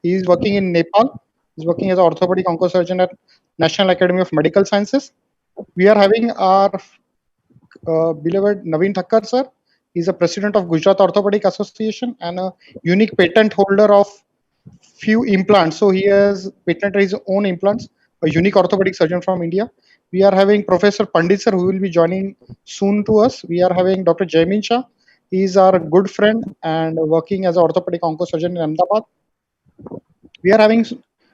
he is working in Nepal. He's working as an orthopedic oncosurgeon at National Academy of Medical Sciences. We are having our beloved Navin Thakkar sir. He's a president of Gujarat Orthopaedic Association and a unique patent holder of few implants. So he has patented his own implants, a unique orthopedic surgeon from India. We are having Professor Pandit sir, who will be joining soon to us. We are having Dr. Jainth. He is our good friend and working as an orthopedic oncosurgeon in Ahmedabad. We are having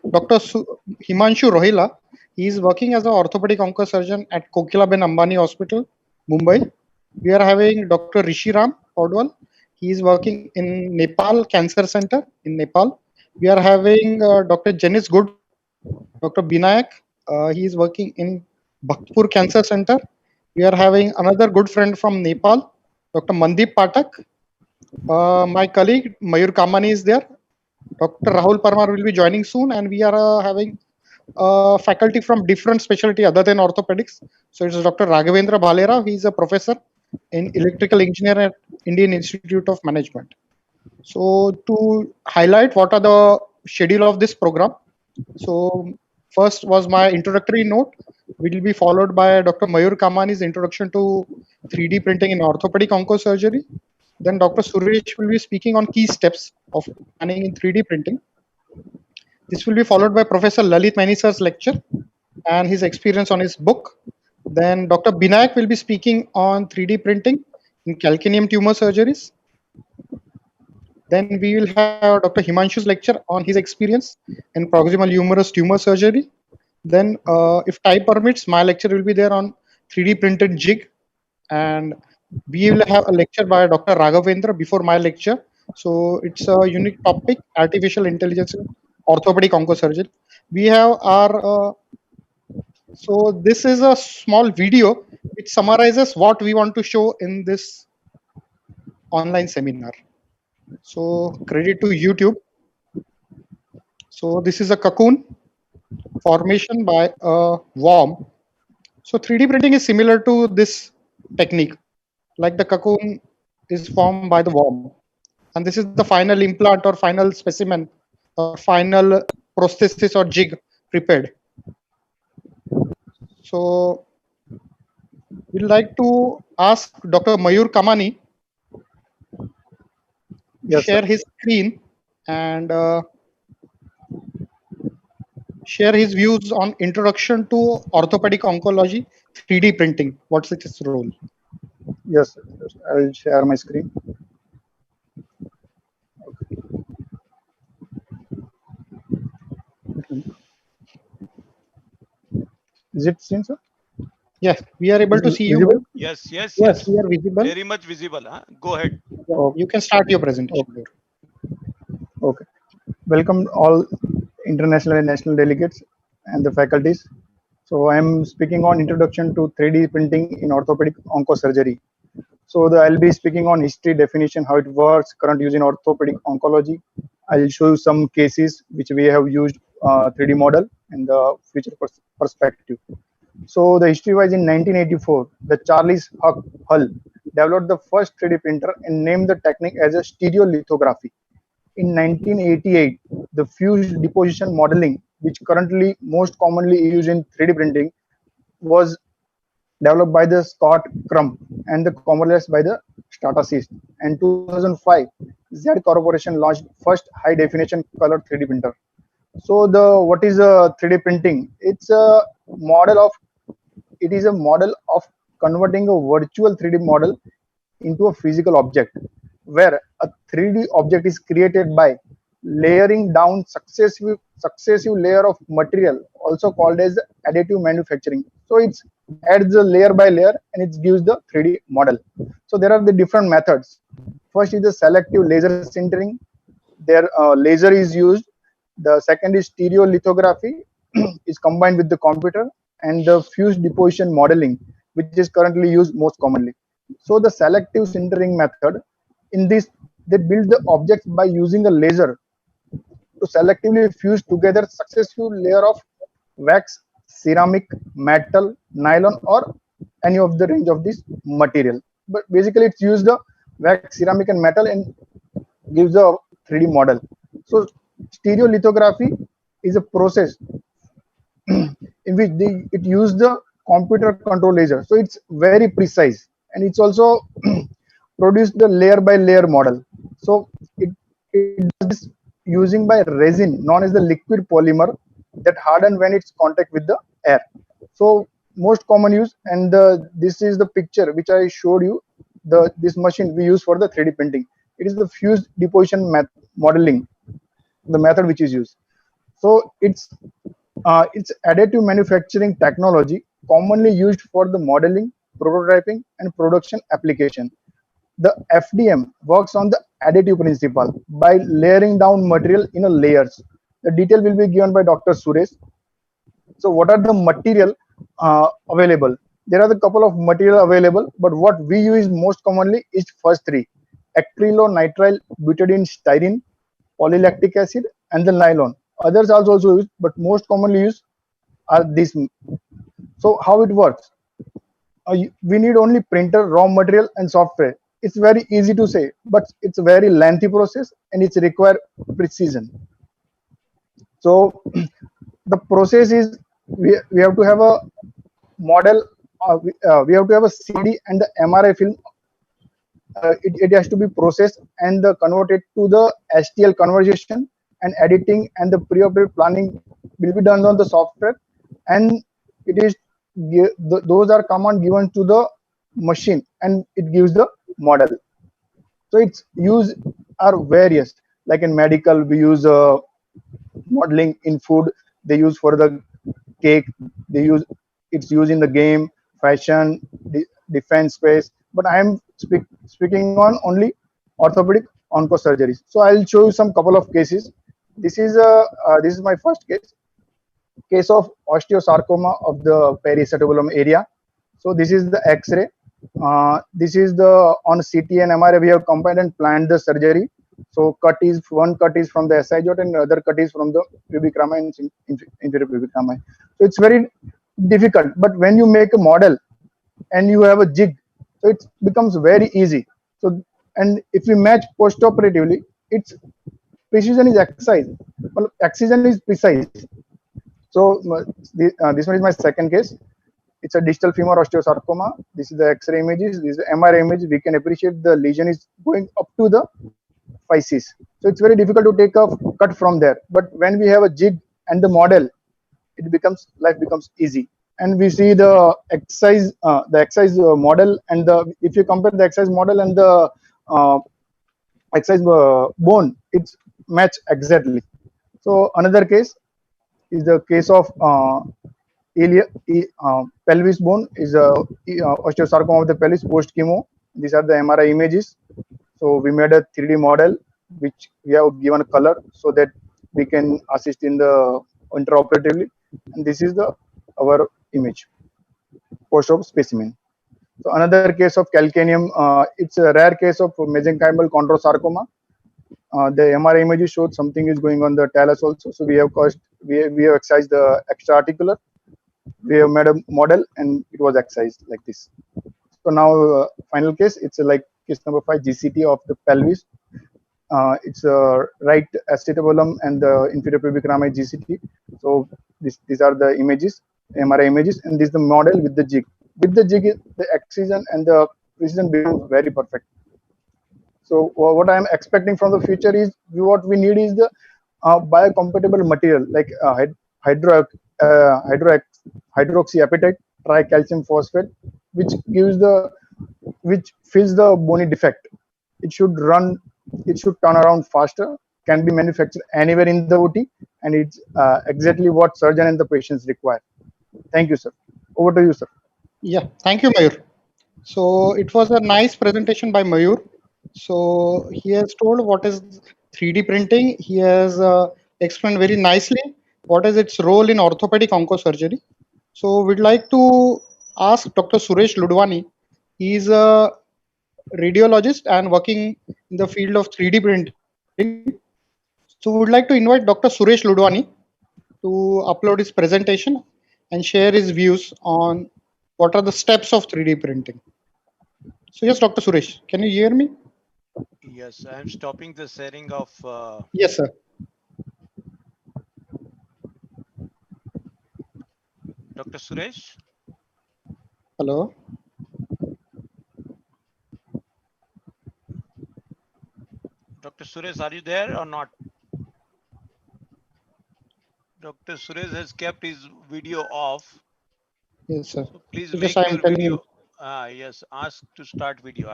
Dr. Himanshu Rohila. He is working as an orthopedic oncosurgeon at Kokilaben Ambani Hospital, Mumbai. We are having Dr. Rishi Poudel. He is working in Nepal Cancer Center in Nepal. We are having Dr. Janice Good, Dr. Binayak. He is working in Bhaktpur Cancer Center. We are having another good friend from Nepal, Dr. Mandeep Patak. My colleague Mayur Kamani is there. Dr. Rahul Parmar will be joining soon, and we are having faculty from different specialty other than orthopedics. So it's Dr. Raghavendra Bhalera. He is a professor in electrical engineering at Indian Institute of Management. So to highlight what are the schedule of this program. So first was my introductory note, which will be followed by Dr. Mayur Kamani's introduction to 3D printing in orthopedic oncosurgery. Then Dr. Suresh will be speaking on key steps of planning in 3D printing. This will be followed by Professor Lalit Maini sir's lecture and his experience on his book. Then Dr. Binayak will be speaking on 3D printing in calcaneum tumor surgeries. Then we will have Dr. Himanshu's lecture on his experience in proximal humerus tumor surgery. Then, if time permits, my lecture will be there on 3D printed jig. And we will have a lecture by Dr. Raghavendra before my lecture. So it's a unique topic, artificial intelligence in orthopedic oncosurgery. We have our, so this is a small video which summarizes what we want to show in this online seminar. So credit to YouTube. So this is a cocoon formation by a worm. So 3D printing is similar to this technique, like the cocoon is formed by the worm. And this is the final implant or final specimen or final prosthesis or jig prepared. So we'd like to ask Dr. Mayur Kamani share his screen and share his views on introduction to orthopedic oncology, 3D printing. What's its role? Yes, I'll share my screen. Is it seen, sir? Yes, we are able to see you. Yes, we are visible. Very much visible. Huh? Go ahead. You can start your presentation. Okay. Welcome all international and national delegates and the faculties. So I am speaking on introduction to 3D printing in orthopedic oncosurgery. So I'll be speaking on history, definition, how it works, current use in orthopedic oncology. I'll show you some cases which we have used 3D model and the future perspective. So the history wise, in 1984, the Charles Hull developed the first 3D printer and named the technique as a stereolithography. In 1988, the fused deposition modeling, which currently most commonly used in 3D printing, was developed by the Scott Crump and the commercialized by the Stratasys. And 2005, Z Corporation launched first high definition color 3D printer. So what is a 3D printing? It's a model of converting a virtual 3D model into a physical object, where a 3D object is created by layering down successive layer of material, also called as additive manufacturing. So it adds a layer by layer and it gives the 3D model. So there are the different methods. First is the selective laser sintering. There laser is used. The second is stereolithography is combined with the computer, and the fused deposition modeling, which is currently used most commonly. So the selective sintering method, in this they build the objects by using a laser to selectively fuse together successive layer of wax, ceramic, metal, nylon, or any of the range of this material. But basically it's used the wax, ceramic and metal and gives a 3D model. So stereolithography is a process in which it used the computer control laser. So it's very precise, and it's also produced the layer by layer model. So it does this using by resin known as the liquid polymer that harden when it's contact with the air. So most common use, and this is the picture which I showed you. This machine we use for the 3D printing. It is the fused deposition modeling, the method which is used. So it's additive manufacturing technology commonly used for the modeling, prototyping, and production application. The FDM works on the additive principle by layering down material in a layers. The detail will be given by Dr. Suresh. So what are the material available? There are a couple of material available, but what we use most commonly is first three: acrylonitrile butadiene styrene, polylactic acid, and the nylon. Others are also used, but most commonly used are these. So how it works? We need only printer, raw material, and software. It's very easy to say, but it's a very lengthy process and it's require precision. So the process is we have to have a model, we have to have a CD and the MRI film. It has to be processed and converted to the STL conversion, and editing and the pre-operative planning will be done on the software, and it is those are command given to the machine and it gives the model. So its use are various, like in medical we use modeling, in food they use for the cake, they use it's used in the game, fashion, defense space, but I am speaking on only orthopedic oncosurgeries. So I'll show you some couple of cases. This is my first case of osteosarcoma of the periacetobulum area. So this is the X-ray. This is the on CT and MRI we have combined and planned the surgery. So one cut is from the SI joint and other cut is from the pubic rami and inferior pubic rami. So it's very difficult, but when you make a model and you have a jig, so it becomes very easy. So, and if we match post-operatively, its precision is excised. Well, excision is precise. So this one is my second case. It's a distal femur osteosarcoma. This is the X-ray images. This is the MRI image. We can appreciate the lesion is going up to the physis. So it's very difficult to take a cut from there. But when we have a jig and the model, life becomes easy. And we see the excise model, and if you compare the excise model and the excise bone, it's match exactly. So another case is the case of pelvis bone is osteosarcoma of the pelvis post chemo. These are the MRI images. So we made a 3D model which we have given a color so that we can assist in the intraoperatively. And this is our image post-op specimen. So another case of calcaneum, it's a rare case of mesenchymal chondrosarcoma. The MRI images showed something is going on the talus also. So we have excised the extra-articular. We have made a model and it was excised like this. So now final case, it's like case number 5, GCT of the pelvis. It's a right acetabulum and the inferior pubic rami GCT. So these are the images, MRI images, and this is the model with the jig. With the jig, the excision and the precision becomes very perfect. So what I am expecting from the future is what we need is the biocompatible material like hydroxyapatite, tricalcium phosphate, which fills the bony defect. It should turn around faster, can be manufactured anywhere in the OT, and it's exactly what surgeon and the patients require. Thank you, sir. Over to you, sir. Yeah, thank you, Mayur. So it was a nice presentation by Mayur. So he has told what is 3D printing. He has explained very nicely what is its role in orthopedic oncosurgery. So we'd like to ask Dr. Suresh Ludwani. He is a radiologist and working in the field of 3D printing. So we'd like to invite Dr. Suresh Ludwani to upload his presentation and share his views on what are the steps of 3D printing. So yes, Dr. Suresh, can you hear me? Yes, I am stopping the sharing of. Yes, sir. Dr. Suresh? Hello. Dr. Suresh, are you there or not? Dr. Suresh has kept his video off. Yes, sir. So please So just make I am your telling video. you. Yes, ask to start video.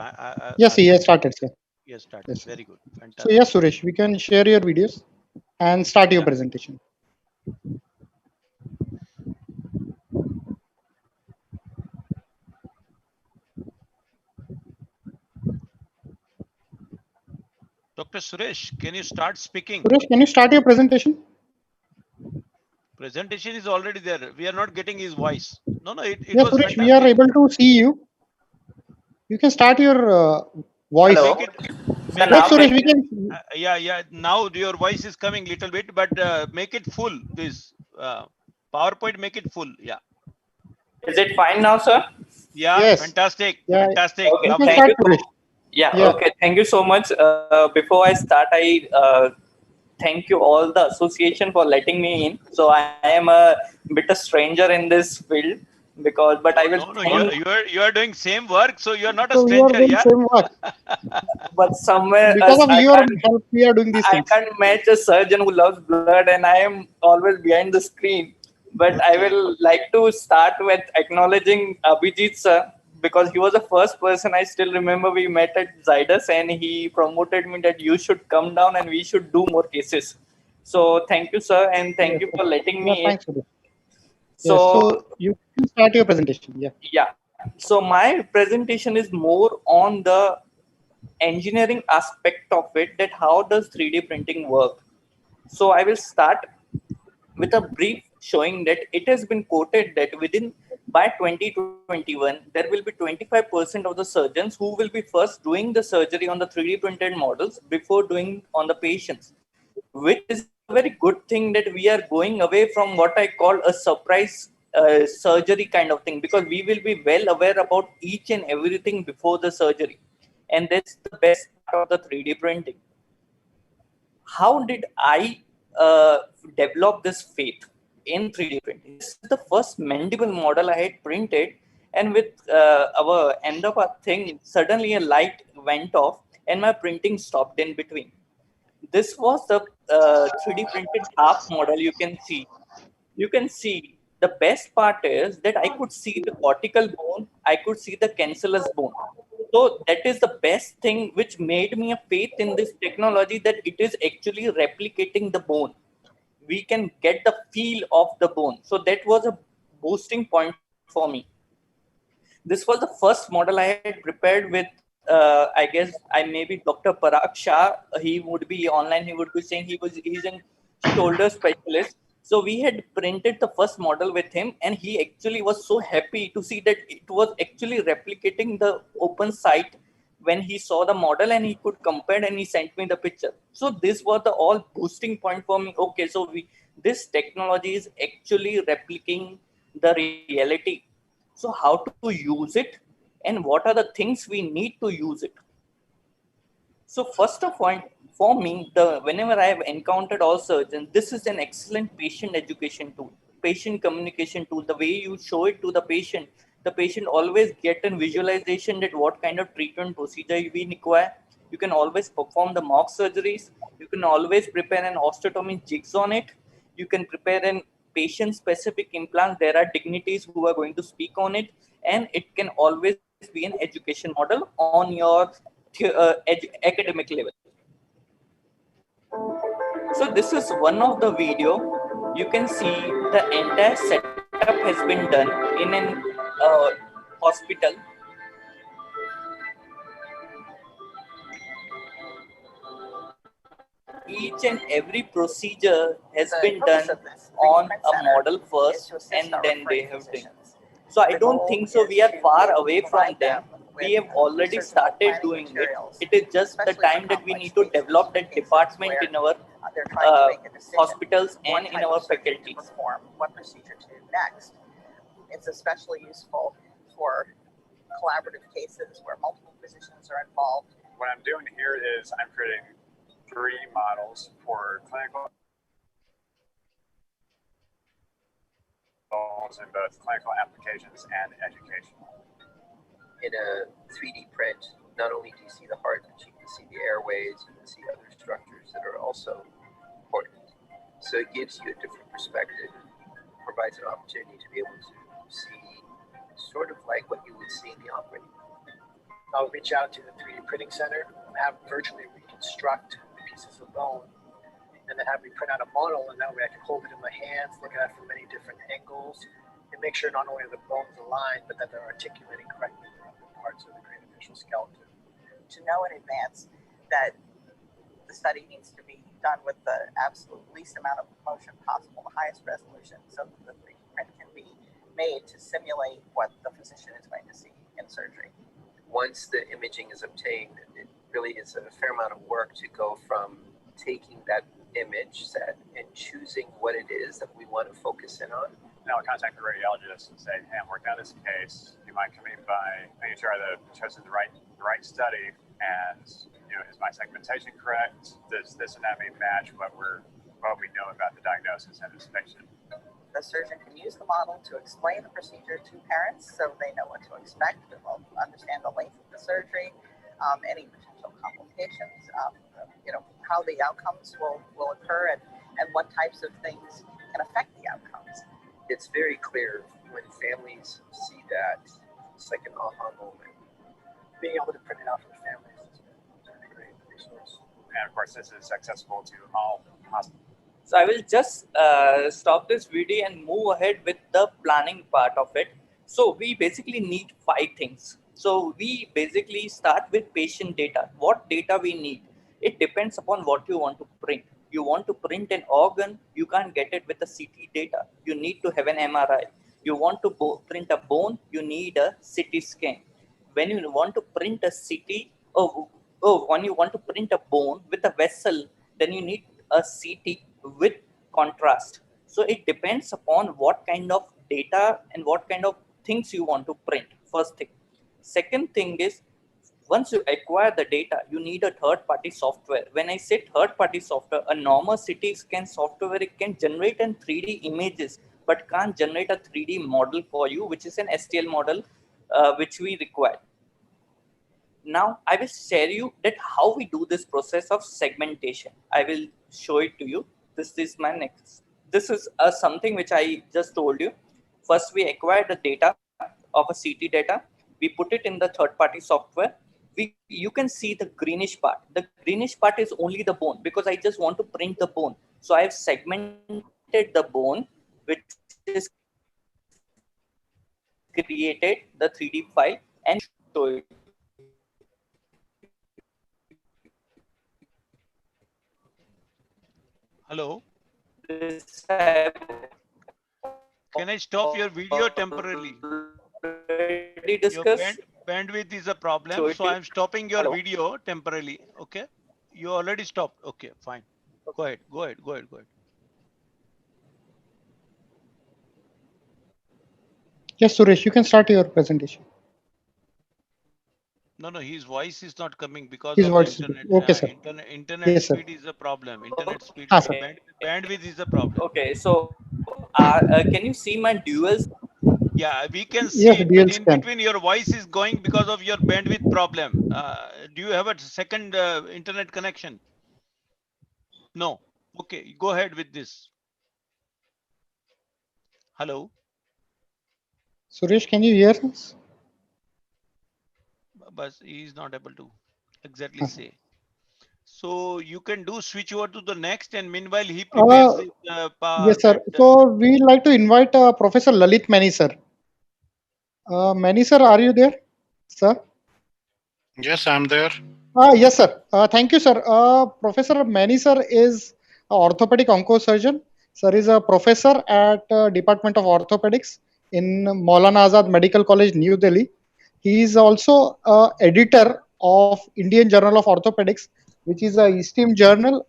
Yes, he has started, sir. Yes, started. Yes, sir. Very good. So Fantastic. yes, Suresh, we can share your videos and start your Yeah. presentation. Dr. Suresh, can you start speaking? Suresh, can you start your presentation? Presentation is already there. We are not getting his voice. No, it Yes, was Suresh, we are fantastic. able to see you. You can start your voice. Make Hello. it, So make Yes, now it, Suresh, can we can. yeah. Now your voice is coming little bit, but make it full. This PowerPoint, make it full. Yeah. is it fine now, sir? Yeah. Yes. Fantastic. Yeah, Fantastic. Okay. you can Thank Lovely. start, you Suresh. so. Yeah. Yeah. Okay. Thank you so much. Before I start, I thank you all the association for letting me in. So I am a bit a stranger in this field but I will No. thank. You are doing same work, so you are not a So we are stranger. doing Yeah. same work. But somewhere Because else of your help, we are doing these I things. can't match a surgeon who loves blood, and I am always behind the screen. But I Okay. will like to start with acknowledging Abhijeet sir, because he was the first person I still remember we met at Zydus, and he promoted me that you should come down and we should do more cases. So thank you, sir, and thank Yes, you sir. for letting Yeah, me in. thanks, Suresh. Yes, So so you can start your presentation. Yeah. yeah, so my presentation is more on the engineering aspect of it, that how does 3D printing work. So I will start with a brief showing that it has been quoted that within by 2021 there will be 25% of the surgeons who will be first doing the surgery on the 3D printed models before doing on the patients, which is a very good thing that we are going away from what I call a surprise surgery kind of thing, because we will be well aware about each and everything before the surgery, and that's the best part of the 3D printing. How did I develop this faith in 3D printing? This is the first mandible model I had printed, and with our end of our thing, suddenly a light went off and my printing stopped in between. This was the 3D printed half model. You can see the best part is that I could see the cortical bone, I could see the cancellous bone. So that is the best thing which made me a faith in this technology, that it is actually replicating the bone. We can get the feel of the bone. So that was a boosting point for me. This was the first model I had prepared with, I guess I may be Dr. Parag Shah. He would be online. He would be saying he's a shoulder specialist. So we had printed the first model with him, and he actually was so happy to see that it was actually replicating the open site when he saw the model, and he could compare, and he sent me the picture. So this was the all boosting point for me. Okay, so this technology is actually replicating the reality. So how to use it, and what are the things we need to use it. So first of all, for me, the whenever I have encountered all surgeons, this is an excellent patient education tool, patient communication tool. The way you show it to the patient always get a visualization that what kind of treatment procedure we require. You can always perform the mock surgeries. You can always prepare an osteotomy jigs on it. You can prepare an patient specific implants. There are dignities who are going to speak on it, and it can always be an education model on your academic level. So this is one of the video. You can see the entire setup has been done in an hospital. Each and every procedure has been done on a model first, and then they have done. So I don't think so. We are far away from them. We have already started doing it. It is just the time that we need to develop that department in our hospitals and in our faculties. What procedure to do next. It's especially useful for collaborative cases where multiple physicians are involved. What I'm doing here is I'm creating 3D models for clinical models in both clinical applications and educational. In a 3D print, not only do you see the heart, but you can see the airways, you can see other structures that are also important. So it gives you a different perspective, provides an opportunity to be able to see sort of like what you would see in the operating room. I'll reach out to the 3D printing center and have virtually reconstruct pieces of bone, and then have me print out a model, and that way I can hold it in my hands, look at it from many different angles, and make sure not only are the bones aligned, but that they're articulating correctly the other parts of the craniofacial skeleton. To know in advance that the study needs to be done with the absolute least amount of motion possible, the highest resolution, so that the 3D print can be made to simulate what the physician is going to see in surgery. Once the imaging is obtained, it really is a fair amount of work to go from taking that image set and choosing what it is that we want to focus in on. Now I'll contact the radiologist and say, hey, I'm working on this case. You mind coming by, making sure that I've chosen the right study, and is my segmentation correct? Does this anatomy match what we know about the diagnosis in this patient? The surgeon can use the model to explain the procedure to parents so they know what to expect, and will understand the length of the surgery, any potential complications, how the outcomes will occur, and what types of things can affect the outcomes. It's very clear when families see that, it's like an aha moment. Being able to print it out for the families is a great resource. And of course, this is accessible to all hospitals. So I will just stop this video and move ahead with the planning part of it. So we basically need 5 things. So we basically start with patient data. What data we need? It depends upon what you want to print. You want to print an organ, you can't get it with the CT data. You need to have an MRI. You want to print a bone, you need a CT scan. When you want to print a CT, when you want to print a bone with a vessel, then you need a CT with contrast. So it depends upon what kind of data and what kind of things you want to print, first thing. Second thing is, once you acquire the data, you need a third-party software. When I say third-party software, a normal CT scan software, it can generate an 3D images, but can't generate a 3D model for you, which is an STL model, which we require. Now, I will share you that how we do this process of segmentation. I will show it to you. This is my next. This is something which I just told you. First, we acquire the data of a CT data. We put it in the third-party software. You can see the greenish part. The greenish part is only the bone because I just want to print the bone. So I have segmented the bone, which is created the 3D file and show it. Hello. Can Can I stop your video temporarily? Discuss. Your bandwidth is a problem, so I'm stopping your video temporarily. Okay, you already stopped. Okay, fine. Go ahead. Yes, Suresh, you can start your presentation. No, his voice is not coming because His of voice the is internet. okay, sir. Internet Yes, sir. speed is a problem. Internet speed, Okay. bandwidth is a problem. Okay, so can you see my duals? Yeah, we can see, Yes, but dual in scan. between your voice is going because of your bandwidth problem. Do you have a second internet connection? No. Okay, go ahead with this. Hello. Suresh, can you hear us? But he is not able to exactly say. So you can do switch over to the next, and meanwhile he prepares his Yes, sir. So we like to invite Professor Lalit Maini, sir. Maini, sir, are you there, sir? Yes, I'm there. Yes, sir. Thank you, sir. Professor Maini, sir, is an orthopedic oncosurgeon. Sir is a professor at Department of Orthopedics in Maulana Azad Medical College, New Delhi. He is also editor of Indian Journal of Orthopedics, which is a esteemed journal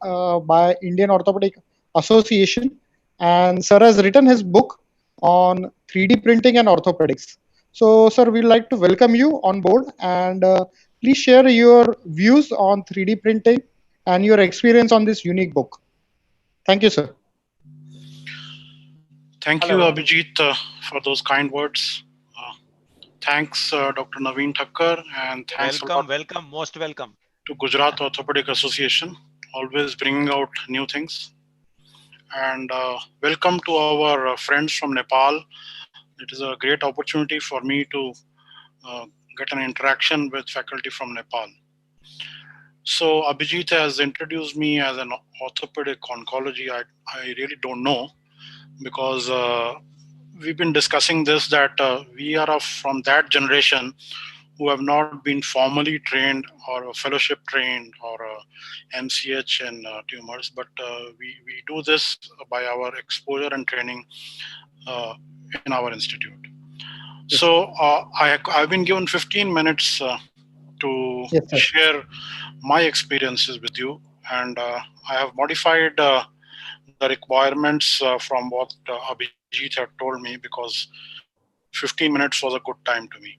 by Indian Orthopedic Association. And sir has written his book on 3D printing and orthopedics. So, sir, we'd like to welcome you on board, and please share your views on 3D printing and your experience on this unique book. Thank you, sir. Thank you, Hello. Abhijeet, for those kind words. Thanks, Dr. Navin Thakkar, and thanks a lot Welcome, most welcome. to Gujarat Orthopedic Association, always bringing out new things. And welcome to our friends from Nepal. It is a great opportunity for me to get an interaction with faculty from Nepal. So Abhijeet has introduced me as an orthopedic oncology. I really don't know, because we've been discussing this, that we are from that generation who have not been formally trained or fellowship trained or MCH in tumors, but we do this by our exposure and training in our institute. So I've been given 15 minutes to Yes, sir. share my experiences with you, and I have modified the requirements from what Abhijeet had told me, because 15 minutes was a good time to me.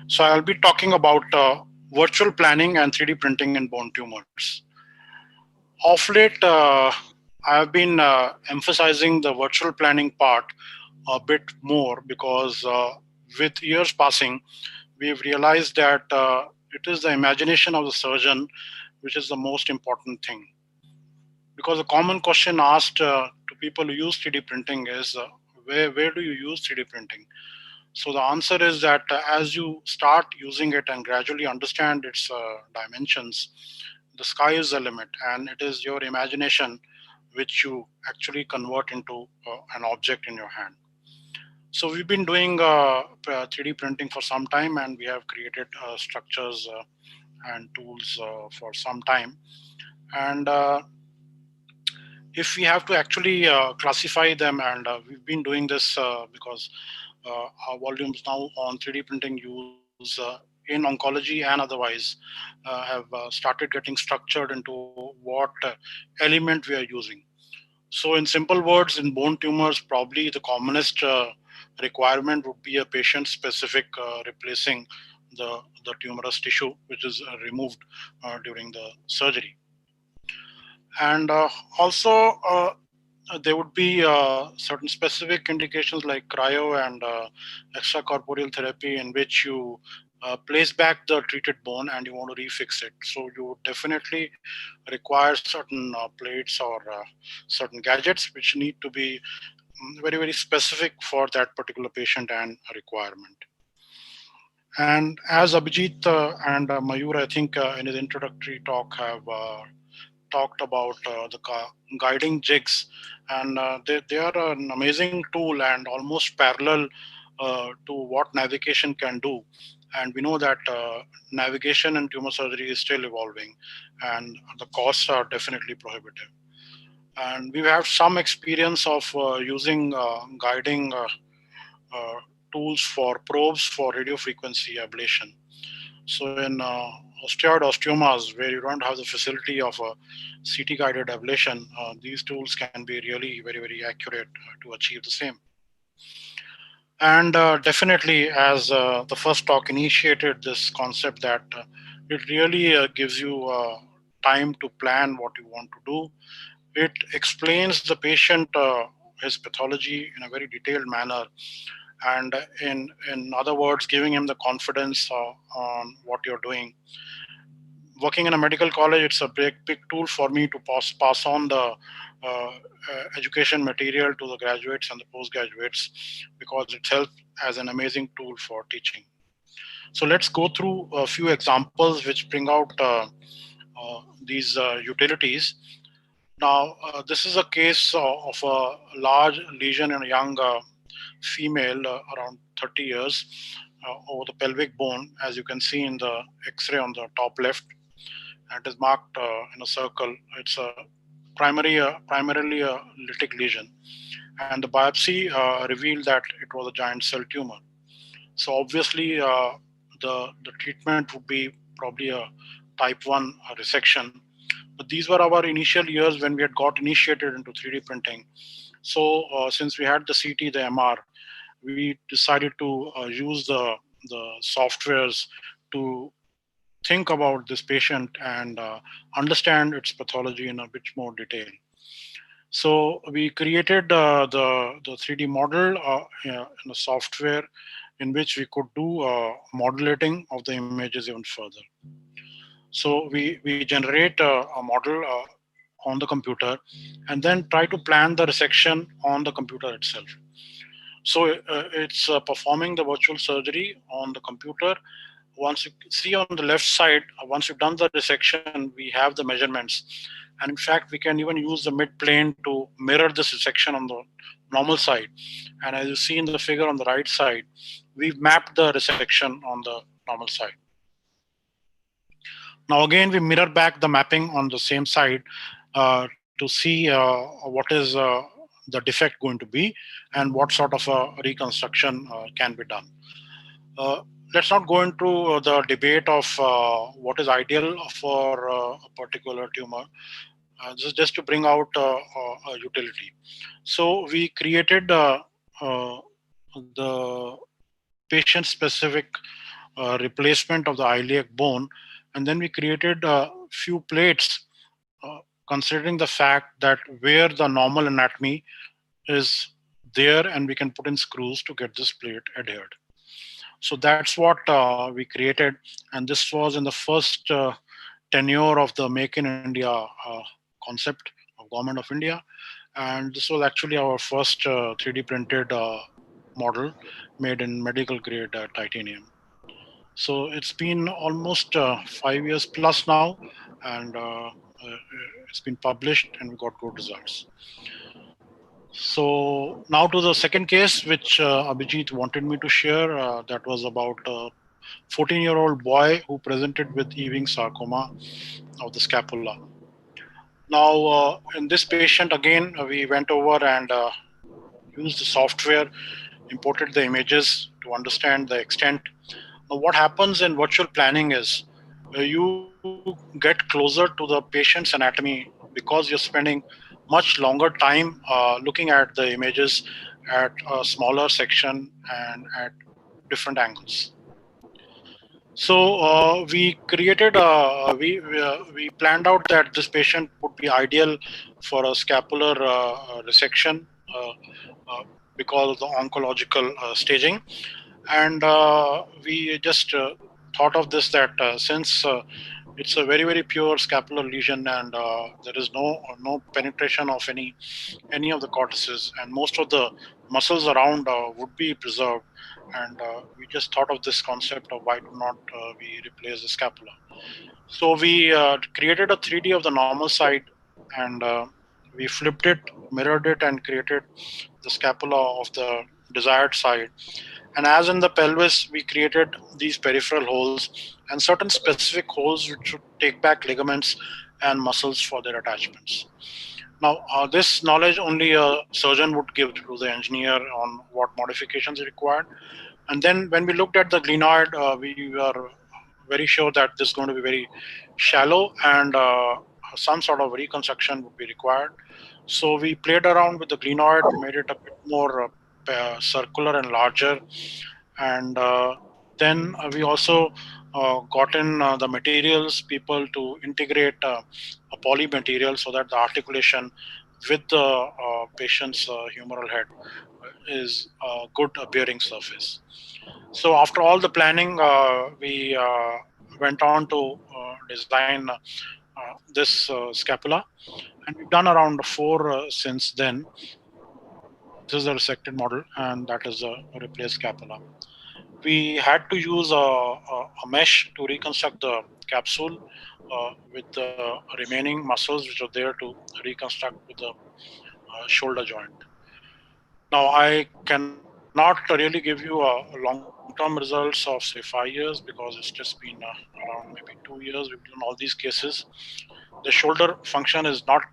So I'll be talking about virtual planning and 3D printing in bone tumors. Of late, I've been emphasizing the virtual planning part a bit more, because with years passing, we've realized that it is the imagination of the surgeon which is the most important thing. Because a common question asked to people who use 3D printing is, where do you use 3D printing? So the answer is that as you start using it and gradually understand its dimensions, the sky is the limit, and it is your imagination which you actually convert into an object in your hand. So we've been doing 3D printing for some time, and we have created structures and tools for some time. And if we have to actually classify them, and we've been doing this because our volumes now on 3D printing use in oncology and otherwise have started getting structured into what element we are using. So in simple words, in bone tumors, probably the commonest requirement would be a patient-specific replacing the tumorous tissue, which is removed during the surgery. And also, there would be certain specific indications like cryo and extracorporeal therapy, in which you place back the treated bone and you want to refix it. So you would definitely require certain plates or certain gadgets which need to be very, very specific for that particular patient and requirement. And as Abhijeet and Mayur, I think in his introductory talk, have talked about the guiding jigs, and they are an amazing tool and almost parallel to what navigation can do. And we know that navigation in tumor surgery is still evolving, and the costs are definitely prohibitive. And we've had some experience of using guiding tools for probes for radiofrequency ablation. So in osteoid osteomas, where you don't have the facility of a CT guided ablation, these tools can be really very, very accurate to achieve the same. And definitely, as the first talk initiated this concept, that it really gives you time to plan what you want to do. It explains the patient his pathology in a very detailed manner, and in other words, giving him the confidence on what you're doing. Working in a medical college, it's a big tool for me to pass on the education material to the graduates and the postgraduates, because it helps as an amazing tool for teaching. So let's go through a few examples which bring out these utilities. Now, this is a case of a large lesion in a young female, around 30 years, over the pelvic bone, as you can see in the X-ray on the top left. And it is marked in a circle. It's primarily a lytic lesion. And the biopsy revealed that it was a giant cell tumor. So obviously, the treatment would be probably a type 1 resection. But these were our initial years when we had got initiated into 3D printing. So since we had the CT, the MR, we decided to use the softwares to think about this patient and understand its pathology in a bit more detail. So we created the 3D model in a software in which we could do modulating of the images even further. So we generate a model on the computer and then try to plan the resection on the computer itself. So it's performing the virtual surgery on the computer. Once you see on the left side, once you've done the resection, we have the measurements. And in fact, we can even use the mid plane to mirror this resection on the normal side. And as you see in the figure on the right side, we've mapped the resection on the normal side. Now again, we mirror back the mapping on the same side to see what is the defect going to be and what sort of a reconstruction can be done. Let's not go into the debate of what is ideal for a particular tumor. This is just to bring out a utility. So we created the patient-specific replacement of the iliac bone, and then we created a few plates considering the fact that where the normal anatomy is there, and we can put in screws to get this plate adhered. So that's what we created, and this was in the first tenure of the Make in India concept of Government of India, and this was actually our first 3D printed model made in medical grade titanium. So it's been almost 5 years plus now, and it's been published and we got good results. So now to the second case, which Abhijeet wanted me to share. That was about a 14-year-old boy who presented with Ewing sarcoma of the scapula. Now, in this patient, again, we went over and used the software, imported the images to understand the extent. Now, what happens in virtual planning is you get closer to the patient's anatomy because you're spending much longer time looking at the images at a smaller section and at different angles. So we created, we planned out that this patient would be ideal for a scapular resection because of the oncological staging. And we just thought of this that since it's a very, very pure scapular lesion and there is no penetration of any of the cortices, and most of the muscles around would be preserved. And we just thought of this concept of why do not we replace the scapula. So we created a 3D of the normal side, and we flipped it, mirrored it, and created the scapula of the desired side. And as in the pelvis, we created these peripheral holes and certain specific holes which should take back ligaments and muscles for their attachments. Now, this knowledge only a surgeon would give to the engineer on what modifications are required. And then when we looked at the glenoid, we were very sure that this is going to be very shallow and some sort of reconstruction would be required. So we played around with the glenoid, made it a bit more circular and larger. And then we also got in the materials people to integrate a poly material so that the articulation with the patient's humeral head is a good bearing surface. So after all the planning, we went on to design this scapula, and we've done around 4 since then. This is a resected model, and that is a replaced scapula. We had to use a mesh to reconstruct the capsule with the remaining muscles which are there to reconstruct with the shoulder joint. Now, I cannot really give you long-term results of say 5 years because it's just been around maybe 2 years. We've done all these cases. The shoulder function is not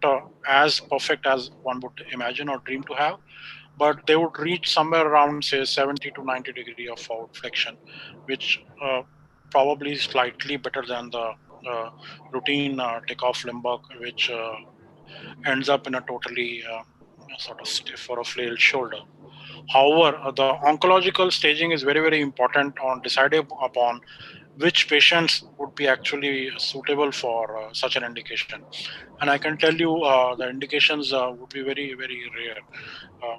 as perfect as one would imagine or dream to have, but they would reach somewhere around say 70 to 90 degree of forward flexion, which probably is slightly better than the routine takeoff limb buck, which ends up in a totally sort of stiff or a flailed shoulder. However, the oncological staging is very, very important on deciding upon which patients would be actually suitable for such an indication. And I can tell you the indications would be very, very rare.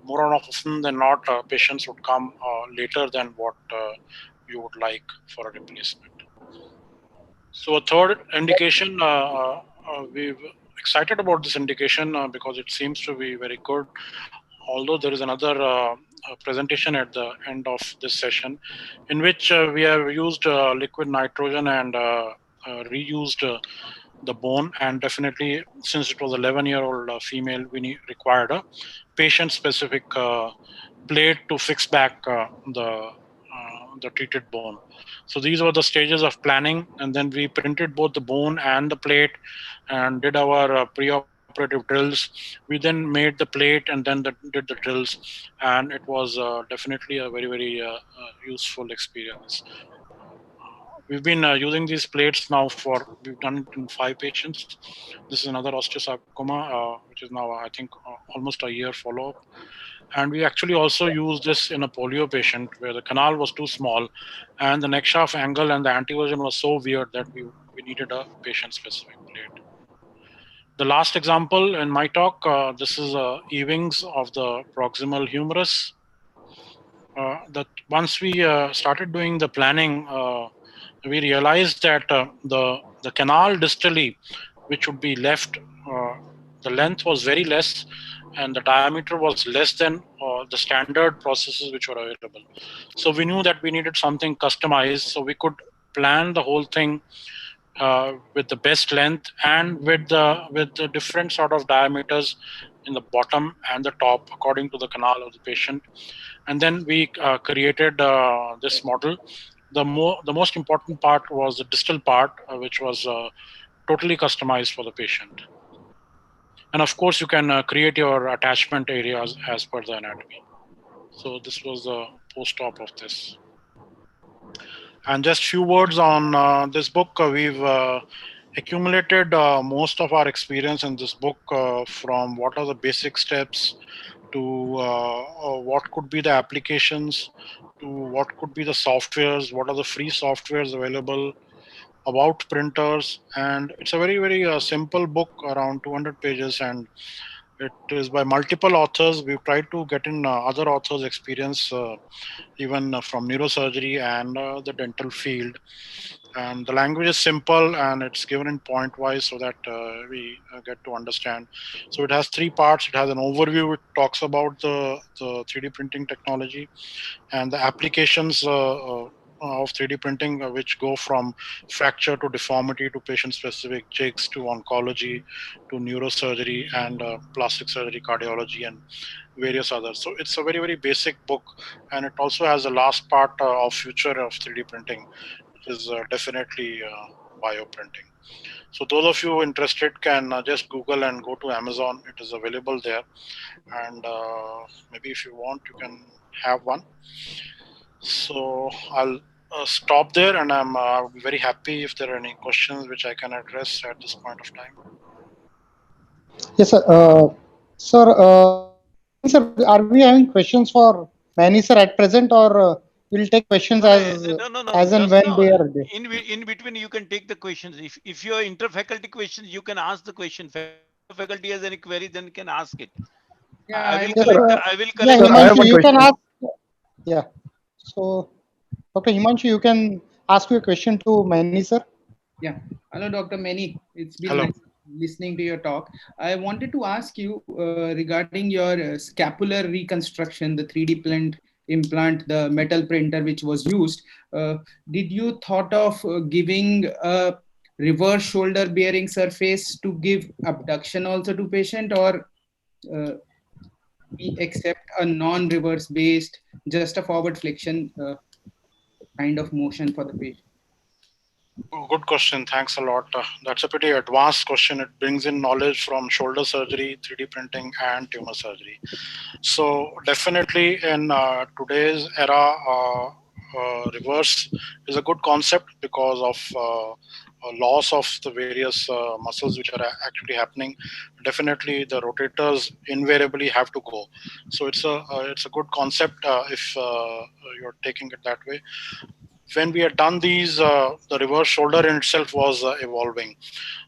More often than not, patients would come later than what you would like for a replacement. So a third indication, we're excited about this indication because it seems to be very good. Although there is another presentation at the end of this session in which we have used liquid nitrogen and reused the bone, and definitely since it was 11-year-old female, we required a patient-specific plate to fix back the treated bone. So these were the stages of planning, and then we printed both the bone and the plate and did our pre-operative drills. We then made the plate and then did the drills, and it was definitely a very, very useful experience. We've been using these plates now we've done it in 5 patients. This is another osteosarcoma, which is now, I think, almost a year follow-up. And we actually also used this in a polio patient where the canal was too small and the neck shaft angle and the anteversion was so weird that we needed a patient-specific plate. The last example in my talk, this is E-wings of the proximal humerus. That once we started doing the planning, we realized that the canal distally, which would be left, the length was very less and the diameter was less than the standard processes which were available. So we knew that we needed something customized so we could plan the whole thing with the best length and with the different sort of diameters in the bottom and the top according to the canal of the patient. And then we created this model. The most important part was the distal part, which was totally customized for the patient. And of course, you can create your attachment areas as per the anatomy. So this was the post-op of this. And just few words on this book. We've accumulated most of our experience in this book from what are the basic steps to what could be the applications, to what could be the softwares, what are the free softwares available, about printers. And it's a very, very simple book, around 200 pages, and it is by multiple authors. We've tried to get in other authors' experience, even from neurosurgery and the dental field. And the language is simple and it's given in point wise so that we get to understand. So it has 3 parts. It has an overview. It talks about the 3D printing technology and the applications of 3D printing, which go from fracture to deformity to patient-specific jigs to oncology to neurosurgery and plastic surgery, cardiology, and various others. So it's a very, very basic book, and it also has the last part of future of 3D printing, which is definitely bioprinting. So those of you interested can just Google and go to Amazon. It is available there, and maybe if you want, you can have one. So I'll stop there, and I'm very happy if there are any questions which I can address at this point of time. Yes, sir. Sir, are we having questions for Maini sir at present, or we'll take questions as and when they are there? In between, you can take the questions. If you are inter-faculty questions, you can ask the question. Faculty has any query, then you can ask it. Yeah, I will collect. Yeah, Himanshu, you can ask. Yeah. So, Dr. Himanshu, you can ask your question to Maini sir. Yeah. Hello, Dr. Maini. It's been Hello. nice listening to your talk. I wanted to ask you regarding your scapular reconstruction, the 3D implant, the metal printer which was used. Did you thought of giving a reverse shoulder bearing surface to give abduction also to patient, or we accept a non-reverse based, just a forward flexion kind of motion for the patient? Good question. Thanks a lot. That's a pretty advanced question. It brings in knowledge from shoulder surgery, 3D printing, and tumor surgery. So definitely in today's era, reverse is a good concept because of loss of the various muscles which are actually happening. Definitely the rotators invariably have to go. So it's a good concept if you're taking it that way. when we had done these, the reverse shoulder in itself was evolving.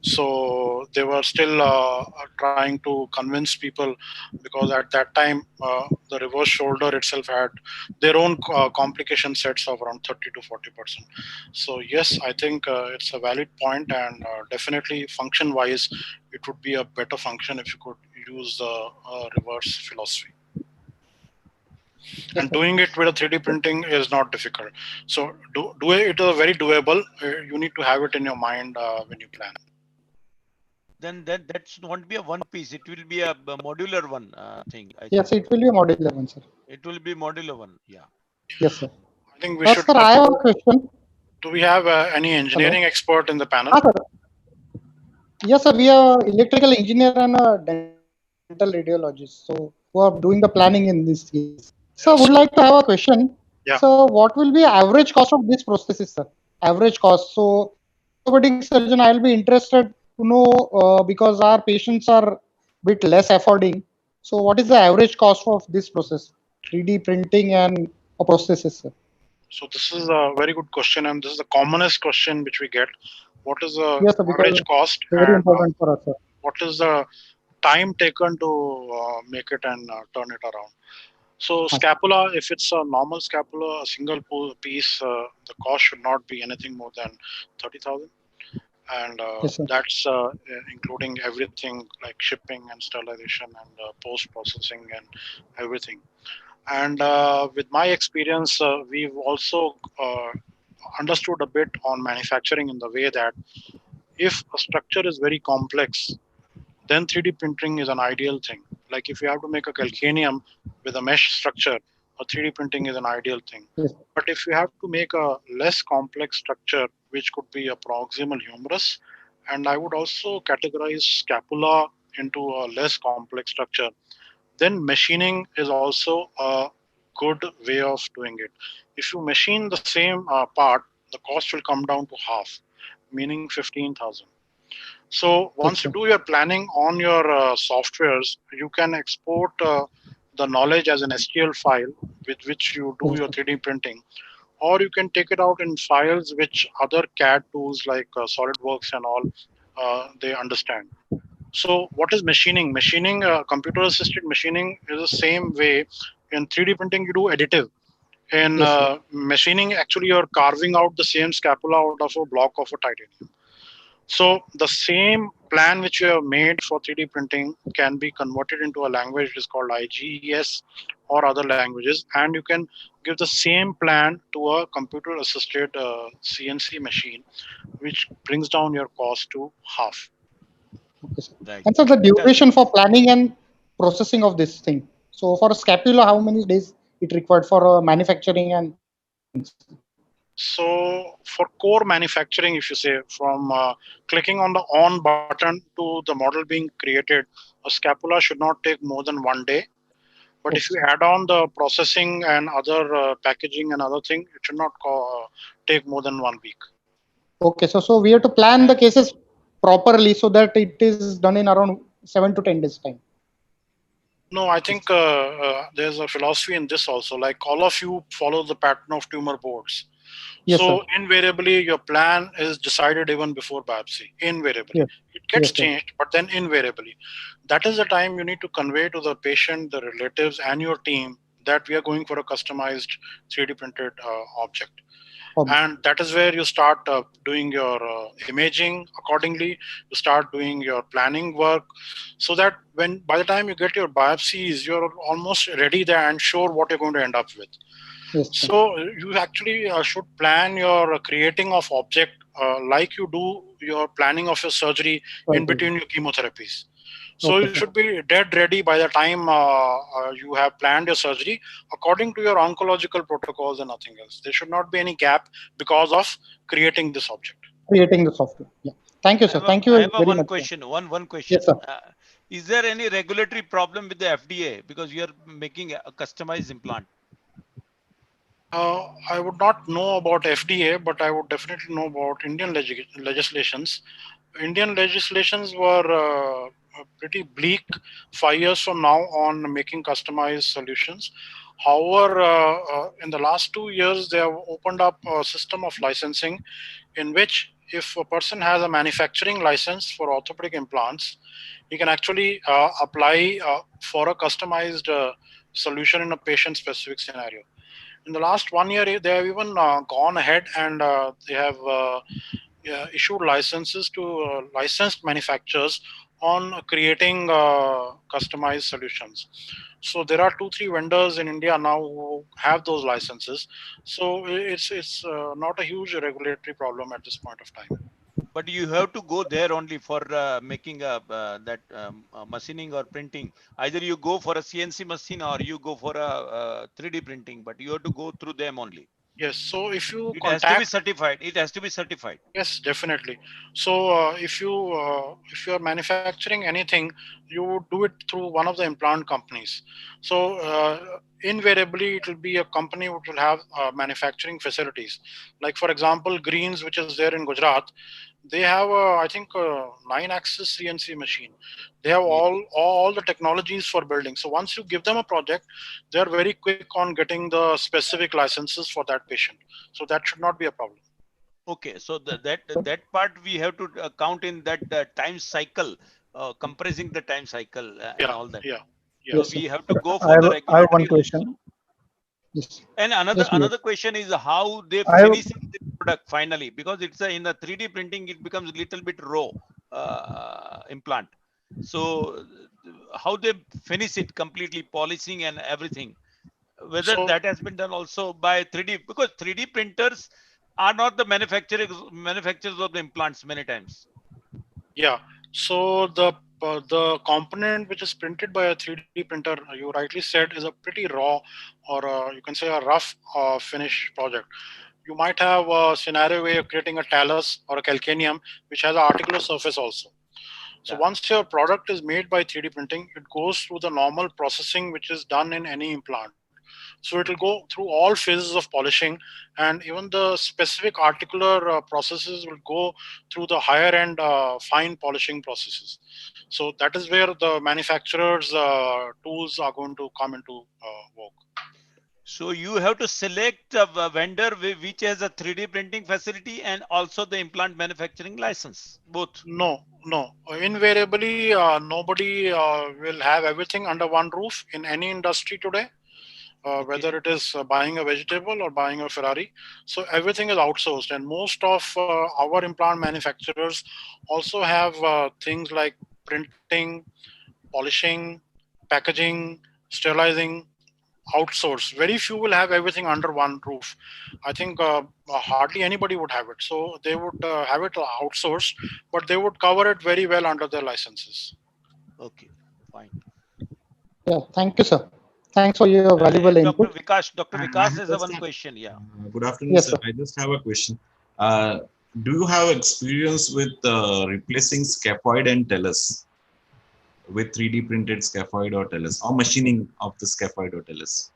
So they were still trying to convince people, because at that time the reverse shoulder itself had their own complication sets of around 30 to 40%. So yes, I think it's a valid point, and definitely function wise it would be a better function if you could use the reverse philosophy. And doing it with a 3D printing is not difficult. So it is very doable. You need to have it in your mind when you plan. Then that won't be a one piece. It will be a modular one thing. Yes, it will be a modular one, sir. It will be modular one. Yeah. Yes, sir. I think we should. Sir, I have a question. Do we have any engineering expert in the panel? Sir. Yes, sir. We are electrical engineer and a dental radiologist. So who are doing the planning in this case. So would like to have a question. Yeah. So what will be average cost of this prosthesis, sir? Average cost. So orthopedic surgeon, I will be interested to know because our patients are bit less affording. So what is the average cost of this process? 3D printing and a prosthesis, sir? So this is a very good question, and this is the commonest question which we get. What is the Yes, sir, average cost? Very and, important for us, sir. What is the time taken to make it and turn it around? So scapula, if it's a normal scapula, a single piece, the cost should not be anything more than 30,000. And Yes, that's including everything like shipping and sterilization and post-processing and everything. And with my experience, we've also understood a bit on manufacturing in the way that if a structure is very complex, then 3D printing is an ideal thing. Like if you have to make a calcaneum with a mesh structure, a 3D printing is an ideal thing. Yes. But if you have to make a less complex structure, which could be a proximal humerus, and I would also categorize scapula into a less complex structure, then machining is also a good way of doing it. If you machine the same part, the cost will come down to half, meaning 15,000. So once you do your planning on your softwares, you can export the knowledge as an STL file with which you do your 3D printing, or you can take it out in files which other CAD tools like SolidWorks and all, they understand. So what is machining? Machining, computer-assisted machining is the same way. In 3D printing, you do additive. In machining, actually, you're carving out the same scapula out of a block of a titanium. So the same plan which you have made for 3D printing can be converted into a language which is called IGES or other languages, and you can give the same plan to a computer-assisted CNC machine, which brings down your cost to half. Okay, sir. Right. And so the duration for planning and processing of this thing. So for a scapula, how many days it required for manufacturing and things? So for core manufacturing, if you say from clicking on the on button to the model being created, a scapula should not take more than 1 day. But if you add on the processing and other packaging and other thing, it should not take more than 1 week. Okay, so we have to plan the cases properly so that it is done in around 7 to 10 days time. No, I think there's a philosophy in this also. Like all of you follow the pattern of tumor boards. Yes, so sir. invariably your plan is decided even before biopsy. Invariably. Yes. It gets Yes, changed, but then invariably. That is the time you need to convey to the patient, the relatives, and your team that we are going for a customized 3D printed object. And that is where you start doing your imaging accordingly. You start doing your planning work, so that by the time you get your biopsies, you're almost ready there and sure what you're going to end up with. Yes, so you actually should plan your creating of object like you do your planning of your surgery in between your chemotherapies. So you should be dead ready by the time you have planned your surgery according to your oncological protocols and nothing else. There should not be any gap because of creating this object. Creating the software. Yeah. Thank you, sir. Thank you I have very one much. question. One question. Yes, sir. Is there any regulatory problem with the FDA because you are making a customized implant? I would not know about FDA, but I would definitely know about Indian legislations. Indian legislations were pretty bleak 5 years from now on making customized solutions. However, in the last 2 years, they have opened up a system of licensing in which if a person has a manufacturing license for orthopedic implants, he can actually apply for a customized solution in a patient-specific scenario. In the last 1 year, they have even gone ahead and they have issued licenses to licensed manufacturers on creating customized solutions. So there are 2-3 vendors in India now who have those licenses. So it's not a huge regulatory problem at this point of time. But you have to go there only for making that machining or printing. Either you go for a CNC machine or you go for a 3D printing, but you have to go through them only. Yes. So if you It has to be certified. It has to be certified. Yes, definitely. So if you are manufacturing anything, you would do it through one of the implant companies. So invariably, it will be a company which will have manufacturing facilities. Like for example, Greens, which is there in Gujarat, they have I think 9-axis CNC machine. They have all the technologies for building. So once you give them a project, they are very quick on getting the specific licenses for that patient. So that should not be a problem. Okay, so that part we have to count in that time cycle, compressing the time cycle and all that. Yeah. So we have to go for the regulatory. I have one question. Yes. And another question is how they finish the product finally, because it's in the 3D printing, it becomes a little bit raw implant. So how they finish it completely, polishing and everything, whether that has been done also by 3D, because 3D printers are not the manufacturers of the implants many times. Yeah. So the component which is printed by a 3D printer, you rightly said, is a pretty raw, or you can say a rough finish project. You might have a scenario where you're creating a talus or a calcaneum, which has an articular surface also. So once your product is made by 3D printing, it goes through the normal processing which is done in any implant. So it will go through all phases of polishing, and even the specific articular processes will go through the higher end fine polishing processes. So that is where the manufacturer's tools are going to come into work. So you have to select a vendor which has a 3D printing facility and also the implant manufacturing license, both. No. Invariably, nobody will have everything under one roof in any industry today. Whether it is buying a vegetable or buying a Ferrari. So everything is outsourced, and most of our implant manufacturers also have things like printing, polishing, packaging, sterilizing, outsourced. Very few will have everything under one roof. I think hardly anybody would have it. So they would have it outsourced, but they would cover it very well under their licenses. Okay, fine. Yeah, thank you, sir. Thanks for your valuable input. Dr. Vikas has one question. Yeah. Good afternoon, yes, sir. I just have a question. Do you have experience with replacing scaphoid and talus with 3D printed scaphoid or talus, or machining of the scaphoid or talus?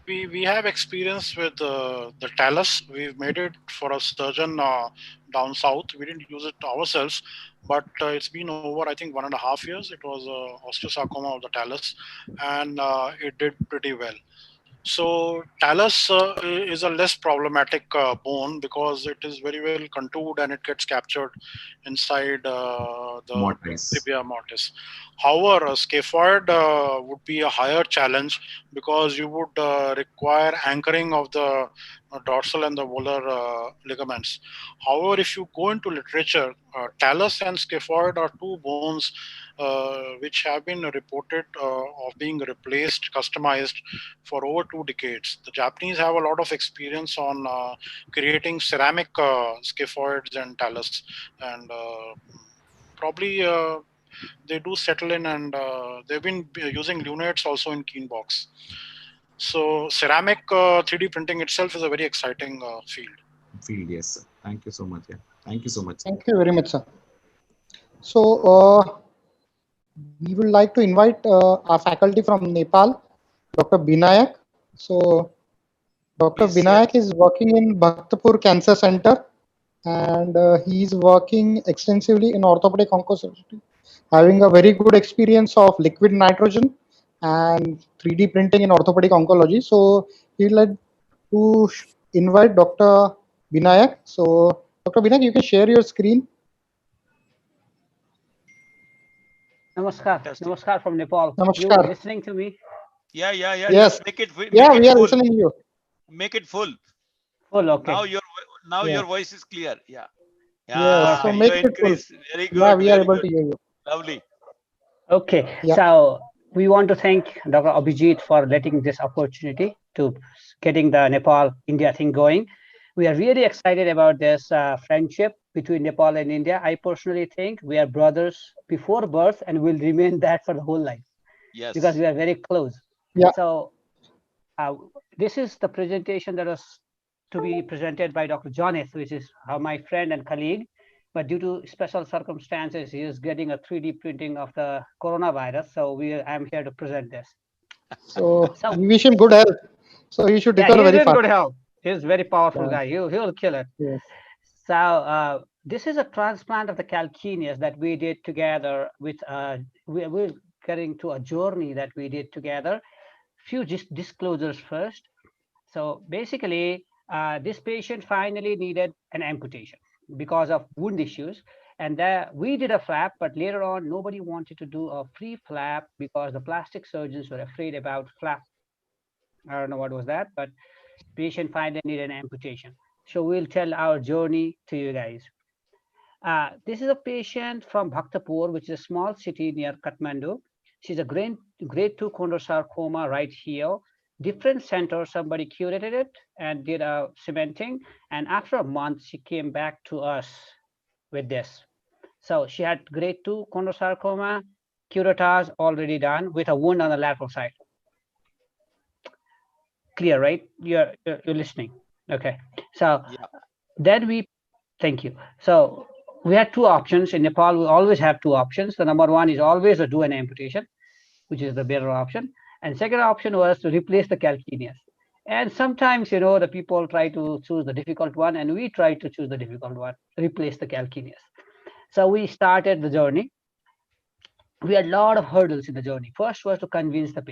We have experience with the talus. We've made it for a surgeon down south. We didn't use it ourselves, but it's been over, I think, 1.5 years. It was osteosarcoma of the talus, and it did pretty well. So talus is a less problematic bone because it is very well contoured and it gets captured inside the tibia mortis. However, a scaphoid would be a higher challenge because you would require anchoring of the dorsal and the volar ligaments. However, if you go into literature, talus and scaphoid are two bones which have been reported of being replaced, customized for over 2 decades. The Japanese have a lot of experience on creating ceramic scaphoids and talus, and probably they do settle in, and they've been using lunates also in keen box. So ceramic 3D printing itself is a very exciting field. Yes, sir. Thank you so much. Yeah. Thank you so much. Thank you very much, sir. So we would like to invite our faculty from Nepal, Dr. Binayak. So Dr. Binayak is working in Bhaktapur Cancer Center, and he is working extensively in orthopedic oncosurgery having a very good experience of liquid nitrogen and 3D printing in orthopedic oncology. So he'd like to invite Dr. Binayak. So Dr. Binayak, you can share your screen. Namaskar. Fantastic. Namaskar from Nepal. Namaskar. You listening to me? Yeah. Yes. Just make it Yeah, we are full. listening to you. Make it full. Full, okay. Now Yeah. your voice is clear. Yeah. Yes. So You make it full. increase. Very good. Yeah, we are very able good. to hear you. Lovely. Okay. Yeah. So we want to thank Dr. Abhijeet for letting this opportunity to getting the Nepal-India thing going. We are really excited about this friendship between Nepal and India. I personally think we are brothers before birth and will remain that for the whole life. Yes. Because we are very close. Yeah. So this is the presentation that was to be presented by Dr. Jainth, which is my friend and colleague. But due to special circumstances, he is getting a 3D printing of the coronavirus. So I'm here to present this. So we wish him good health. So he should recover very in fast. good health. He's a very powerful guy. He'll kill it. Yes. So this is a transplant of the calcaneus that we did together with, we're getting to a journey that we did together. Few disclosures first. So basically, this patient finally needed an amputation because of wound issues. And we did a flap, but later on, nobody wanted to do a free flap because the plastic surgeons were afraid about flap. I don't know what was that, but patient finally needed an amputation. So we'll tell our journey to you guys. This is a patient from Bhaktapur, which is a small city near Kathmandu. She's a grade 2 chondrosarcoma right here. Different center, somebody curated it and did a cementing. And after a month, she came back to us with this. So she had grade 2 chondrosarcoma, curettage already done with a wound on the lateral side. Clear, right? You're listening. Okay. So then thank you. So we had two options in Nepal. We always have two options. The number one is always to do an amputation, which is the better option. And second option was to replace the calcaneus. And sometimes, the people try to choose the difficult one, and we try to choose the difficult one, replace the calcaneus. So we started the journey. We had a lot of hurdles in the journey. First was to convince the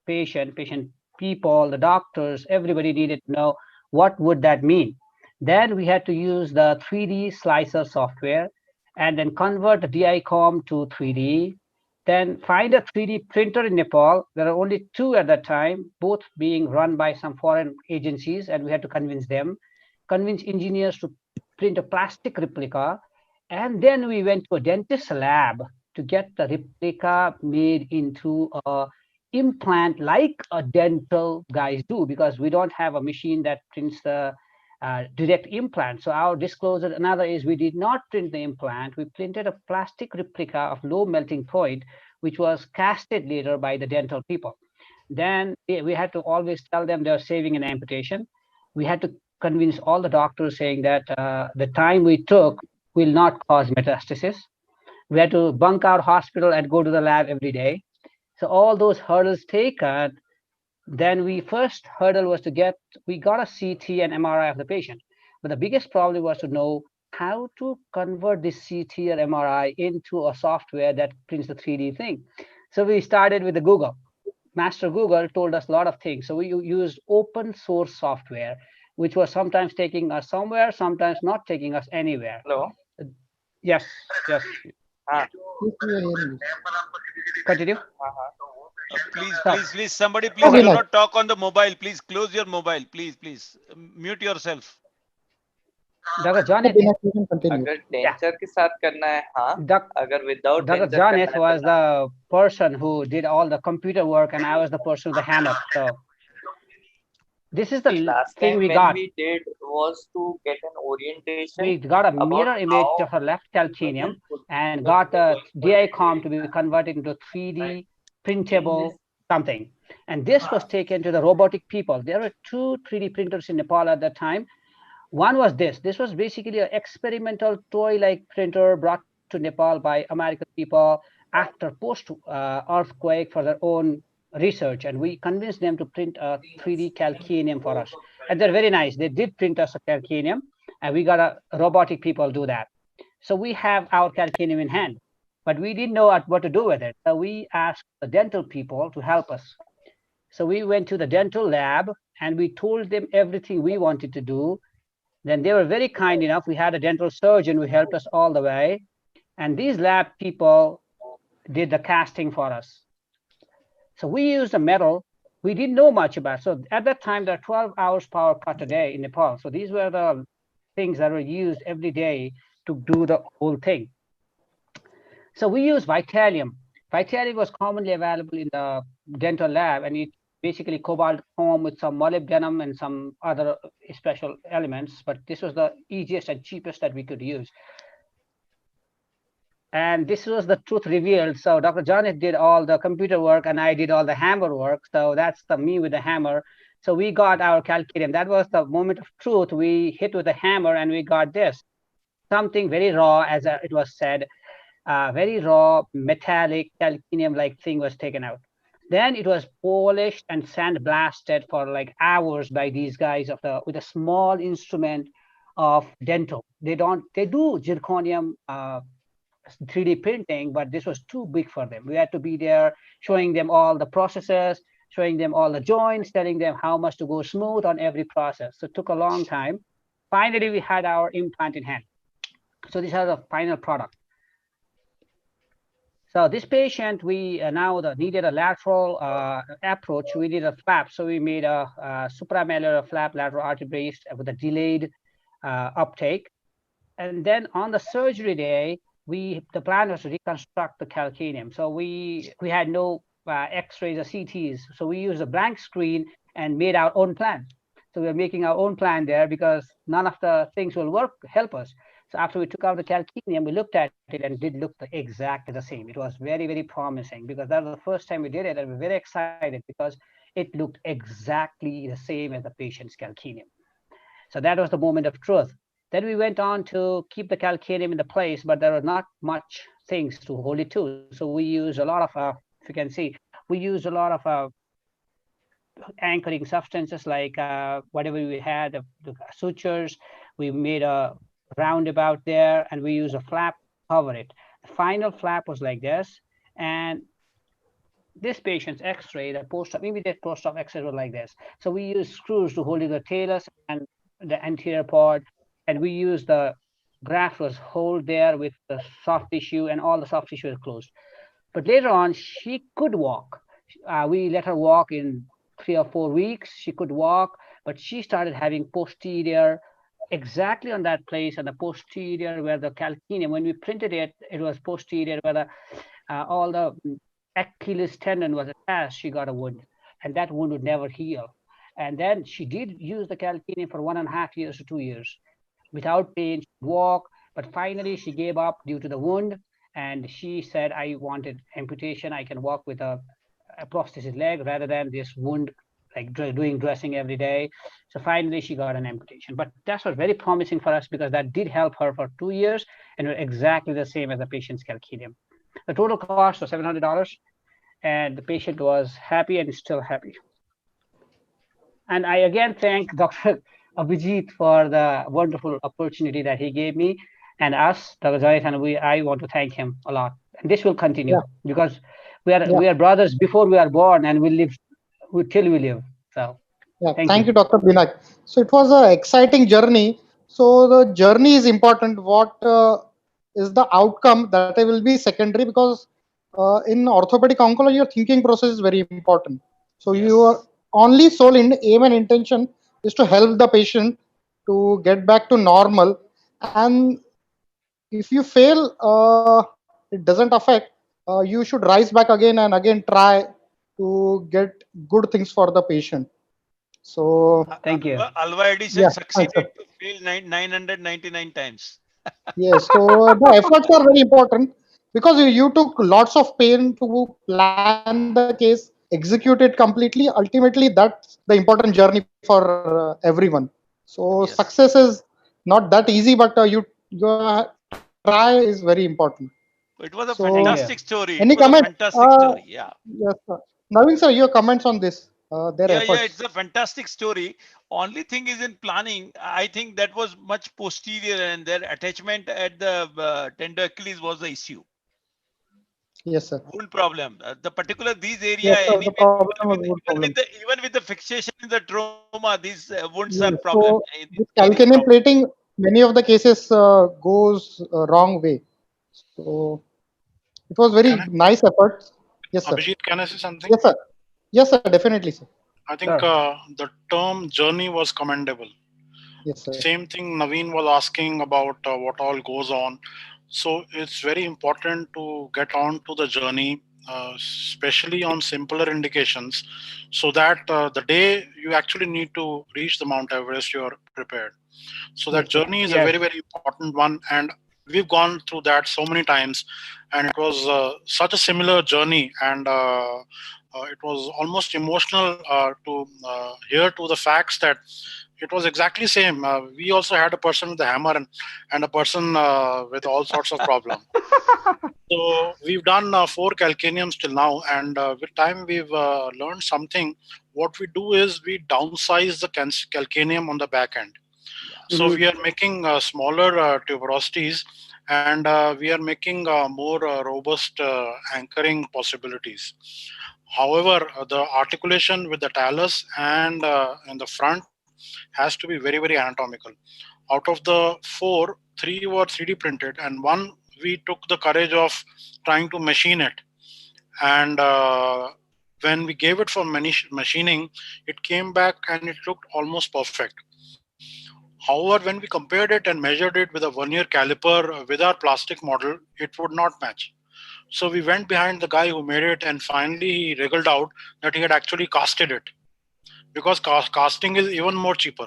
patient people, the doctors, everybody needed to know what would that mean. Then we had to use the 3D slicer software and then convert the DICOM to 3D. Then find a 3D printer in Nepal. There are only two at that time, both being run by some foreign agencies, and we had to convince engineers to print a plastic replica. And then we went to a dentist lab to get the replica made into a implant like a dental guys do, because we don't have a machine that prints the direct implant. So our disclosure, another is we did not print the implant. We printed a plastic replica of low melting point, which was casted later by the dental people. Then we had to always tell them they're saving an amputation. We had to convince all the doctors saying that the time we took will not cause metastasis. We had to bunk out hospital and go to the lab every day. So all those hurdles taken, then first hurdle was we got a CT and MRI of the patient. But the biggest problem was to know how to convert this CT or MRI into a software that prints the 3D thing. So we started with the Google. Master Google told us a lot of things. So we used open source software, which was sometimes taking us somewhere, sometimes not taking us anywhere. Hello? Yes. Continue. Please, somebody please do not talk on the mobile. Please close your mobile. Please mute yourself. Dr. Jainth, अगर denture के साथ करना है हाँ, अगर without Dr. Jainth was the person who did all the computer work, and I was the person with the hammer. So this is the last thing time we when got. we did was to get an orientation. We got a mirror image of her left calcaneum and got the DICOM to be converted into 3D printable something. And this was taken to the robotic people. There were two 3D printers in Nepal at that time. One was this. This was basically an experimental toy-like printer brought to Nepal by American people after post-earthquake for their own research. And we convinced them to print a 3D calcaneum for us. And they're very nice. They did print us a calcaneum, and we got a robotic people do that. So we have our calcaneum in hand. but we didn't know what to do with it. So we asked the dental people to help us. So we went to the dental lab and we told them everything we wanted to do. Then they were very kind enough. We had a dental surgeon who helped us all the way. And these lab people did the casting for us. So we used a metal we didn't know much about. So at that time, there are 12 hours power cut a day in Nepal. So these were the things that were used every day to do the whole thing. So we use Vitalium. Vitalium was commonly available in the dental lab, and it basically cobalt chrome with some molybdenum and some other special elements. But this was the easiest and cheapest that we could use. And this was the truth revealed. So Dr. Jainth did all the computer work and I did all the hammer work. So that's the me with the hammer. So we got our calcium. That was the moment of truth. We hit with a hammer and we got this. Something very raw, as it was said, very raw, metallic, calcium-like thing was taken out. Then it was polished and sandblasted for like hours by these guys with a small instrument of dental. They do zirconium 3D printing, but this was too big for them. We had to be there showing them all the processes, showing them all the joints, telling them how much to go smooth on every process. So it took a long time. Finally, we had our implant in hand. So these are the final product. So this patient, we now needed a lateral approach. We did a flap. So we made a supramallear flap lateral artery brace with a delayed uptake. And then on the surgery day, the plan was to reconstruct the calcaneum. So we had no X-rays or CTs. So we used a blank screen and made our own plan. So we were making our own plan there because none of the things will help us. So after we took out the calcaneum, we looked at it and it did look exactly the same. It was very, very promising because that was the first time we did it and we were very excited because it looked exactly the same as the patient's calcaneum. So that was the moment of truth. Then we went on to keep the calcaneum in the place, but there were not much things to hold it to. So we used a lot of, if you can see, we used a lot of anchoring substances like whatever we had, the sutures. We made a roundabout there and we used a flap to cover it. The final flap was like this. And this patient's x-ray, the immediate post-op x-ray was like this. So we used screws to hold in the talus and the anterior part. And we used the graft was hold there with the soft tissue and all the soft tissue is closed. But later on, she could walk. We let her walk in 3 or 4 weeks. She could walk, but she started having posterior exactly on that place and the posterior where the calcaneum, when we printed it, it was posterior where all the Achilles tendon was attached. She got a wound and that wound would never heal. And then she did use the calcaneum for 1.5 years to 2 years. Without pain, she walk, but finally she gave up due to the wound. And she said, I wanted amputation. I can walk with a prosthesis leg rather than this wound, like doing dressing every day. So finally she got an amputation. But that was very promising for us because that did help her for 2 years and were exactly the same as the patient's calcaneum. The total cost was $700 and the patient was happy and is still happy. And I again thank Dr. Abhijeet for the wonderful opportunity that he gave me and us, Dr. Jainth, and I want to thank him a lot. And this will continue because we are brothers before we are born and we live till we live. So thank you, Dr. Binayak. So it was an exciting journey. So the journey is important. What is the outcome that will be secondary because in orthopedic oncology, your thinking process is very important. So your only sole aim and intention is to help the patient to get back to normal. And if you fail, it doesn't affect. You should rise back again and again try to get good things for the patient. So thank you. Alva Edison succeeded to fail 999 times. Yes, so the efforts are very important because you took lots of pain to plan the case, execute it completely. Ultimately, that's the important journey for everyone. So success is not that easy, but your try is very important. It was a fantastic story. Any comment? Fantastic story. Yeah. Yes, sir. Navin sir, your comments on this? It's a fantastic story. Only thing is in planning, I think that was much posterior and their attachment at the tender Achilles was the issue. Yes, sir. Wound problem. The particular these area Yes, sir. anyway, The problem was wound problem. even with the fixation in the trauma, these wounds Yes, are problem. so this calcaneum plating, many of the cases goes wrong way. So it was very nice effort. Yes, sir. Abhijeet, can I say something? Yes, sir. Yes, sir. Definitely, sir. I think the term journey was commendable. Yes, sir. Same thing Navin was asking about what all goes on. So it's very important to get on to the journey, especially on simpler indications, so that the day you actually need to reach the Mount Everest, you're prepared. So that journey is a very, very important one. And we've gone through that so many times. And it was such a similar journey. And it was almost emotional to hear to the facts that it was exactly same. We also had a person with a hammer and a person with all sorts of problems. So we've done 4 calcaneums till now, and with time we've learned something. What we do is we downsize the calcaneum on the back end. So we are making smaller tuberosities, and we are making more robust anchoring possibilities. However, the articulation with the talus and in the front has to be very, very anatomical. Out of the 4, 3 were 3D printed, and 1 we took the courage of trying to machine it. And when we gave it for machining, it came back and it looked almost perfect. However, when we compared it and measured it with a vernier caliper with our plastic model, it would not match. So we went behind the guy who made it, and finally he wriggled out that he had actually casted it, because casting is even more cheaper.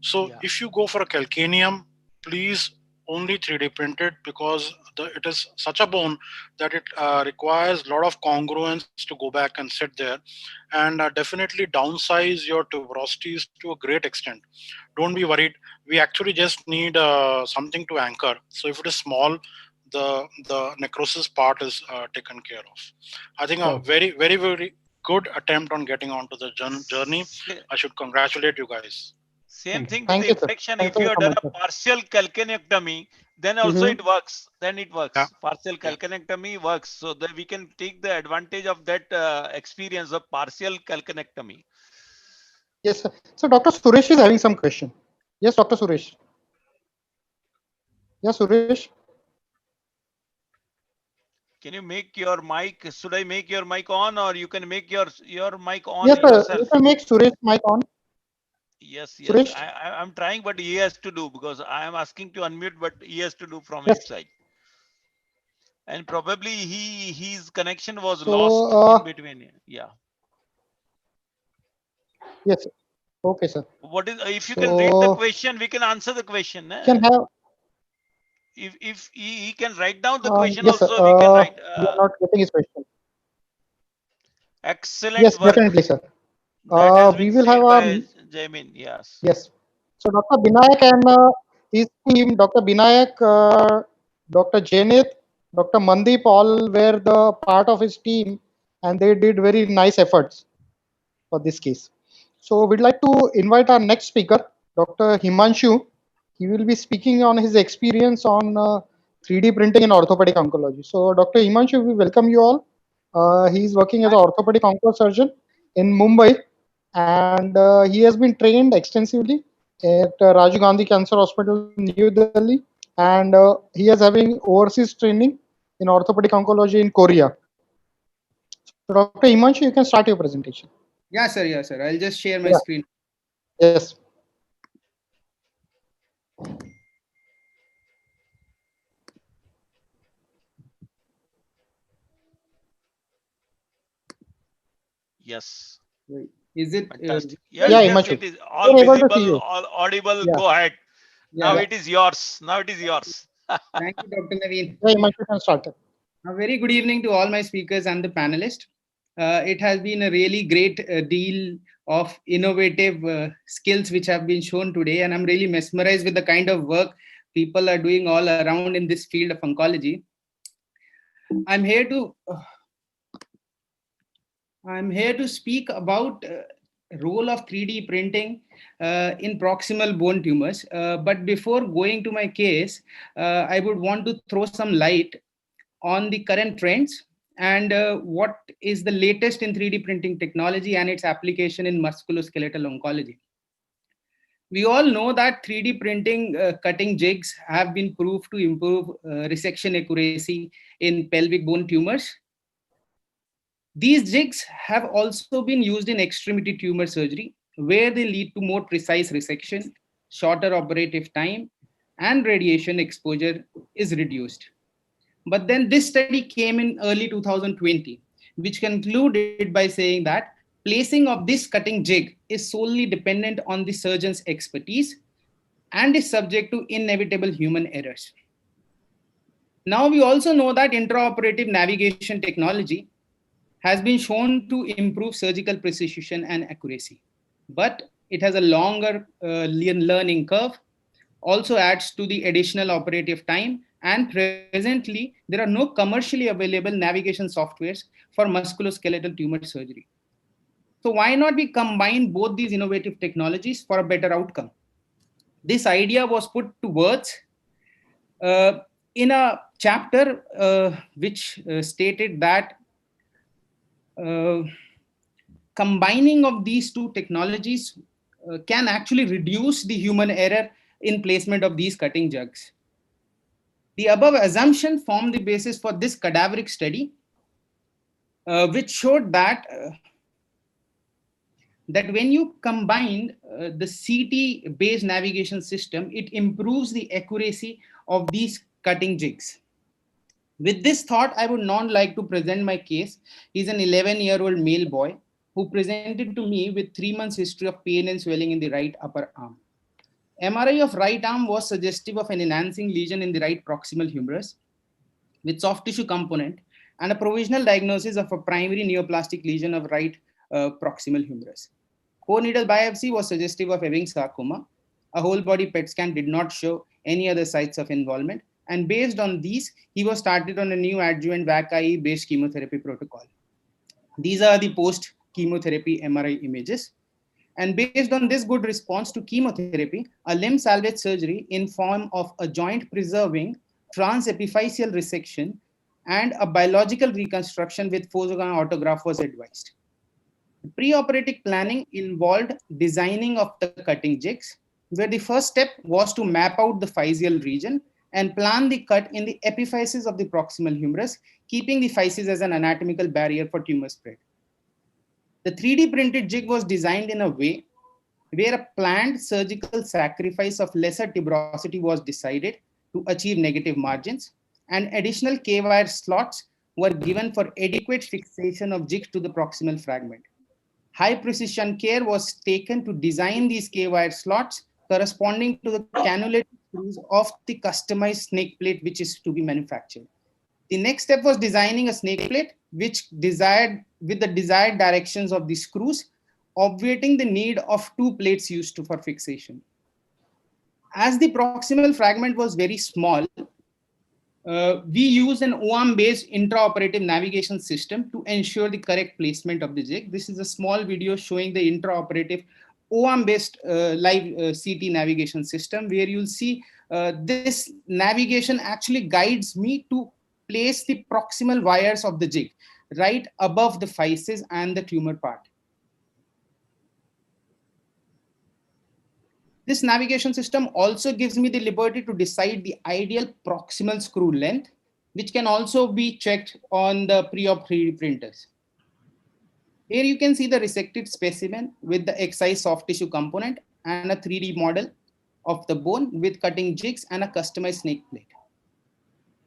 So if you go for a calcaneum, please only 3D print it, because it is such a bone that it requires a lot of congruence to go back and sit there, and definitely downsize your tuberosities to a great extent. Don't be worried. We actually just need something to anchor. So if it is small, the necrosis part is taken care of. I think a very, very, very good attempt on getting onto the journey. I should congratulate you guys. Same thing with the infection. If you have done a partial calcanectomy, then also it works. Then it works. Partial calcanectomy works. So that we can take the advantage of that experience of partial calcanectomy. Yes, sir. So Dr. Suresh is having some question. Yes, Dr. Suresh. Yes, Suresh. Can you make your mic? Should I make your mic on, or you can make your mic on Yes, yourself? sir. You can make Suresh mic on. Yes, yes. Suresh? I'm trying, but he has to do, because I am asking to unmute, but he has to do from his side. And probably his connection was lost in between. Yeah. Yes. Okay, sir. What is, if you can read the question, we can answer the question. Can have. If he can write down the question Yes, also, sir. we can write. We are not getting his question. Excellent Yes, work. definitely, sir. We will have by Jaimin. Yes. Yes. So Dr. Binayak and his team, Dr. Binayak, Dr. Jainth, Dr. Mandeep, all were the part of his team, and they did very nice efforts for this case. So we'd like to invite our next speaker, Dr. Himanshu. He will be speaking on his experience on 3D printing in orthopedic oncology. So Dr. Himanshu, we welcome you all. He is working as an orthopedic oncosurgeon in Mumbai, and he has been trained extensively at Rajiv Gandhi Cancer Hospital, New Delhi, and he is having overseas training in orthopedic oncology in Korea. So Dr. Himanshu, you can start your presentation. Yeah, sir. Yeah, sir. I'll just share my screen. Yes. Yes. Is it? Fantastic. Yeah, yes, it is all visible, all audible. Yeah. Go ahead. Yeah. Now it is yours. Now it is yours. Thank you, Dr. Navin. Yeah, Himanshu can start. A very good evening to all my speakers and the panelists. It has been a really great deal of innovative skills which have been shown today, and I'm really mesmerized with the kind of work people are doing all around in this field of oncology. I'm here to speak about role of 3D printing in proximal bone tumors. But before going to my case, I would want to throw some light on the current trends and what is the latest in 3D printing technology and its application in musculoskeletal oncology. We all know that 3D printing cutting jigs have been proved to improve resection accuracy in pelvic bone tumors. These jigs have also been used in extremity tumor surgery, where they lead to more precise resection, shorter operative time, and radiation exposure is reduced. But then this study came in early 2020, which concluded by saying that placing of this cutting jig is solely dependent on the surgeon's expertise and is subject to inevitable human errors. Now we also know that intraoperative navigation technology has been shown to improve surgical precision and accuracy, but it has a longer learning curve, also adds to the additional operative time, and presently there are no commercially available navigation softwares for musculoskeletal tumor surgery. So why not we combine both these innovative technologies for a better outcome? This idea was put to words in a chapter which stated that combining of these two technologies can actually reduce the human error in placement of these cutting jugs. The above assumption formed the basis for this cadaveric study, which showed that when you combine the CT-based navigation system, it improves the accuracy of these cutting jigs. With this thought, I would not like to present my case. He's an 11-year-old male boy who presented to me with 3 months history of pain and swelling in the right upper arm. MRI of right arm was suggestive of an enhancing lesion in the right proximal humerus with soft tissue component and a provisional diagnosis of a primary neoplastic lesion of right proximal humerus. Core needle biopsy was suggestive of having sarcoma. A whole body PET scan did not show any other sites of involvement. And based on these, he was started on a new adjuvant VAC-IE based chemotherapy protocol. These are the post-chemotherapy MRI images. And based on this good response to chemotherapy, a limb salvage surgery in form of a joint preserving transepiphyseal resection and a biological reconstruction with foregut autograft was advised. Pre-operative planning involved designing of the cutting jigs, where the first step was to map out the physeal region and plan the cut in the epiphysis of the proximal humerus, keeping the physis as an anatomical barrier for tumor spread. The 3D printed jig was designed in a way where a planned surgical sacrifice of lesser tuberosity was decided to achieve negative margins, and additional K-wire slots were given for adequate fixation of jigs to the proximal fragment. High precision care was taken to design these K-wire slots corresponding to the cannulated screws of the customized snake plate which is to be manufactured. The next step was designing a snake plate with the desired directions of the screws, obviating the need of 2 plates used for fixation. As the proximal fragment was very small, we used an OAM-based intraoperative navigation system to ensure the correct placement of the jig. This is a small video showing the intraoperative OAM-based live CT navigation system, where you'll see this navigation actually guides me to place the proximal wires of the jig right above the physis and the tumor part. This navigation system also gives me the liberty to decide the ideal proximal screw length, which can also be checked on the pre-op 3D printers. Here you can see the resected specimen with the excised soft tissue component and a 3D model of the bone with cutting jigs and a customized snake plate.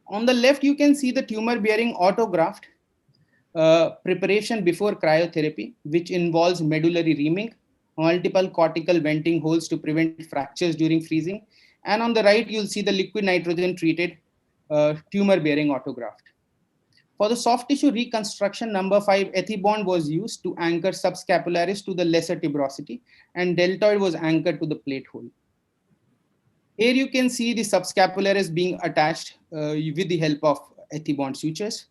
On the left, you can see the tumor-bearing autograft preparation before cryotherapy, which involves medullary reaming, multiple cortical venting holes to prevent fractures during freezing. And on the right, you'll see the liquid nitrogen treated tumor-bearing autograft. For the soft tissue reconstruction, number 5 ethibond was used to anchor subscapularis to the lesser tuberosity, and deltoid was anchored to the plate hole. Here you can see the subscapularis being attached with the help of ethibond sutures.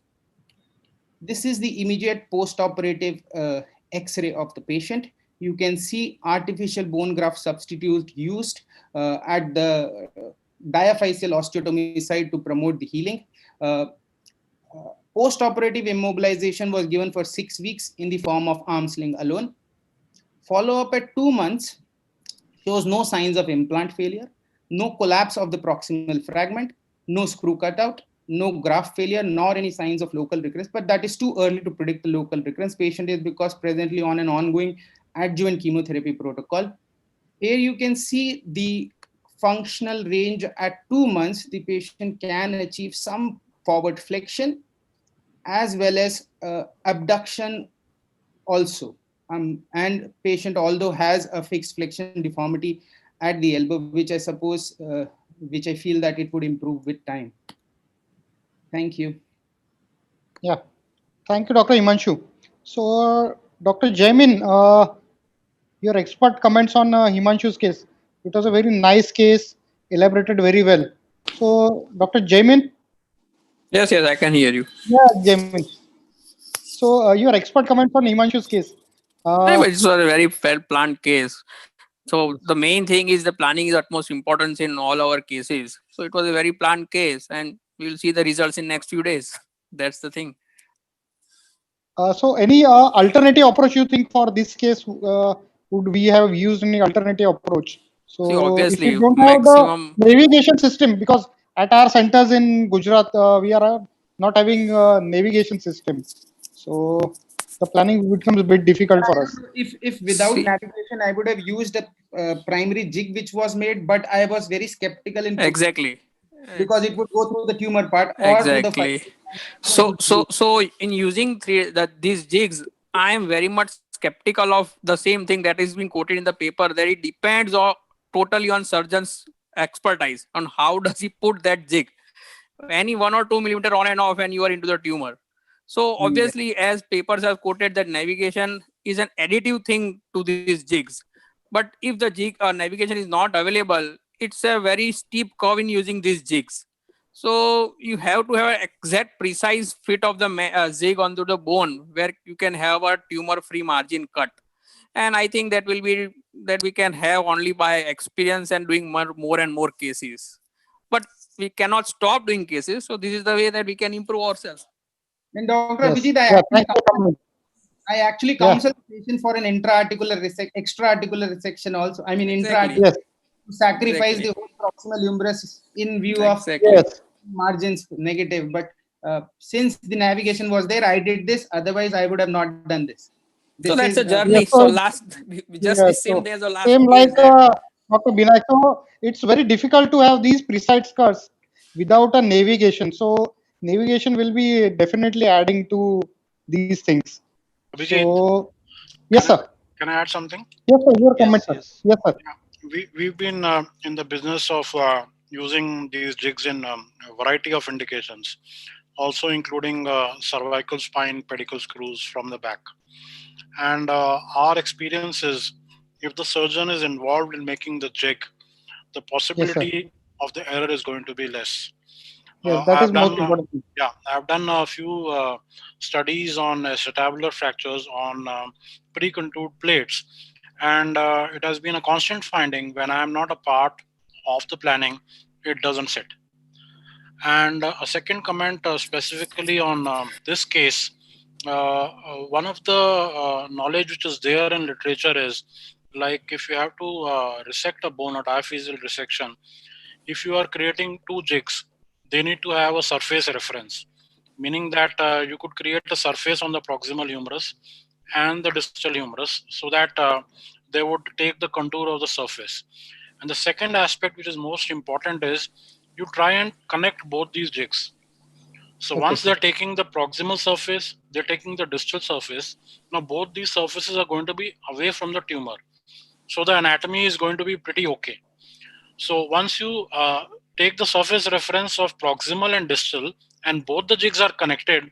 This is the immediate post-operative X-ray of the patient. You can see artificial bone graft substitute used at the diaphyseal osteotomy site to promote the healing. Post-operative immobilization was given for 6 weeks in the form of arm sling alone. Follow-up at 2 months shows no signs of implant failure, no collapse of the proximal fragment, no screw cutout, no graft failure, nor any signs of local recurrence. But that is too early to predict the local recurrence. Patient is because presently on an ongoing adjuvant chemotherapy protocol. Here you can see the functional range at 2 months. The patient can achieve some forward flexion as well as abduction also. And patient although has a fixed flexion deformity at the elbow, which I suppose, which I feel that it would improve with time. Thank you. Yeah, thank you, Dr. Himanshu. So, Dr. Jaimin, your expert comments on Himanshu's case. It was a very nice case, elaborated very well. So, Dr. Jaimin? Yes, I can hear you. Yeah, Jaimin. So, your expert comments on Himanshu's case. It's a very well-planned case. So the main thing is the planning is utmost importance in all our cases. So it was a very planned case, and we'll see the results in next few days. That's the thing. So any alternative approach you think for this case? Would we have used any alternative approach? So see, obviously, if we don't maximum have the navigation system, because at our centers in Gujarat, we are not having a navigation system. So the planning becomes a bit difficult for us. If without navigation, I would have used a primary jig which was made, but I was very skeptical in exactly because it would go through the tumor part or exactly. through the So in using these jigs, I am very much skeptical of the same thing that is being quoted in the paper, that it depends totally on surgeon's expertise on how does he put that jig. Any 1 or 2 millimeter on and off and you are into the tumor. So obviously, as papers have quoted, that navigation is an additive thing to these jigs. But if the jig navigation is not available, it's a very steep curve in using these jigs. So you have to have an exact precise fit of the jig onto the bone where you can have a tumor-free margin cut. And I think that we can have only by experience and doing more and more cases. But we cannot stop doing cases. So this is the way that we can improve ourselves. And Dr. Abhijeet, I actually counsel the patient for an extra-articular resection also. I mean, intra-articular to sacrifice the whole proximal humerus in view of margins negative. But since the navigation was there, I did this. Otherwise, I would have not done this. So that's a journey. So just the same day as the last. Same like Dr. Binayak. So it's very difficult to have these precise cuts without a navigation. So navigation will be definitely adding to these things. Abhijeet, so, yes, sir. Can I add something? Yes, sir. Your comment, sir. Yes, sir. Yeah. We've been in the business of using these jigs in a variety of indications, also including cervical spine pedicle screws from the back. And our experience is, if the surgeon is involved in making the jig, the possibility of the error is going to be less. Yes, that is most important. Yeah, I've done a few studies on acetabular fractures on pre-contoured plates, and it has been a constant finding when I am not a part of the planning, it doesn't sit. And a second comment specifically on this case, one of the knowledge which is there in literature is, like, if you have to resect a bone, a diaphyseal resection, if you are creating two jigs, they need to have a surface reference, meaning that you could create a surface on the proximal humerus and the distal humerus so that they would take the contour of the surface. And the second aspect, which is most important, is you try and connect both these jigs. So once they're taking the proximal surface, they're taking the distal surface. Now both these surfaces are going to be away from the tumor. So the anatomy is going to be pretty okay. So once you take the surface reference of proximal and distal, and both the jigs are connected,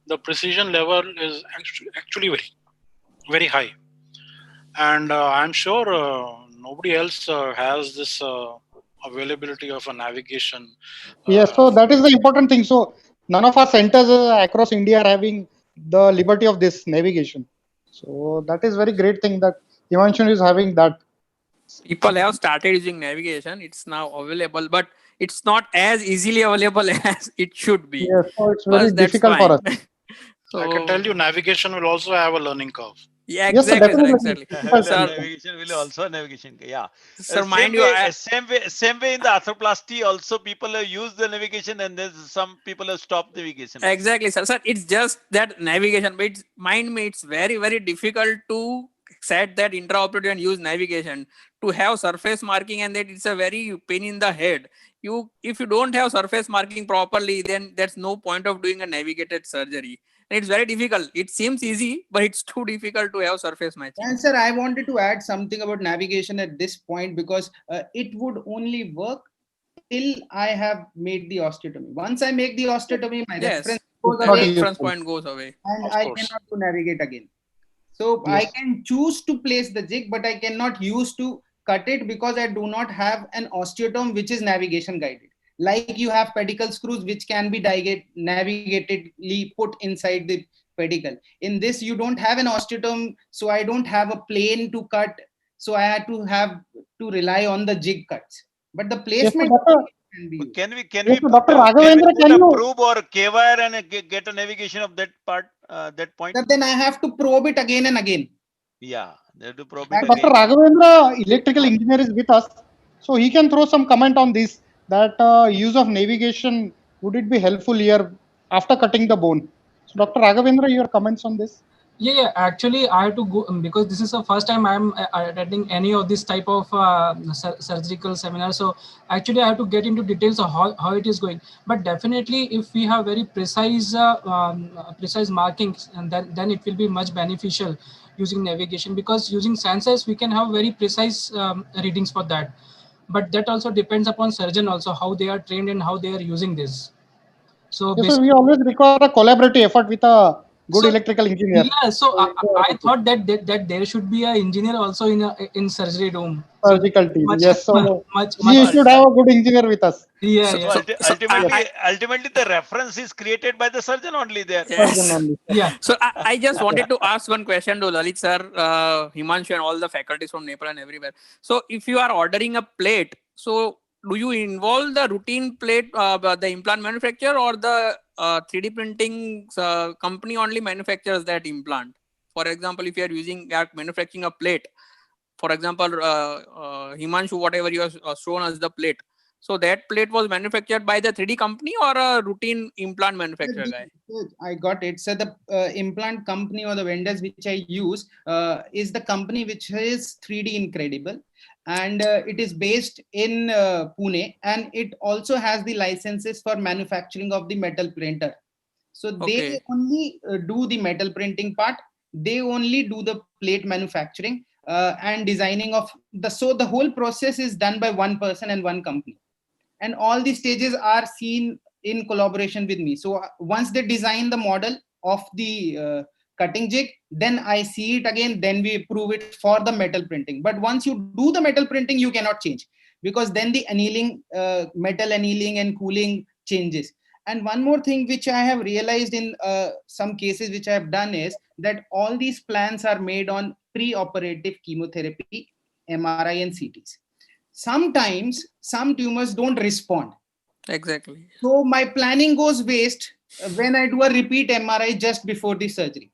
the precision level is actually very, very high. And I'm sure nobody else has this availability of a navigation. Yes, so that is the important thing. So none of our centers across India are having the liberty of this navigation. So that is very great thing that Himanshu is having that. People have started using navigation. It's now available, but it's not as easily available as it should be. Yes, so it's But very that's difficult for fine. us. I can tell you navigation will also have a learning curve. Yeah, Yes, sir, exactly, sir, definitely. exactly. Sir, Navigation will also navigation. Yeah. sir, mind you, Same way in the arthroplasty also people have used the navigation and then some people have stopped navigation. Also. Exactly, sir. Sir, it's just that navigation, but it's, mind me, it's very, very difficult to set that intraoperative and use navigation to have surface marking, and that it's a very pain in the head. If you don't have surface marking properly, then there's no point of doing a navigated surgery. And it's very difficult. It seems easy, but it's too difficult to have surface matching. And sir, I wanted to add something about navigation at this point, because it would only work till I have made the osteotomy. Once I make the osteotomy, my reference goes away, reference point goes away, and I cannot to navigate again. So Yes. I can choose to place the jig, but I cannot use to cut it because I do not have an osteotome which is navigation guided. Like you have pedicle screws which can be navigatedly put inside the pedicle. In this, you don't have an osteotome, so I don't have a plane to cut. So I had to have to rely on the jig cuts. But the placement can be used. Can we Yes, put, Dr. can we Raghavendra, put can a you- probe or K-wire and get a navigation of that part, that point? But then I have to probe it again and again. Yeah, they have to probe And it Dr. again. Raghavendra, electrical engineer, is with us, so he can throw some comment on this. That use of navigation, would it be helpful here after cutting the bone? So, Dr. Raghavendra, your comments on this? Yeah, actually I have to go because this is the first time I'm attending any of this type of surgical seminar. So actually I have to get into details of how it is going. But definitely if we have very precise precise markings, and then it will be much beneficial using navigation, because using sensors we can have very precise readings for that. But that also depends upon surgeon also, how they are trained and how they are using this. So Yes, sir, we always require a collaborative effort with a good electrical engineer. Yeah, so I thought that there should be an engineer also in surgery room. Surgical team, yes. So much we should have a good engineer with us. Yeah, So, yeah. ultimately, the reference is created by the surgeon only there. Yes. Yeah. So I just wanted to ask one question to Lalit sir, Himanshu, and all the faculties from Nepal and everywhere. So if you are ordering a plate, so do you involve the routine plate, the implant manufacturer, or the 3D printing company only manufactures that implant? For example, if you are manufacturing a plate, for example, Himanshu, whatever you have shown us the plate. So that plate was manufactured by the 3D company or a routine implant manufacturer guy? I got it. So the implant company or the vendors which I use is the company which is 3D Incredible, and it is based in Pune, and it also has the licenses for manufacturing of the metal printer. So they only do the metal printing part. They only do the plate manufacturing and designing of the. So the whole process is done by one person and one company, and all the stages are seen in collaboration with me. So once they design the model of the cutting jig, then I see it again, then we approve it for the metal printing. But once you do the metal printing, you cannot change, because then the annealing, metal annealing and cooling changes. And one more thing which I have realized in some cases which I have done is that all these plans are made on pre-operative chemotherapy, MRI and CTs. Sometimes some tumors don't respond. Exactly. So my planning goes waste when I do a repeat MRI just before the surgery.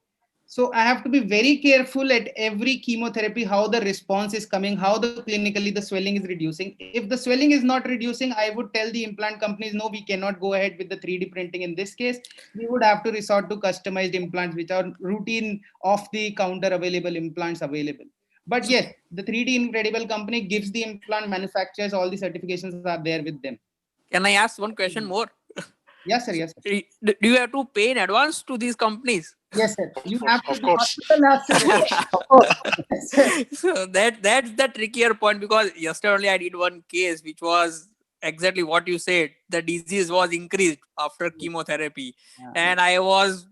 So I have to be very careful at every chemotherapy, how the response is coming, how the clinically the swelling is reducing. If the swelling is not reducing, I would tell the implant companies, no, we cannot go ahead with the 3D printing in this case. We would have to resort to customized implants, which are routine off the counter available implants available. But yes, the 3D Incredible company gives the implant manufacturers, all the certifications are there with them. Can I ask one question more? Yes, sir. Yes, sir. Do you have to pay in advance to these companies? Yes, sir. You have to. Of course. So that's the trickier point, because yesterday only I did one case which was exactly what you said. The disease was increased after chemotherapy, and I was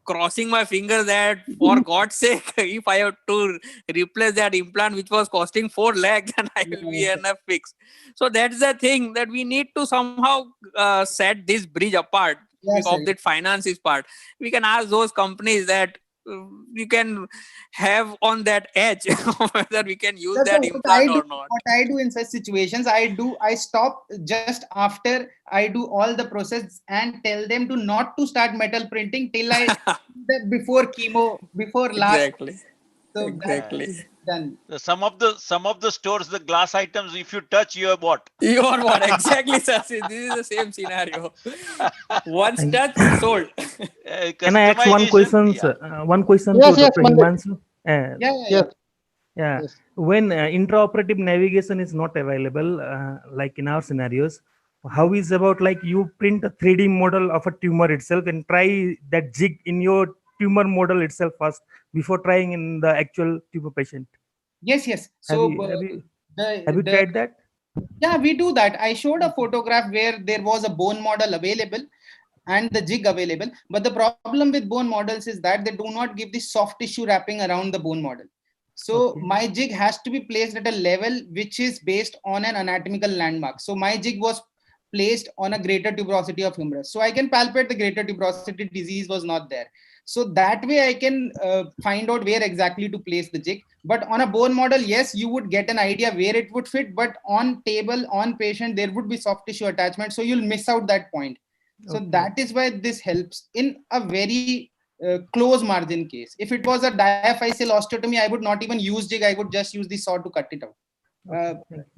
crossing my fingers that for God's sake, if I have to replace that implant which was costing 4 lakhs, then I will be enough fixed. So that's the thing, that we need to somehow set this bridge apart of that finances part. We can ask those companies that we can have on that edge whether we can use That's that what implant or not. What I do in such situations, I stop just after I do all the process and tell them to not to start metal printing till I before chemo, before last. Exactly. So Exactly. that's done. Some of the stores, the glass items, if you touch, you are what? You are what? Exactly, sir. This is the same scenario. Once touch, sold. Can I ask one question? One question Yes, to yes, Dr. Mandeep. Himanshu? Yes. Yeah. Yes. When intraoperative navigation is not available, like in our scenarios, how is about like you print a 3D model of a tumor itself and try that jig in your tumor model itself first before trying in the actual tumor patient? Yes, yes. Have So you tried that? Yeah, we do that. I showed a photograph where there was a bone model available and the jig available. But the problem with bone models is that they do not give the soft tissue wrapping around the bone model. So my jig has to be placed at a level which is based on an anatomical landmark. So my jig was placed on a greater tuberosity of humerus. So I can palpate the greater tuberosity disease was not there. So that way I can find out where exactly to place the jig. But on a bone model, yes, you would get an idea where it would fit. But on table, on patient, there would be soft tissue attachment. So you'll miss out that point. So that is why this helps in a very close margin case. If it was a diaphyseal osteotomy, I would not even use jig. I would just use the saw to cut it out.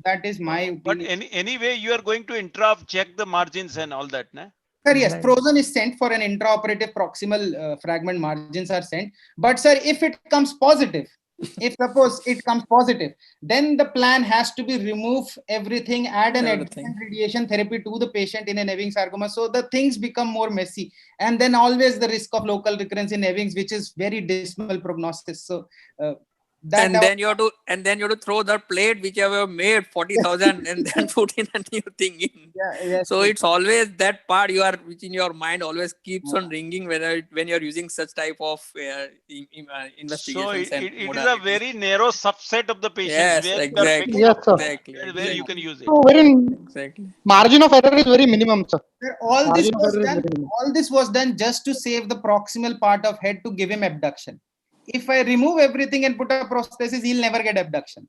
That is my opinion. But anyway, you are going to intra check the margins and all that, na? Sir, yes, frozen is sent for an intraoperative proximal fragment margins are sent. But sir, if it comes positive, if suppose it comes positive, then the plan has to be remove everything, add an adjuvant radiation therapy to the patient in an Ewing sarcoma. So the things become more messy. And then always the risk of local recurrence in Ewings, which is very dismal prognosis. So then you have to throw the plate which you have made 40,000 and then put in a new thing in. So it's always that part which in your mind always keeps on ringing when you're using such type of investigations. So it is a very narrow subset of the patients. Yes, where exactly. Yes, sir. Where you can use it. So Exactly. Margin of error is very minimum, sir. All this was done just to save the proximal part of head to give him abduction. If I remove everything and put a prosthesis, he'll never get abduction.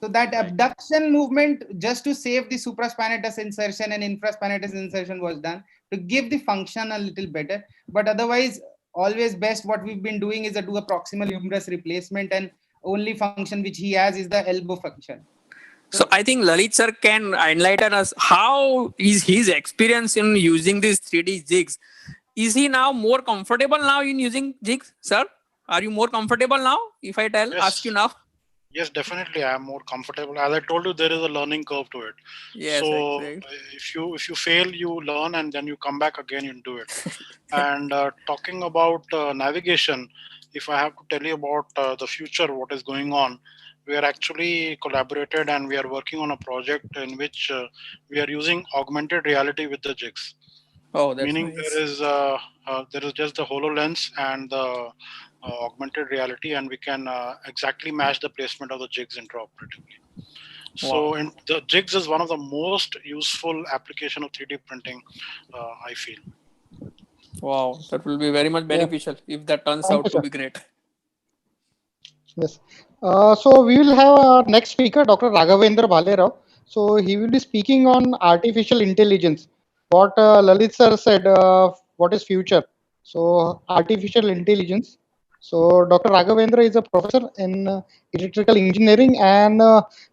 So that abduction movement just to save the supraspinatus insertion and infraspinatus insertion was done to give the function a little better. But otherwise, always best what we've been doing is to do a proximal humerus replacement, and only function which he has is the elbow function. So I think Lalit sir can enlighten us. How is his experience in using these 3D jigs? Is he now more comfortable now in using jigs, sir? Are you more comfortable now? If I ask you now. Yes, definitely. I am more comfortable. As I told you, there is a learning curve to it. Yes, so exactly. if you fail, you learn, and then you come back again and do it. And talking about navigation, if I have to tell you about the future, what is going on, we are actually collaborated and we are working on a project in which we are using augmented reality with the jigs. Oh, that's meaning nice. there is just the HoloLens and the augmented reality, and we can exactly match the placement of the jigs intraoperatively. So the jigs is one of the most useful application of 3D printing, I feel. Wow, that will be very much beneficial if that turns out to be great. Yes. So we will have our next speaker, Dr. Raghavendra Bhalerao. So he will be speaking on artificial intelligence. What Lalit sir said, what is future? So artificial intelligence. So Dr. Raghavendra is a professor in electrical engineering, and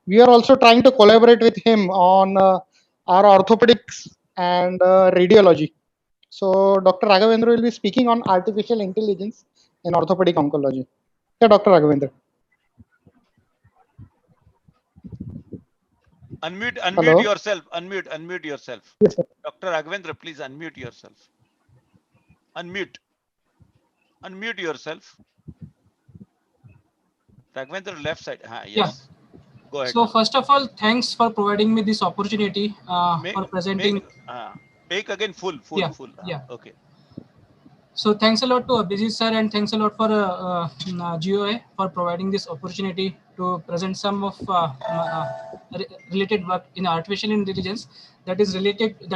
we are also trying to collaborate with him on our orthopedics and radiology. So Dr. Raghavendra will be speaking on artificial intelligence in orthopedic oncology. Yeah, Dr. Raghavendra. Unmute yourself. Unmute yourself. Yes, sir. Dr. Raghavendra, please unmute yourself. Unmute yourself. Raghavendra, left side. Yes. Yeah. Go ahead. So first of all, thanks for providing me this opportunity for presenting. Make again full. Yeah. Okay. So thanks a lot to Abhijeet sir, and thanks a lot for GOA for providing this opportunity to present some of related work in artificial intelligence that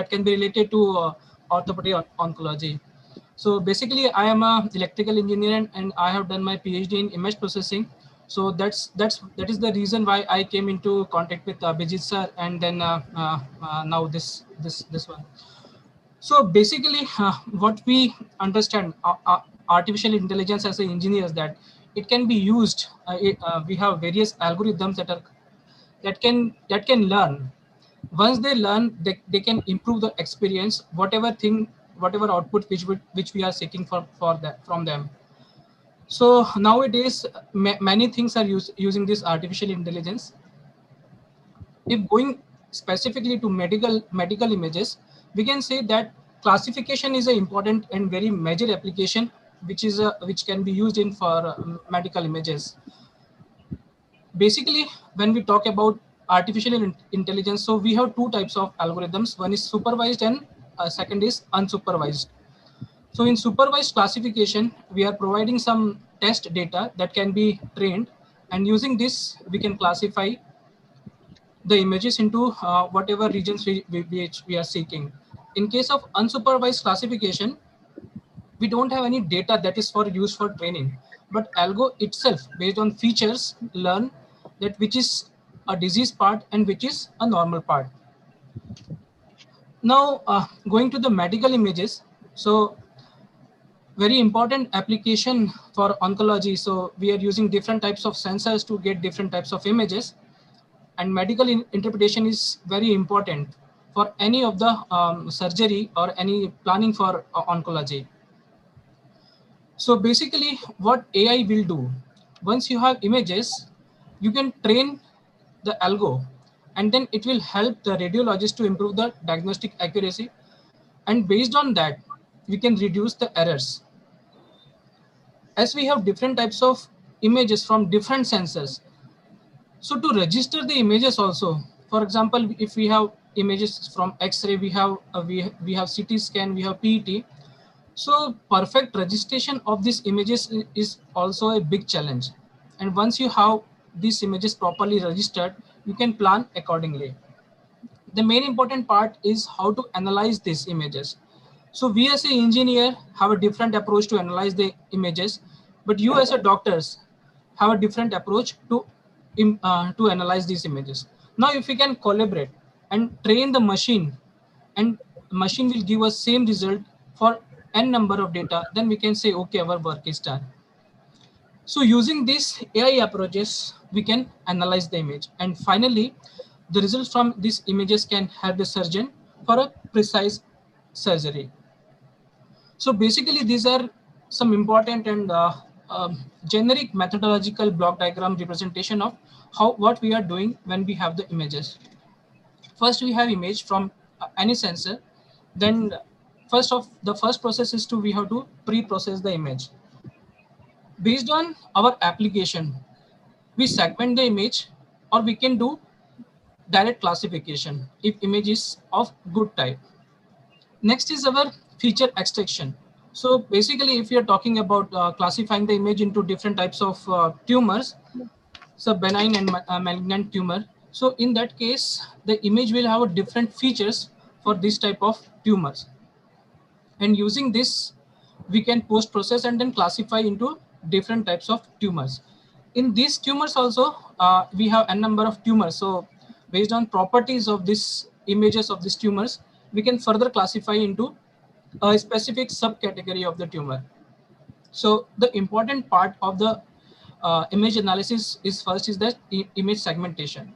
can be related to orthopedic oncology. So basically, I am a electrical engineer and I have done my PhD in image processing. So that is the reason why I came into contact with Abhijeet sir, and then now this one. So basically, what we understand artificial intelligence as an engineer is that it can be used. We have various algorithms that can learn. Once they learn, they can improve the experience, whatever output which we are seeking from them. So nowadays, many things are using this artificial intelligence. If going specifically to medical images, we can say that classification is an important and very major application which can be used in for medical images. Basically, when we talk about artificial intelligence, so we have two types of algorithms. One is supervised and second is unsupervised. So in supervised classification, we are providing some test data that can be trained, and using this, we can classify the images into whatever regions we are seeking. In case of unsupervised classification, we don't have any data that is for use for training, but algo itself, based on features, learn that which is a disease part and which is a normal part. Now, going to the medical images, so very important application for oncology. So we are using different types of sensors to get different types of images, and medical interpretation is very important for any of the surgery or any planning for oncology. So basically, what AI will do, once you have images, you can train the algo, and then it will help the radiologist to improve the diagnostic accuracy. And based on that, we can reduce the errors. As we have different types of images from different sensors, so to register the images also, for example, if we have images from X-ray, we have CT scan, we have PET. So perfect registration of these images is also a big challenge. And once you have these images properly registered, you can plan accordingly. The main important part is how to analyze these images. So we as an engineer have a different approach to analyze the images, but you as a doctors have a different approach to analyze these images. Now, if we can collaborate and train the machine, and machine will give us same result for n number of data, then we can say, okay, our work is done. So using these AI approaches, we can analyze the image. And finally, the results from these images can help the surgeon for a precise surgery. So basically, these are some important and generic methodological block diagram representation of what we are doing when we have the images. First, we have image from any sensor. Then the first process is we have to pre-process the image. Based on our application, we segment the image, or we can do direct classification if image is of good type. Next is our feature extraction. So basically, if you're talking about classifying the image into different types of tumors, so benign and malignant tumor. So in that case, the image will have different features for this type of tumors. And using this, we can post-process and then classify into different types of tumors. In these tumors also, we have a number of tumors. So based on properties of these images of these tumors, we can further classify into a specific subcategory of the tumor. So the important part of the image analysis is that image segmentation.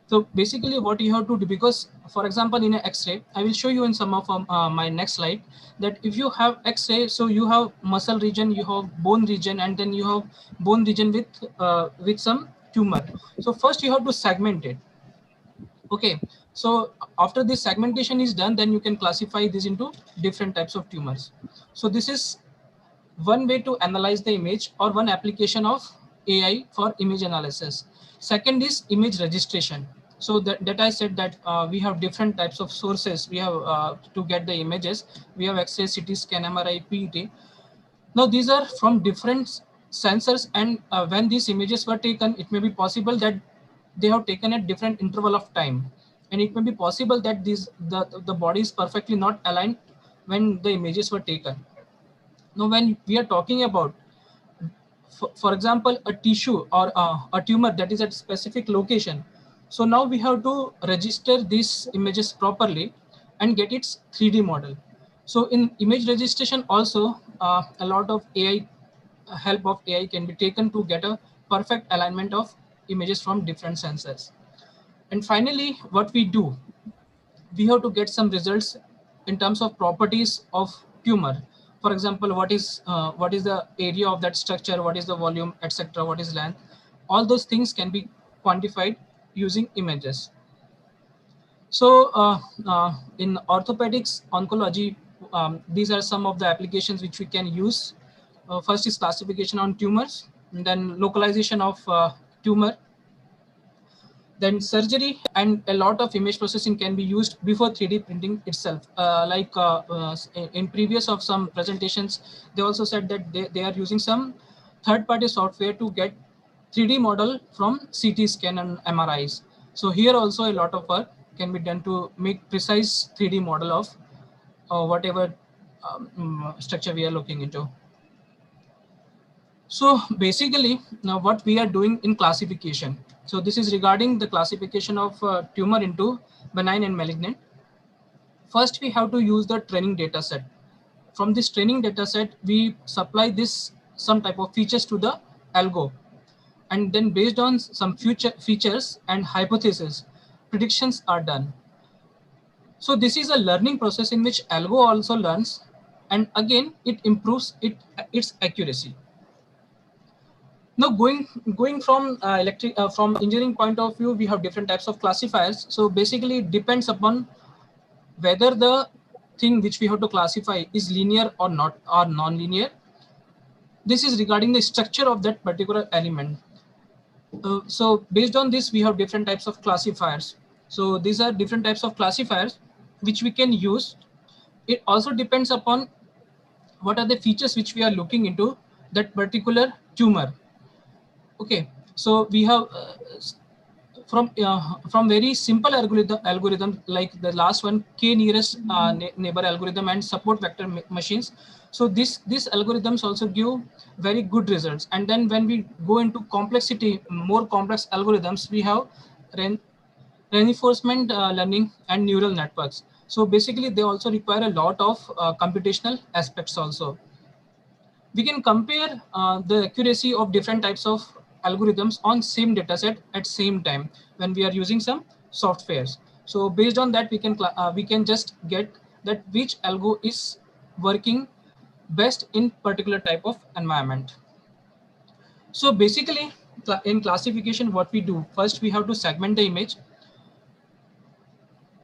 So basically what you have to do, because for example, in an X-ray, I will show you in some of my next slide, that if you have X-ray, so you have muscle region, you have bone region, and then you have bone region with some tumor. So first you have to segment it. Okay, so after this segmentation is done, then you can classify this into different types of tumors. So this is one way to analyze the image, or one application of AI for image analysis. Second is image registration. So that I said that we have different types of sources. We have to get the images. We have X-ray, CT scan, MRI, PET. Now these are from different sensors, and when these images were taken, it may be possible that they have taken at different interval of time, and it may be possible that the body is perfectly not aligned when the images were taken. Now, when we are talking about, for example, a tissue or a tumor that is at a specific location, so now we have to register these images properly and get its 3D model. So in image registration also, a lot of AI, help of AI can be taken to get a perfect alignment of images from different sensors. And finally, what we do, we have to get some results in terms of properties of tumor. For example, what is the area of that structure, what is the volume, etc., what is length. All those things can be quantified using images. So in orthopedics, oncology, these are some of the applications which we can use. First is classification on tumors, and then localization of tumor, then surgery, and a lot of image processing can be used before 3D printing itself. In previous of some presentations, they also said that they are using some third-party software to get 3D model from CT scan and MRIs. So here also a lot of work can be done to make precise 3D model of whatever structure we are looking into. So basically, now what we are doing in classification. So this is regarding the classification of tumor into benign and malignant. First, we have to use the training data set. From this training data set, we supply some type of features to the algo. And then based on some future features and hypotheses, predictions are done. So this is a learning process in which algo also learns, and again, it improves its accuracy. Now, going from from engineering point of view, we have different types of classifiers. So basically, it depends upon whether the thing which we have to classify is linear or not, or non-linear. This is regarding the structure of that particular element. So based on this, we have different types of classifiers. So these are different types of classifiers which we can use. It also depends upon what are the features which we are looking into that particular tumor. Okay, so we have from very simple algorithm like the last one, k nearest neighbor algorithm and support vector machines. So these algorithms also give very good results. And then when we go into complexity, more complex algorithms, we have reinforcement learning and neural networks. So basically, they also require a lot of computational aspects also. We can compare the accuracy of different types of algorithms on same dataset at same time when we are using some softwares. So based on that, we can just get that which algo is working best in particular type of environment. So basically, in classification, what we do, first we have to segment the image.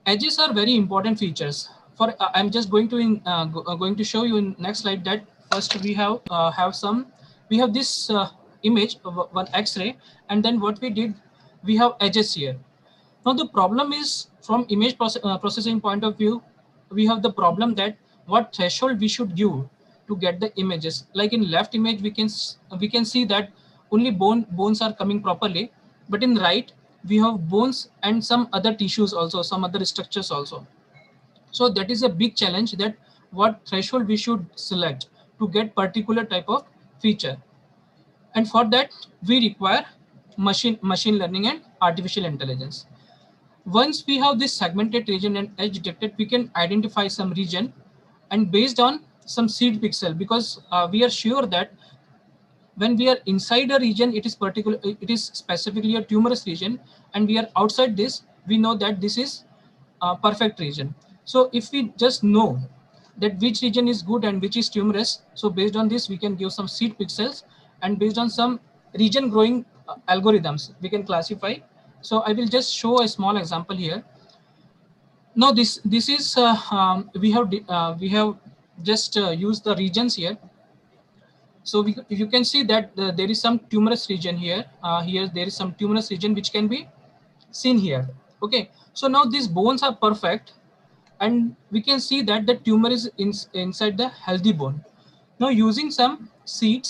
Edges are very important features. For I'm just going to show you in next slide that first we have this image of one X-ray, and then what we did, we have edges here. Now the problem is from image processing point of view, we have the problem that what threshold we should give to get the images. Like in left image, we can see that only bones are coming properly, but in right we have bones and some other tissues also, some other structures also. So that is a big challenge, that what threshold we should select to get particular type of feature. And for that, we require machine learning and artificial intelligence. Once we have this segmented region and edge detected, we can identify some region, and based on some seed pixel, because we are sure that when we are inside a region, it is specifically a tumorous region, and we are outside this, we know that this is a perfect region. So if we just know that which region is good and which is tumorous, so based on this, we can give some seed pixels, and based on some region growing algorithms, we can classify. So I will just show a small example here. Now this is we have just used the regions here. So you can see that there is some tumorous region here. Here there is some tumorous region which can be seen here. Okay, so now these bones are perfect, and we can see that the tumor is inside the healthy bone. Now using some seed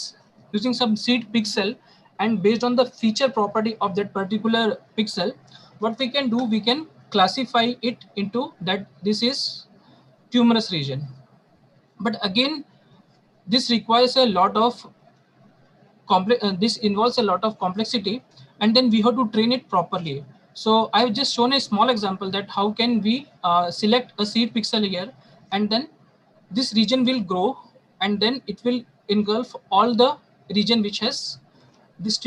pixel, and based on the feature property of that particular pixel, what we can do, we can classify it into that this is tumorous region. But again, this requires a lot of this involves a lot of complexity, and then we have to train it properly. So I've just shown a small example that how can we select a seed pixel here, and then this region will grow, and then it will engulf all the region which has this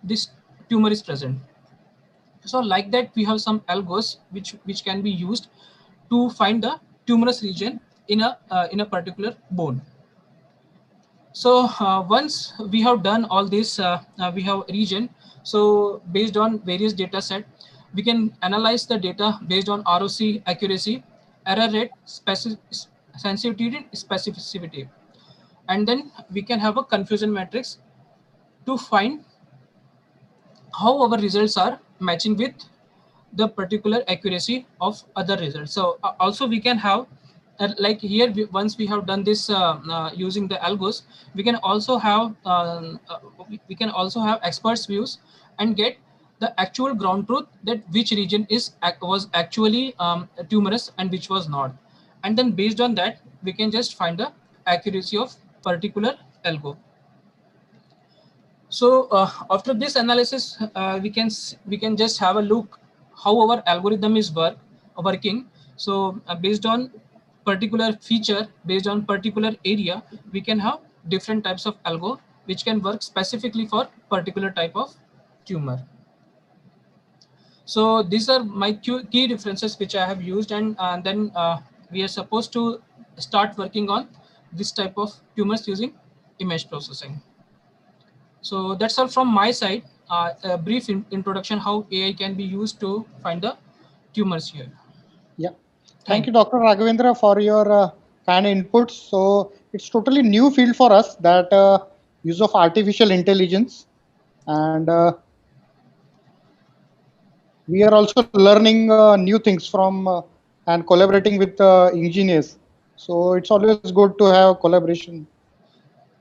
this tumor is present. So like that, we have some algos which can be used to find the tumorous region in a particular bone. So once we have done all this, we have region. So based on various data set, we can analyze the data based on ROC accuracy, error rate, sensitivity, and specificity. And then we can have a confusion matrix to find how our results are matching with the particular accuracy of other results. So also we can have like here, once we have done this using the algos, we can also have experts views and get the actual ground truth that which region was actually tumorous and which was not. And then based on that, we can just find the accuracy of particular algo. So after this analysis, we can just have a look how our algorithm is working. So based on particular feature, based on particular area, we can have different types of algo which can work specifically for particular type of tumor. So these are my key differences which I have used, and then we are supposed to start working on this type of tumors using image processing. So that's all from my side. A brief introduction how AI can be used to find the tumors here. Yeah. Thank you, Dr. Raghavendra, for your kind inputs. So it's totally new field for us, that use of artificial intelligence, and we are also learning new things from and collaborating with engineers. So it's always good to have collaboration.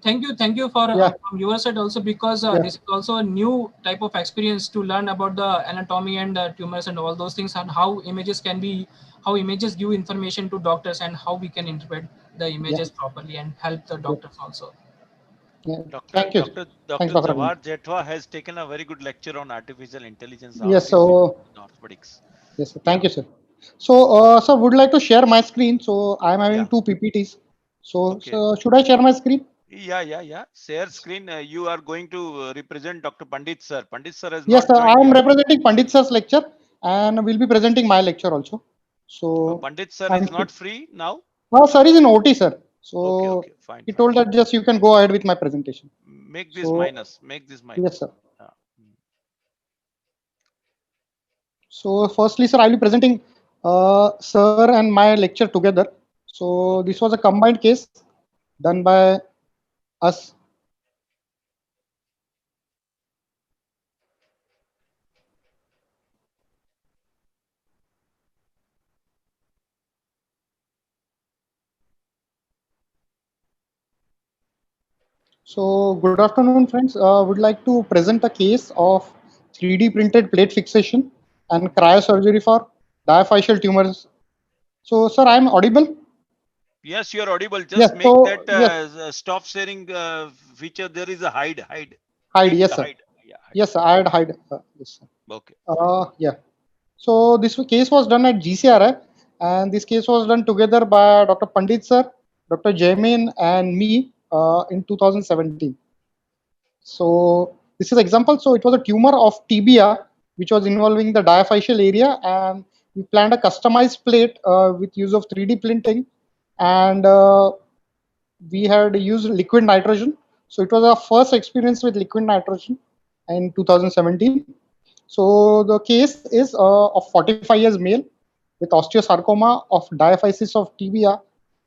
Thank you for from your side also, because this is also a new type of experience to learn about the anatomy and tumors and all those things, and how images give information to doctors, and how we can interpret the images properly and help the doctors also. Thank you. Dr. Jawar Jetwa has taken a very good lecture on artificial intelligence. Yes, so orthopedics. Yes, sir. Thank you, sir. So, sir, would like to share my screen. So I'm having two PPTs. So, should I share my screen? Yeah. Share screen. You are going to represent Dr. Pandit sir. Pandit sir has Yes, not sir. I joined am yet. representing Pandit sir's lecture, and will be presenting my lecture also. So Pandit sir is not free now. Sir is in OT, sir. So okay, fine. He told that just you can go ahead with my presentation. Make this minus. Make this minus. Yes, sir. So firstly, sir, I'll be presenting sir and my lecture together. So this was a combined case done by us. So good afternoon, friends. Would like to present a case of 3D printed plate fixation and cryosurgery for diaphyseal tumors. So, sir, I am audible? Yes, you are audible. Just make that stop sharing feature. There is a hide. Hide, yes, sir. Yeah, yes, I had hide. Yes, sir. Okay. Yeah. So this case was done at GCRI, and this case was done together by Dr. Pandit sir, Dr. Jaimin, and me in 2017. So this is example. So it was a tumor of tibia which was involving the diaphyseal area, and we planned a customized plate with use of 3D printing, and we had used liquid nitrogen. So it was our first experience with liquid nitrogen in 2017. So the case is of 45 years male with osteosarcoma of diaphysis of tibia.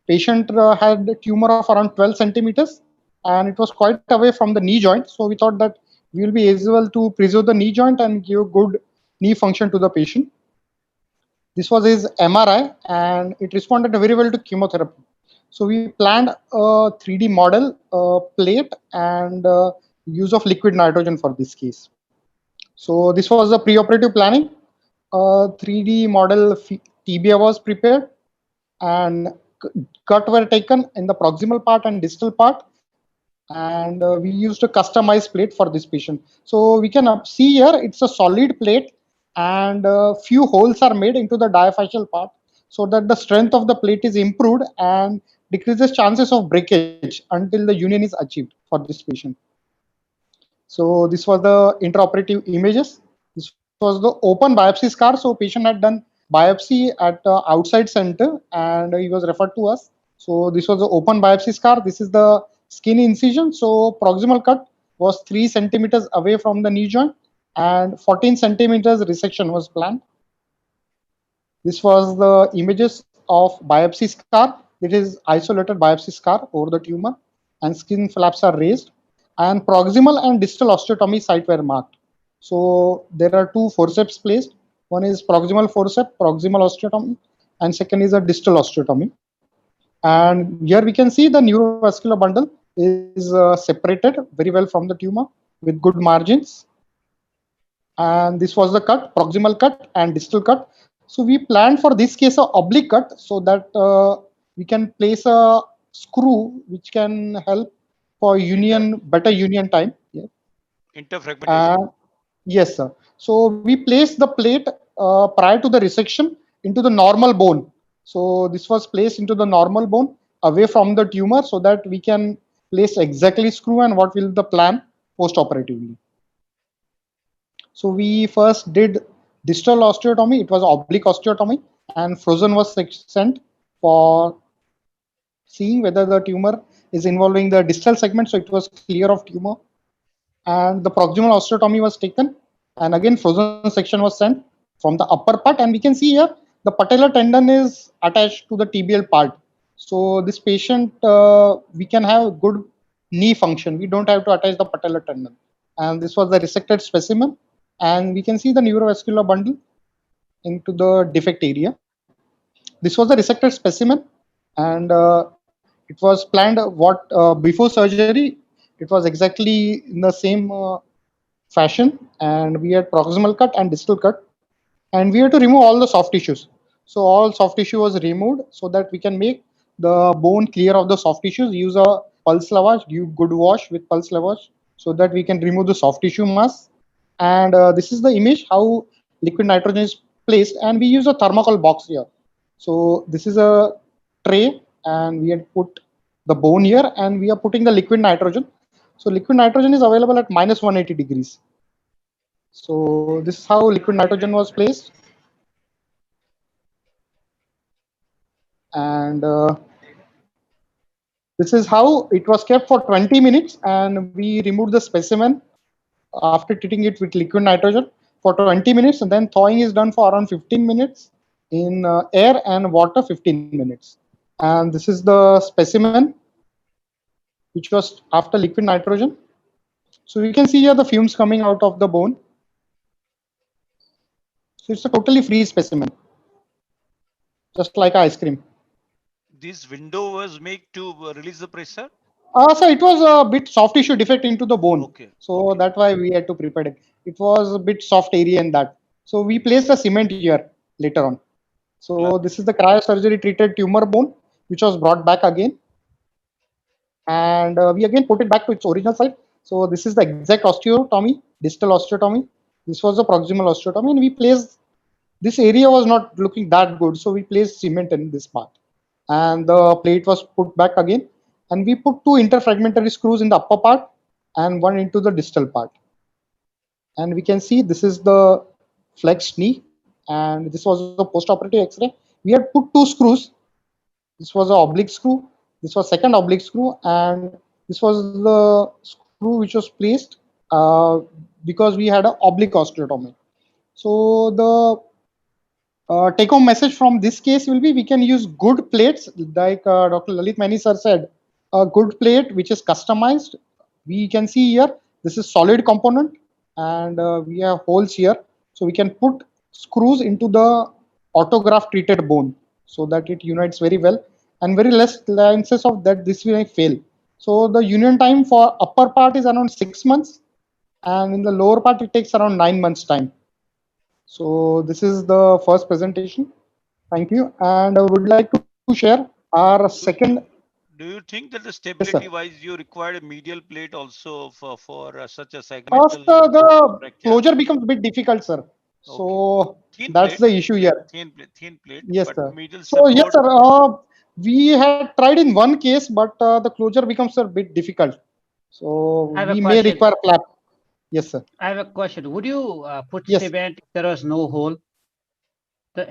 Patient had a tumor of around 12 centimeters, and it was quite away from the knee joint. So we thought that we will be able to preserve the knee joint and give good knee function to the patient. This was his MRI, and it responded very well to chemotherapy. So we planned a 3D model plate and use of liquid nitrogen for this case. So this was the preoperative planning. 3D model tibia was prepared, and cut were taken in the proximal part and distal part, and we used a customized plate for this patient. So we can see here it's a solid plate, and few holes are made into the diaphyseal part so that the strength of the plate is improved and decreases chances of breakage until the union is achieved for this patient. So this was the intraoperative images. This was the open biopsy scar. So patient had done biopsy at outside center and he was referred to us. So this was the open biopsy scar. This is the skin incision. So proximal cut was 3 centimeters away from the knee joint and 14 centimeters resection was planned. This was the images of biopsy scar. It is isolated biopsy scar over the tumor and skin flaps are raised, and proximal and distal osteotomy site were marked. So there are 2 forceps placed. One is proximal forceps, proximal osteotomy, and second is a distal osteotomy. And here we can see the neurovascular bundle is separated very well from the tumor with good margins. And this was the cut, proximal cut and distal cut. So we planned for this case a oblique cut so that we can place a screw which can help for union, better union time. Yeah. Interfragmentation. Yes, sir. So we place the plate prior to the resection into the normal bone. So this was placed into the normal bone away from the tumor so that we can place exactly screw and what will the plan post-operatively. So we first did distal osteotomy. It was oblique osteotomy, and frozen was sent for seeing whether the tumor is involving the distal segment. So it was clear of tumor, and the proximal osteotomy was taken, and again frozen section was sent from the upper part, and we can see here the patellar tendon is attached to the tibial part. So this patient, we can have good knee function. We don't have to attach the patellar tendon. And this was the resected specimen, and we can see the neurovascular bundle into the defect area. This was the resected specimen, and it was planned before surgery. It was exactly in the same fashion, and we had proximal cut and distal cut, and we had to remove all the soft tissues. So all soft tissue was removed so that we can make the bone clear of the soft tissues. Use a pulse lavage, give good wash with pulse lavage so that we can remove the soft tissue mass. And this is the image how liquid nitrogen is placed, and we use a thermocol box here. So this is a tray, and we had put the bone here, and we are putting the liquid nitrogen. So liquid nitrogen is available at minus 180 degrees. So this is how liquid nitrogen was placed. And this is how it was kept for 20 minutes, and we removed the specimen after treating it with liquid nitrogen for 20 minutes, and then thawing is done for around 15 minutes in air and water 15 minutes. And this is the specimen which was after liquid nitrogen. So you can see here the fumes coming out of the bone. So it's a totally free specimen, just like ice cream. This window was made to release the pressure? So it was a bit soft tissue defect into the bone. Okay. So that's why we had to prepare it. It was a bit soft area in that. So we placed a cement here later on. So this is the cryosurgery treated tumor bone, which was brought back again. And we again put it back to its original site. So this is the exact osteotomy, distal osteotomy. This was the proximal osteotomy, and we placed, this area was not looking that good. So we placed cement in this part. And the plate was put back again. And we put 2 interfragmentary screws in the upper part and 1 into the distal part. And we can see this is the flexed knee, and this was the post-operative X-ray. We had put 2 screws. This was an oblique screw. This was second oblique screw, and this was the screw which was placed because we had an oblique osteotomy. So the take-home message from this case will be we can use good plates, like Dr. Lalit Maini sir said, a good plate which is customized. We can see here, this is solid component, and we have holes here. So we can put screws into the autograft treated bone so that it unites very well, and very less chances of that this will fail. So the union time for upper part is around 6 months, and in the lower part it takes around 9 months time. So this is the first presentation. Thank you. And I would like to share Our second. Do you think that the Yes, stability sir. wise you require a medial plate also for such a So segmental the fracture? closure becomes a bit difficult, sir. Okay. So Thin that's plate, the issue here. thin plate, Yes, but sir. medial So yes, support. sir. We had tried in one case, but the closure becomes a bit difficult. So I have a we may question. require flap. Yes, sir. I have a question. Would you put Yes. cement if there was no hole?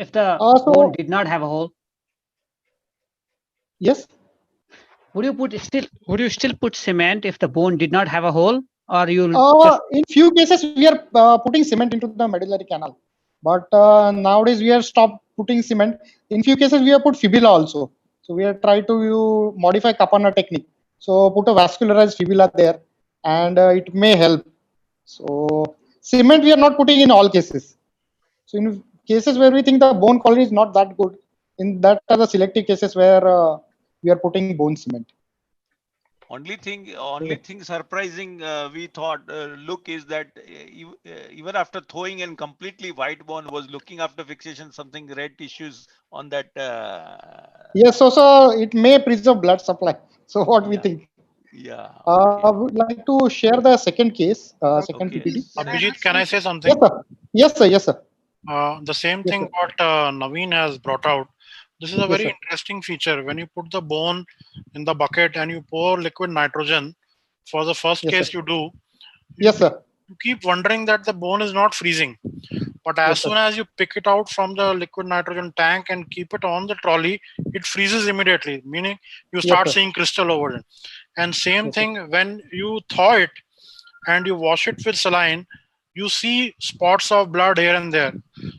If the So bone did not have a hole, yes. would you still put cement if the bone did not have a hole, or you'll just In few cases we are putting cement into the medullary canal, but nowadays we have stopped putting cement. In few cases we have put fibula also. So we have tried to modify Kapana technique. So put a vascularized fibula there, and it may help. So cement we are not putting in all cases. So in cases where we think the bone quality is not that good, in that are the selective cases where we are putting bone cement. Only thing surprising we thought look is that even after thawing and completely white bone was looking after fixation something red tissues on that. Yes, so it may preserve blood supply. So what we Yeah, think. yeah. I would like to share the second case, second Okay. PPT. Abhijeet, can I say Yes, something? sir. Yes, sir. Yes, sir. The same Yes, thing sir. what Navin has brought out. This is a Yes, very sir. interesting feature. When you put the bone in the bucket and you pour liquid nitrogen, for the first Yes, sir. case you do, Yes, sir. you keep wondering that the bone is not freezing. But as Yes, soon sir. as you pick it out from the liquid nitrogen tank and keep it on the trolley, it freezes immediately, meaning you Yes, start sir. seeing crystal over it. And same Yes, sir. thing when you thaw it and you wash it with saline, you see spots of blood here and there.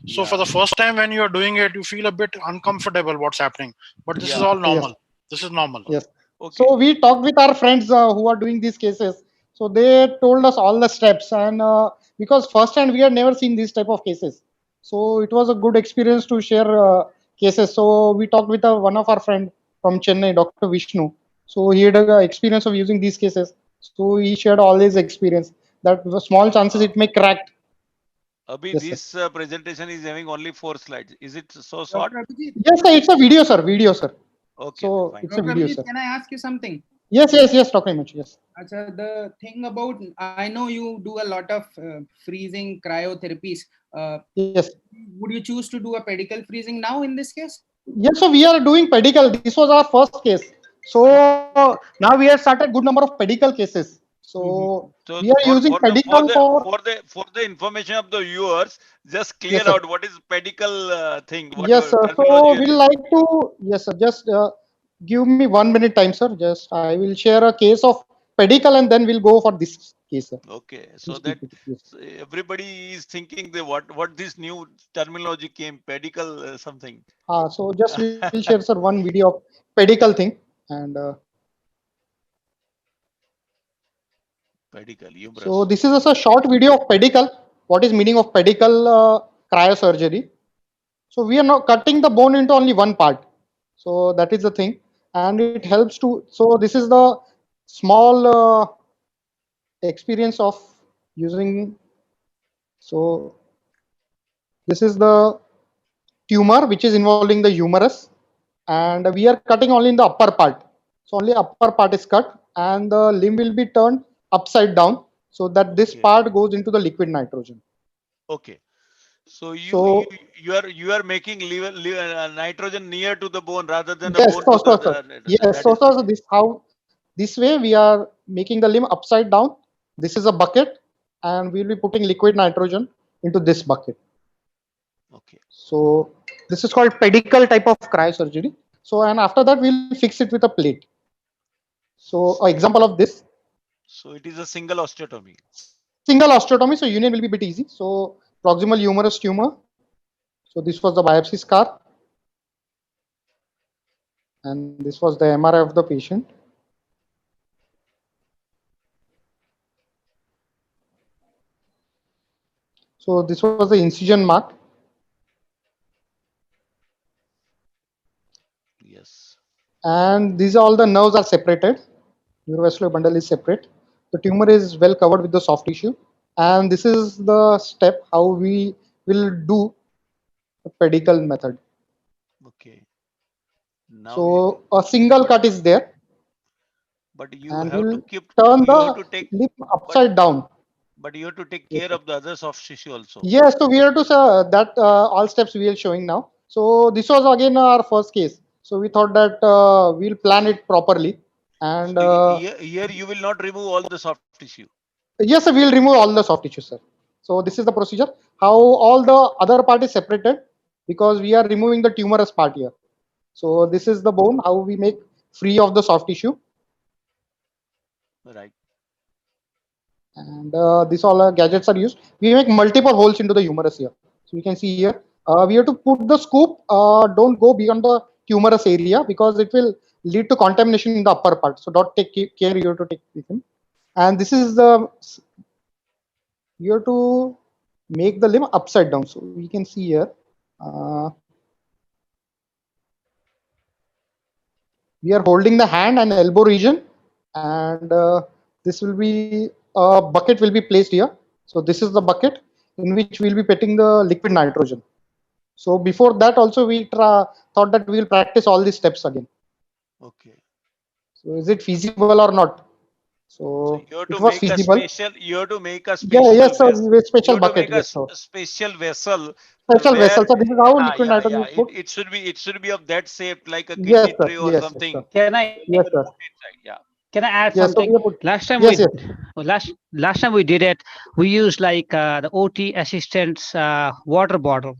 So for Yeah, the first time when you are doing it, you feel a bit uncomfortable what's happening. But this is all yeah. Yes. normal. This is normal. Yes. Okay. So we talked with our friends who are doing these cases. So they told us all the steps, and because first hand we had never seen these type of cases, so it was a good experience to share cases. So we talked with one of our friend from Chennai, Dr. Vishnu. So he had a experience of using these cases. So he shared all his experience that the small chances Uh, it may crack. Abhi, Yes, sir. this presentation is having only 4 slides. Is it so short? Dr. Abhijeet, Yes, sir. It's a video, sir. Video, sir. Okay, then So fine. it's a Dr. video, Abhijeet, sir. can I ask you something? Yes, yes, yes, Dr. Image. Yes. Acha, the thing about, I know you do a lot of freezing cryotherapies. Yes. Would you choose to do a pedicle freezing now in this case? Yes, so we are doing pedicle. This was our first case. So now we have started good number of pedicle cases. So So we are for using for the for pedicle the for. for the for the information of the viewers, just Yes, clear sir. out what is pedicle thing, what Yes, your sir. terminology So you're we'll using. like to. Yes, sir. Just give me 1 minute time, sir. Just I will share a case of pedicle and then we'll go for this case, sir. Okay, so This that PPT. Yes. everybody is thinking the what this new terminology came pedicle something. So just we'll share, sir, one video of pedicle thing, and Pedicle, so humerus. this is also a short video of pedicle. What is meaning of pedicle cryosurgery? So we are not cutting the bone into only one part. So that is the thing, and it helps to. So this is the small experience of using. So this is the tumor which is involving the humerus, and we are cutting only in the upper part. So only upper part is cut, and the limb will be turned upside down so that this Okay, part goes into the liquid nitrogen. okay. So So you are making nitrogen near to the bone rather than the yes, bone so to so so yes, that is the so this how this way we are making the limb upside down. This is a bucket, and we'll be putting liquid nitrogen into this bucket. okay. So this is called pedicle type of cryosurgery. So and after that we'll fix it with a plate. So an example of this So it is a single osteotomy. single osteotomy. So union will be a bit easy. So proximal humerus tumor. So this was the biopsy scar, and this was the MRI of the patient. So this was the incision mark. Yes. And these all the nerves are separated. Neurovascular bundle is separate. The tumor is well covered with the soft tissue, and this is the step how we will do the pedicle method. Okay. Now So a single cut is there, but you and have to we'll keep, turn you have the to take, limb but upside down. you have to take Yes, care sir. of the other soft tissue also. Yes, so we are to that all steps we are showing now. So this was again our first case. So we thought that we'll plan it properly, and So here you will not remove all the soft tissue. yes, sir, we'll remove all the soft tissue, sir. So this is the procedure. How all the other part is separated because we are removing the tumorous part here. So this is the bone. How we make free of the soft tissue, Right. and this all gadgets are used. We make multiple holes into the humerus here. So you can see here. We have to put the scoop. Don't go beyond the tumorous area because it will lead to contamination in the upper part. So don't take care. You have to take this in. And this is the, you have to make the limb upside down. So we can see here. Uh, we are holding the hand and elbow region, and this will be a bucket will be placed here. So this is the bucket in which we'll be putting the liquid nitrogen. So before that also we thought that we'll practice all these steps again. Okay. So is it feasible or not? So So you have it to was make a feasible. special, you have to make a Yeah, special yes, sir. vessel. With You special have to bucket, make a yes, sir. special vessel Special where, vessel. So this is how liquid nitrogen yeah, is put. it should be of that shape, like a Yes, kidney sir. tray or Yes, yes, something. sir. Can I Yes, sir. Yeah. can I add Yes. So something? we have put. Last time Yes, we yes, last time we did it, we used like the OT assistant's water bottle,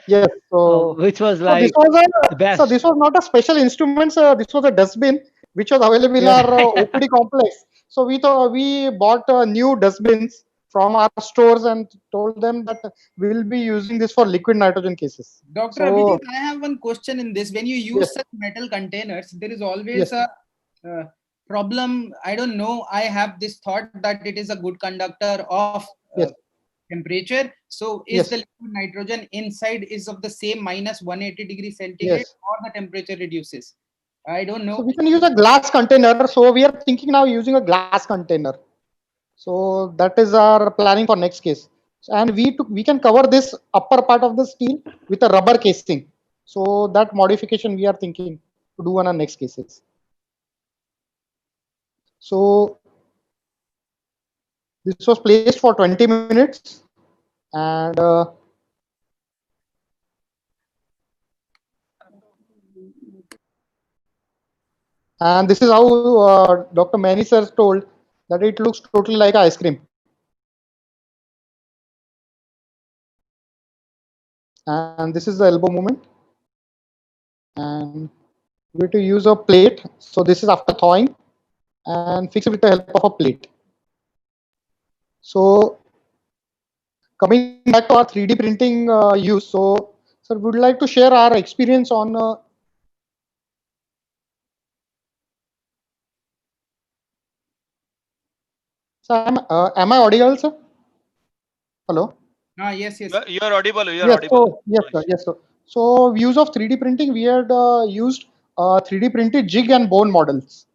yes. So which was so this like was the so best. this was not a special instrument. This was a dustbin which was available in Yeah. our OPD complex. So we thought we bought new dustbins from our stores and told them that we'll be using this for liquid nitrogen cases. Dr. So Abhijeet, I have one question in this. When you use yes, such metal containers, there is always yes, a problem. I don't know. I have this thought that it is a good conductor of yes, temperature. So is the yes, liquid nitrogen inside is of the same minus 180 degrees centigrade, yes. or the temperature reduces? I don't So know. we can use a glass container. So we are thinking now using a glass container. So that is our planning for next case. And we can cover this upper part of the steel with a rubber casing. So that modification we are thinking to do on our next cases. So this was placed for 20 minutes, and this is how Dr. Maini sir told that it looks totally like ice cream. And this is the elbow movement. And we have to use a plate. So this is after thawing, and fix it with the help of a plate. So coming back to our 3D printing use, so sir, would like to share our experience on. So am I audible, sir? Hello. Yes, yes. You are audible. You are Yes. audible. So yes, sir. Yes, sir. So use of 3D printing, we had used 3D printed jig and bone models.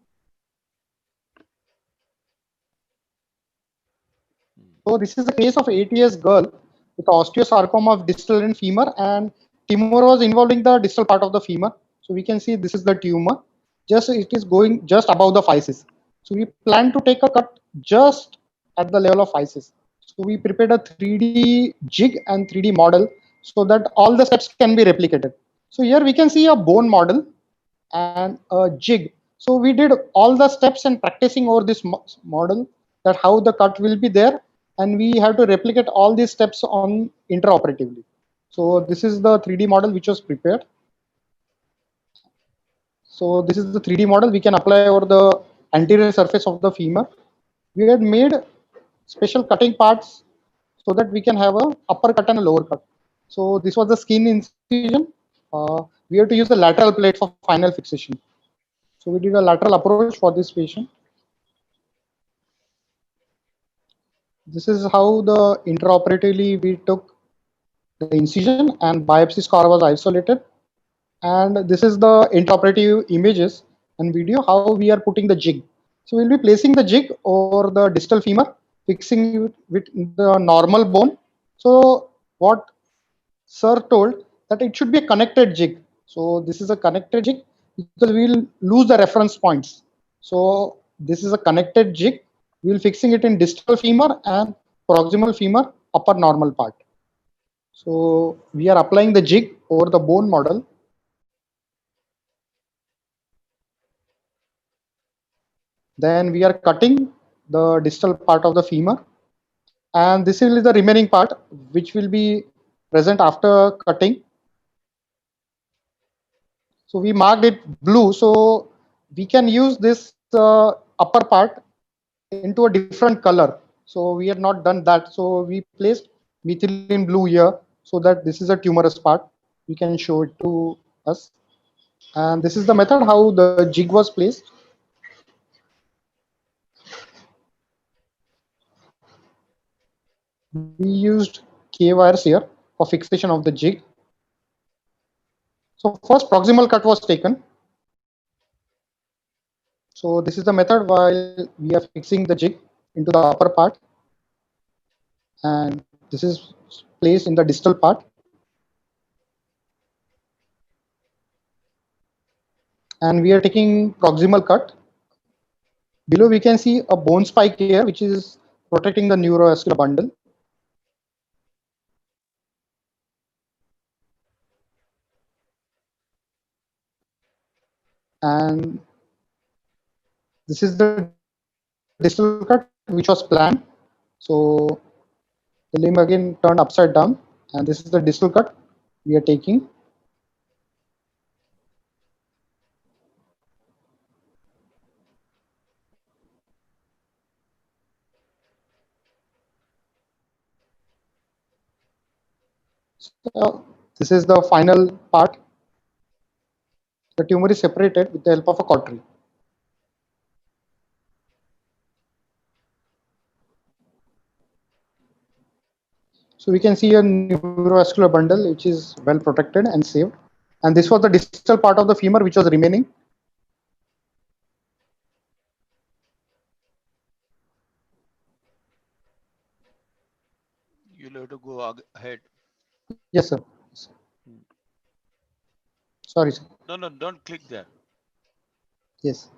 So this is a case of 8 years girl with osteosarcoma of distal and femur, and tumor was involving the distal part of the femur. So we can see this is the tumor. Just it is going just above the physis. So we plan to take a cut just at the level of physis. So we prepared a 3D jig and 3D model so that all the steps can be replicated. So here we can see a bone model and a jig. So we did all the steps and practicing over this model, that how the cut will be there, and we have to replicate all these steps on intraoperatively. So this is the 3D model which was prepared. So this is the 3D model we can apply over the anterior surface of the femur. We had made special cutting parts so that we can have a upper cut and a lower cut. So this was the skin incision. We have to use the lateral plate for final fixation. So we did a lateral approach for this patient. This is how the intraoperatively we took the incision and biopsy scar was isolated. And this is the intraoperative images and video how we are putting the jig. So we'll be placing the jig over the distal femur, fixing it with the normal bone. So what sir told that it should be a connected jig. So this is a connected jig because we will lose the reference points. So this is a connected jig. We will fixing it in distal femur and proximal femur upper normal part. So we are applying the jig over the bone model. Then we are cutting the distal part of the femur, and this is the remaining part which will be present after cutting. So we marked it blue, so we can use this upper part into a different color. So we have not done that. So we placed methylene blue here so that this is a tumorous part. We can show it to us. And this is the method how the jig was placed. We used K wires here for fixation of the jig. So first proximal cut was taken. So this is the method while we are fixing the jig into the upper part, and this is placed in the distal part. And we are taking proximal cut. Below we can see a bone spike here, which is protecting the neurovascular bundle. And this is the distal cut which was planned. So the limb again turned upside down, and this is the distal cut we are taking. So this is the final part. The tumor is separated with the help of a cautery. So we can see a neurovascular bundle which is well protected and saved. And this was the distal part of the femur which was remaining. You'll have to go ahead. Yes, sir. Sorry, sir. No, don't click there. Yes.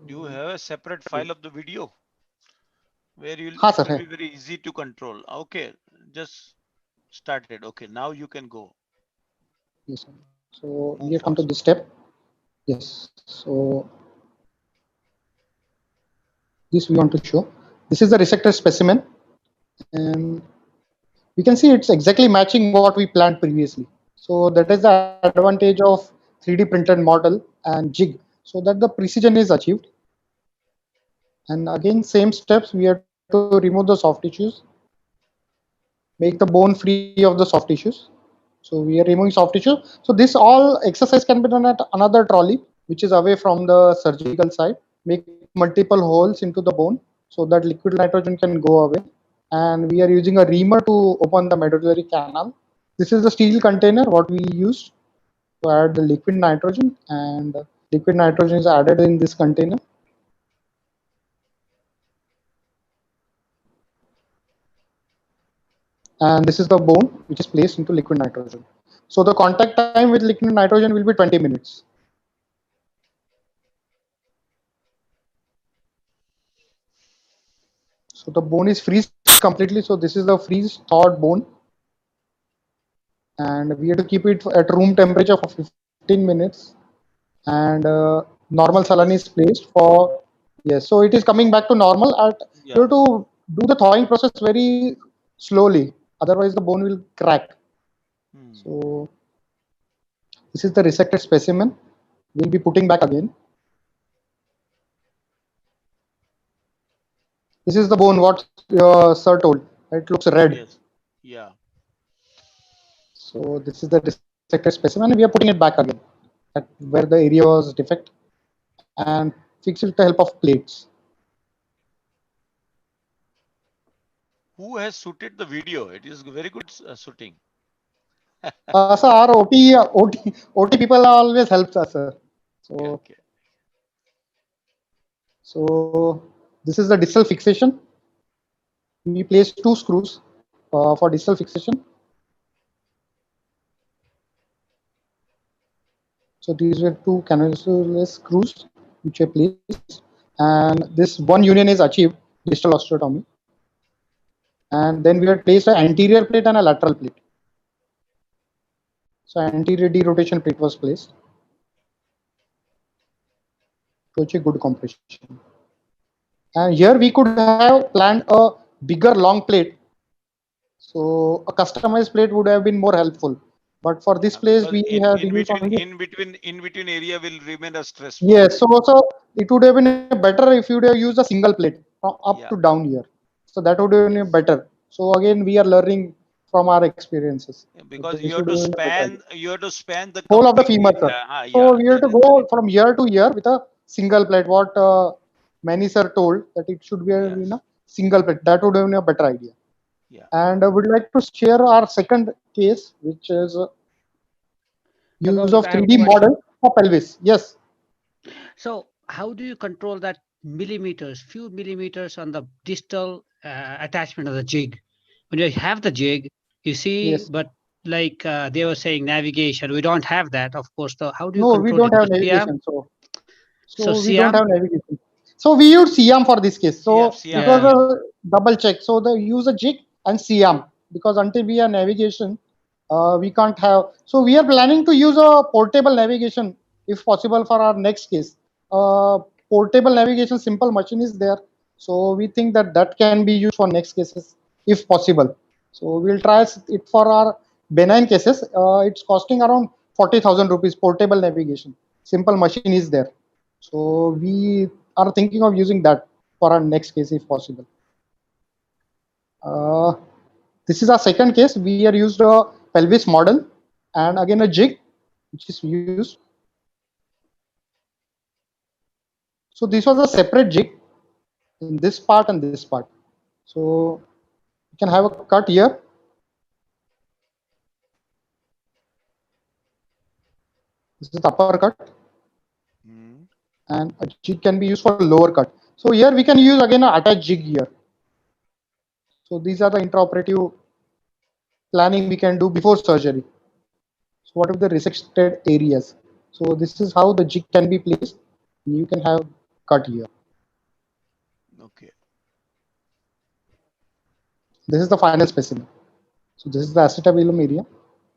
Do you have a separate file of the video where it will be very easy to control? Okay, just started. Okay, now you can go. Yes, sir. So we have come to this step. Yes. So this we want to show. This is the resected specimen, and you can see it's exactly matching what we planned previously. So that is the advantage of 3D printed model and jig, so that the precision is achieved. And again, same steps, we have to remove the soft tissues, make the bone free of the soft tissues. So we are removing soft tissue. So this all exercise can be done at another trolley, which is away from the surgical side. Make multiple holes into the bone so that liquid nitrogen can go away. And we are using a reamer to open the medullary canal. This is the steel container what we used to add the liquid nitrogen, and liquid nitrogen is added in this container. And this is the bone which is placed into liquid nitrogen. So the contact time with liquid nitrogen will be 20 minutes. So the bone is freezed completely. So this is the freeze thawed bone, and we have to keep it at room temperature for 15 minutes. And normal saline is placed for, yes. So it is coming back to normal. You have to do the thawing process very slowly, otherwise the bone will crack. So this is the resected specimen. We'll be putting back again. This is the bone what sir told. It looks red. Yes. Yeah. So this is the dissected specimen, and we are putting it back again at where the area was defect, and fix it with the help of plates. Who has shooted the video? It is very good shooting. So our OT people always helps us, sir. So, okay. So this is the distal fixation. We placed 2 screws for distal fixation. So these were two canularless screws which were placed, and this one union is achieved, distal osteotomy. And then we had placed an anterior plate and a lateral plate. So anterior derotation plate was placed to achieve good compression. And here we could have planned a bigger long plate. So a customized plate would have been more helpful. But for this place, we have used only in between area will remain a stress. Yes, so it would have been better if you would have used a single plate from up to down here. So that would have been better. So again, we are learning from our experiences. Because you have to span the whole of the femur, sir. So we have to go from year to year with a single plate. What Maini sir told that it should be in a single plate. That would have been a better idea. And I would like to share our second case, which is use of 3D model for pelvis. Yes. So how do you control that millimeters, few millimeters on the distal attachment of the jig? When you have the jig, you see, but like they were saying navigation, we don't have that, of course. So how do you control we don't it? have navigation. So we Siam? don't have navigation. So we use Siam for this case. So it was a double check. So they use a jig and Siam, because until we have navigation, we can't have. So we are planning to use a portable navigation if possible for our next case. Portable navigation simple machine is there. So we think that that can be used for next cases if possible. So we'll try it for our benign cases. It's costing around 40,000 rupees portable navigation. Simple machine is there. So we are thinking of using that for our next case if possible. This is our second case. We are used a pelvis model and again a jig which is used. So this was a separate jig in this part and this part. So you can have a cut here. This is the upper cut. And a jig can be used for lower cut. So here we can use again an attached jig here. So these are the intraoperative planning we can do before surgery. So what are the resected areas? So this is how the jig can be placed. You can have cut here. Okay. This is the final specimen. So this is the acetabulum area.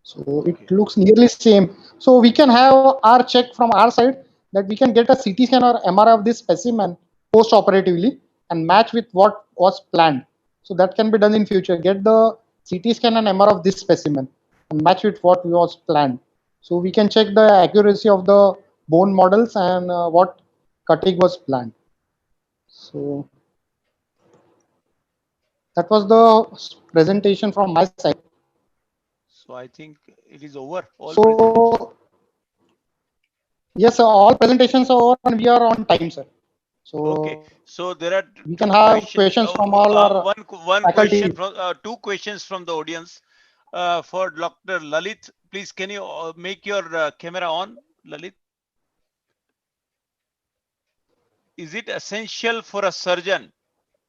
So it looks nearly same. So we can have our check from our side that we can get a CT scan or MRI of this specimen post-operatively and match with what was planned. So that can be done in future. Get the CT scan and MRI of this specimen and match with what was planned. So we can check the accuracy of the bone models and what cutting was planned. So that was the presentation from my side. So I think it is over. Yes, sir, all presentations are over and we are on time, sir. So okay, so there are we can have questions from all our one faculty. question from two questions from the audience. For Dr. Lalit, please can you make your camera on, Lalit? Is it essential for a surgeon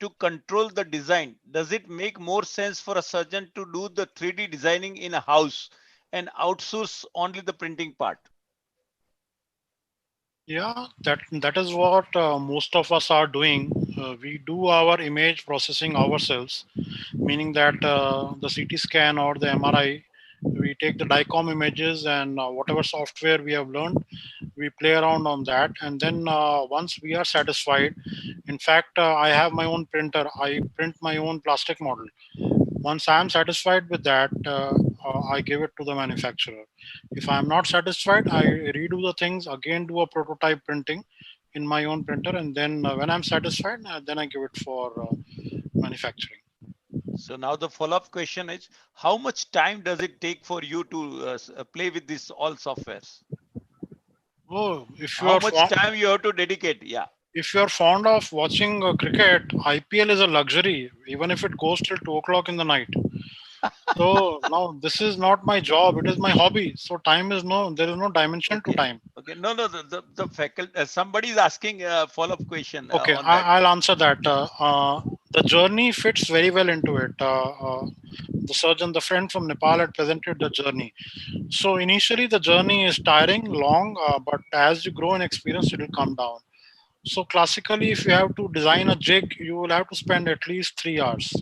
to control the design? Does it make more sense for a surgeon to do the 3D designing in a house and outsource only the printing part? Yeah, that is what most of us are doing. We do our image processing ourselves, meaning that the CT scan or the MRI, we take the DICOM images and whatever software we have learned, we play around on that. And then once we are satisfied, in fact, I have my own printer. I print my own plastic model. Once I am satisfied with that, I give it to the manufacturer. If I am not satisfied, I redo the things, again do a prototype printing in my own printer, and then when I'm satisfied, then I give it for manufacturing. So now the follow-up question is, how much time does it take for you to play with these all softwares? Oh, if you how are much time you have to dedicate? Yeah. If you are fond of watching cricket, IPL is a luxury, even if it goes till 2 o'clock in the night. So now this is not my job; it is my hobby. So time is there is no dimension to time. Okay. No, the faculty. Somebody is asking a follow-up question Okay, on that. I'll answer that. The journey fits very well into it. The surgeon, the friend from Nepal, had presented the journey. So initially, the journey is tiring, long, but as you grow in experience, it will come down. So classically, if you have to design a jig, you will have to spend at least 3 hours.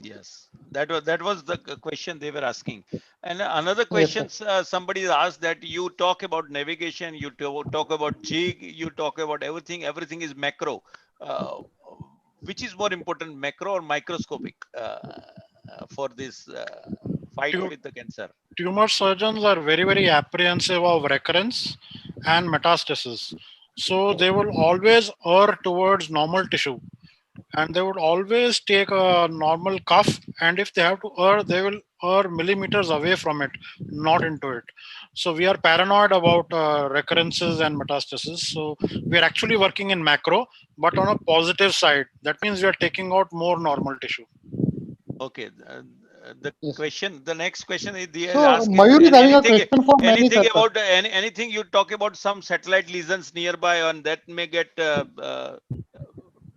Yes, that was the question they were asking. And another question somebody asked, that you talk about navigation, you talk about jig, you talk about everything. Everything is macro. Which is more important, macro or microscopic, for this fight Tu- with the cancer? Tumor surgeons are very, very apprehensive of recurrence and metastasis. So they will always err towards normal tissue, and they would always take a normal cuff, and if they have to err, they will err millimeters away from it, not into it. So we are paranoid about recurrences and metastasis. So we are actually working in macro, but on a positive side. That means we are taking out more normal tissue. Okay. The next question is, they So ask is, Mayur is having a anything, question for Maini, sir. about anything you talk about some satellite lesions nearby, and that may get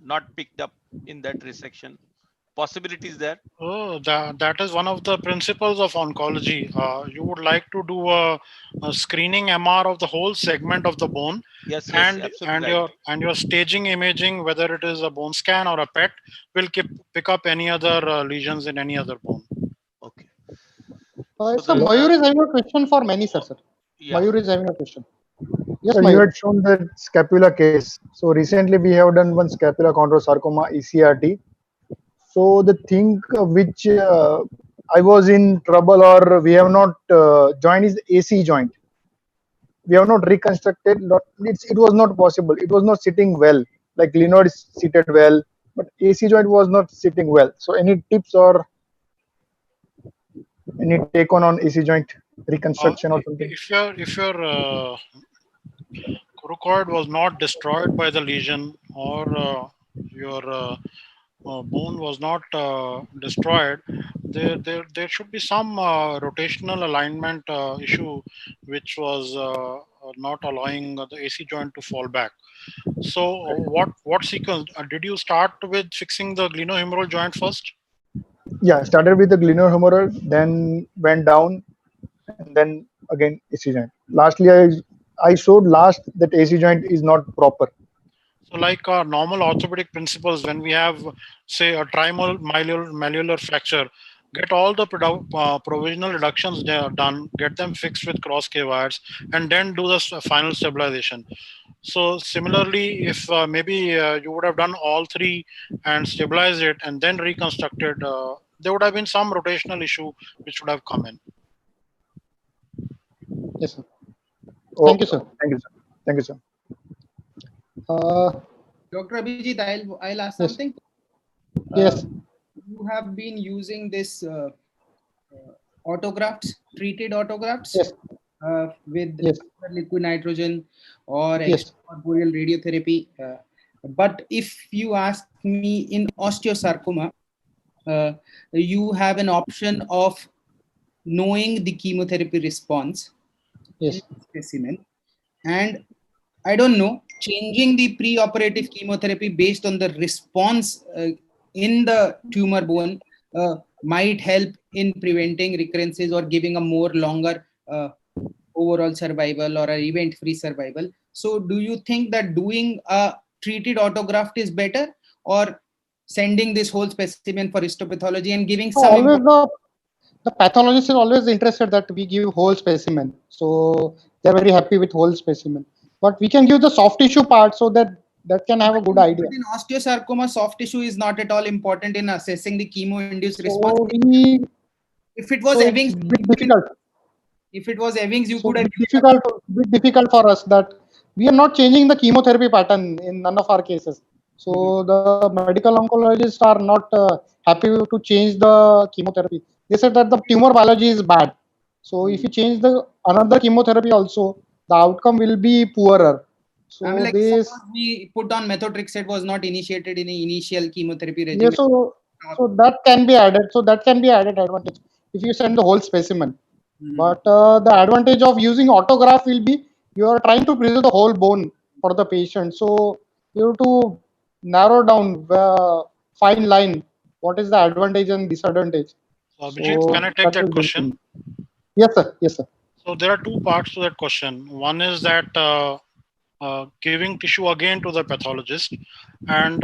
not picked up in that resection. Possibilities there? Oh, that is one of the principles of oncology. You would like to do a screening MR of the whole segment of the bone, Yes, and absolutely right. your staging imaging, whether it is a bone scan or a PET, will pick up any other lesions in any other bone. Okay. So Mayur is having a question for Maini, sir. Yeah. Mayur is having a question. Yes, So you Mayur. had shown that scapula case. So recently we have done one scapula chondrosarcoma ECRT. So the thing which I was in trouble, or we have not joined, is the AC joint. We have not reconstructed. It was not possible. It was not sitting well. Like glenoid is seated well, but AC joint was not sitting well. So any tips or any take on AC joint reconstruction or something? If your coracoid was not destroyed by the lesion, or your bone was not destroyed, there should be some rotational alignment issue, which was not allowing the AC joint to fall back. So what sequence did you start with? Fixing the glenohumeral joint first? Yeah, started with the glenohumeral, then went down, and then again AC joint. Lastly, I showed last that AC joint is not proper. So, like normal orthopedic principles, when we have, say, a trimalleolar fracture, get all the provisional reductions done, get them fixed with cross K wires, and then do the final stabilization. So, similarly, if maybe you would have done all three and stabilized it and then reconstructed, there would have been some rotational issue which would have come in. Yes, sir. Oh, Thank you, sir. Thank you, sir. Thank you, sir. Dr. Abhijeet, I'll ask Yes. something. Yes. You have been using this autografts, treated autografts, with liquid nitrogen or extracorporeal radiotherapy. But if you ask me, in osteosarcoma, you have an option of knowing the chemotherapy response in the specimen, and I don't know, changing the pre-operative chemotherapy based on the response in the tumor bone might help in preventing recurrences or giving a more longer overall survival or an event-free survival. So do you think that doing a treated autograft is better, or sending this whole specimen for histopathology and giving some Always the pathologist is always interested that we give whole specimen. So they're very happy with whole specimen. But we can give the soft tissue part, so that can have a good idea. But in osteosarcoma, soft tissue is not at all important in assessing the chemo-induced response. So if it was Ewing's, difficult. If it was Ewing's, you could have bit difficult for us that we are not changing the chemotherapy pattern in none of our cases. So the medical oncologists are not happy to change the chemotherapy. They said that the tumor biology is bad. So if you change the another chemotherapy also, the outcome will be poorer. So I mean, like, suppose we put on methotrexate was not initiated in the initial chemotherapy regimen. Yeah, so So that can be added. So that can be added advantage if you send the whole specimen. But the advantage of using autograph will be you are trying to preserve the whole bone for the patient. So you have to narrow down the fine line. What is the advantage and disadvantage? Abhijeet, can I take that question? Yes, sir. Yes, sir. So there are two parts to that question. One is that giving tissue again to the pathologist, and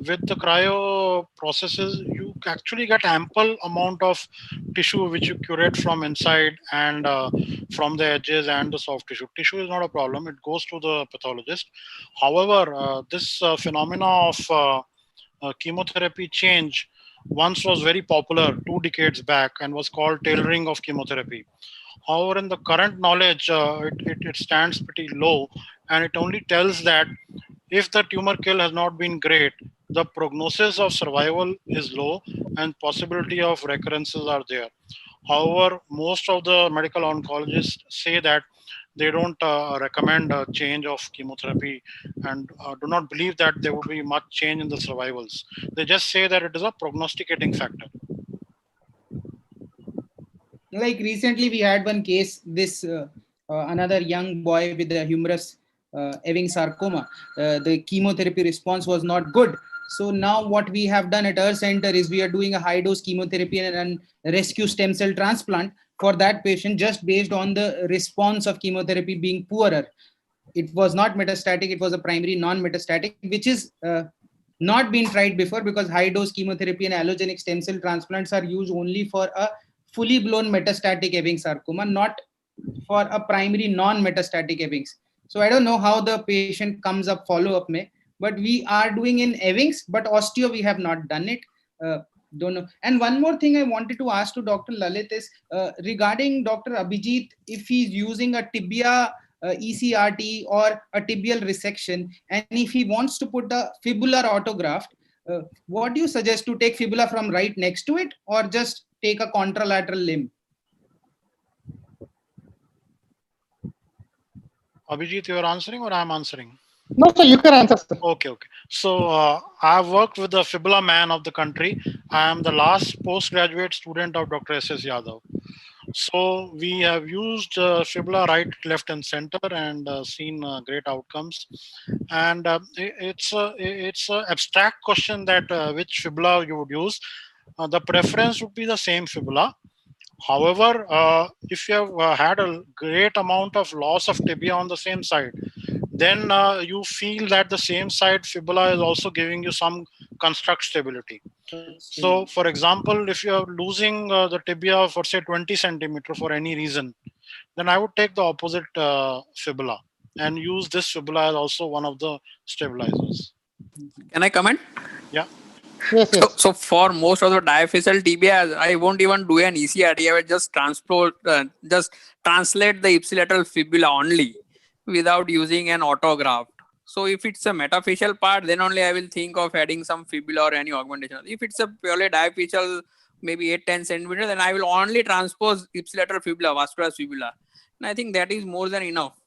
with the cryo processes, you actually get ample amount of tissue which you curate from inside and from the edges and the soft tissue. Tissue is not a problem; it goes to the pathologist. However, this phenomena of chemotherapy change once was very popular 2 decades back and was called tailoring of chemotherapy. However, in the current knowledge, it stands pretty low, and it only tells that if the tumor kill has not been great, the prognosis of survival is low and possibility of recurrences are there. However, most of the medical oncologists say that they don't recommend a change of chemotherapy and do not believe that there would be much change in the survivals. They just say that it is a prognosticating factor. Like recently we had one case, this another young boy with a humerus having sarcoma. The chemotherapy response was not good. So now what we have done at our center is we are doing a high dose chemotherapy and rescue stem cell transplant for that patient just based on the response of chemotherapy being poorer. It was not metastatic, it was a primary non-metastatic, which is not been tried before, because high dose chemotherapy and allogenic stem cell transplants are used only for a fully blown metastatic Ewing sarcoma, not for a primary non-metastatic Ewings. So I don't know how the patient comes up follow-up may, but we are doing in Ewings, but osteo we have not done it. Don't know. And one more thing I wanted to ask to Dr. Lalit is regarding Dr. Abhijeet, if he's using a tibia ECRT or a tibial resection, and if he wants to put a fibular autograft, what do you suggest, to take fibula from right next to it or just take a contralateral limb? Abhijeet, you are answering or I'm answering? No, sir, you can answer, sir. Okay. So I've worked with the fibula man of the country. I am the last postgraduate student of Dr. S.S. Yadav. So we have used fibula right, left, and center, and seen great outcomes. And it's a abstract question that which fibula you would use. The preference would be the same fibula. However, if you have had a great amount of loss of tibia on the same side, then you feel that the same side fibula is also giving you some construct stability. So, for example, if you are losing the tibia for say 20 centimeter for any reason, then I would take the opposite fibula and use this fibula as also one of the stabilizers. Can I comment? Yeah. Yes, yes. So for most of the diaphyseal tibia, I won't even do an ECRT. I will just translate the ipsilateral fibula only without using an autograft. So if it's a metaphyseal part, then only I will think of adding some fibula or any augmentation. If it's a purely diaphyseal, maybe 8-10 centimeters, then I will only transpose ipsilateral fibula, vascular fibula. And I think that is more than enough.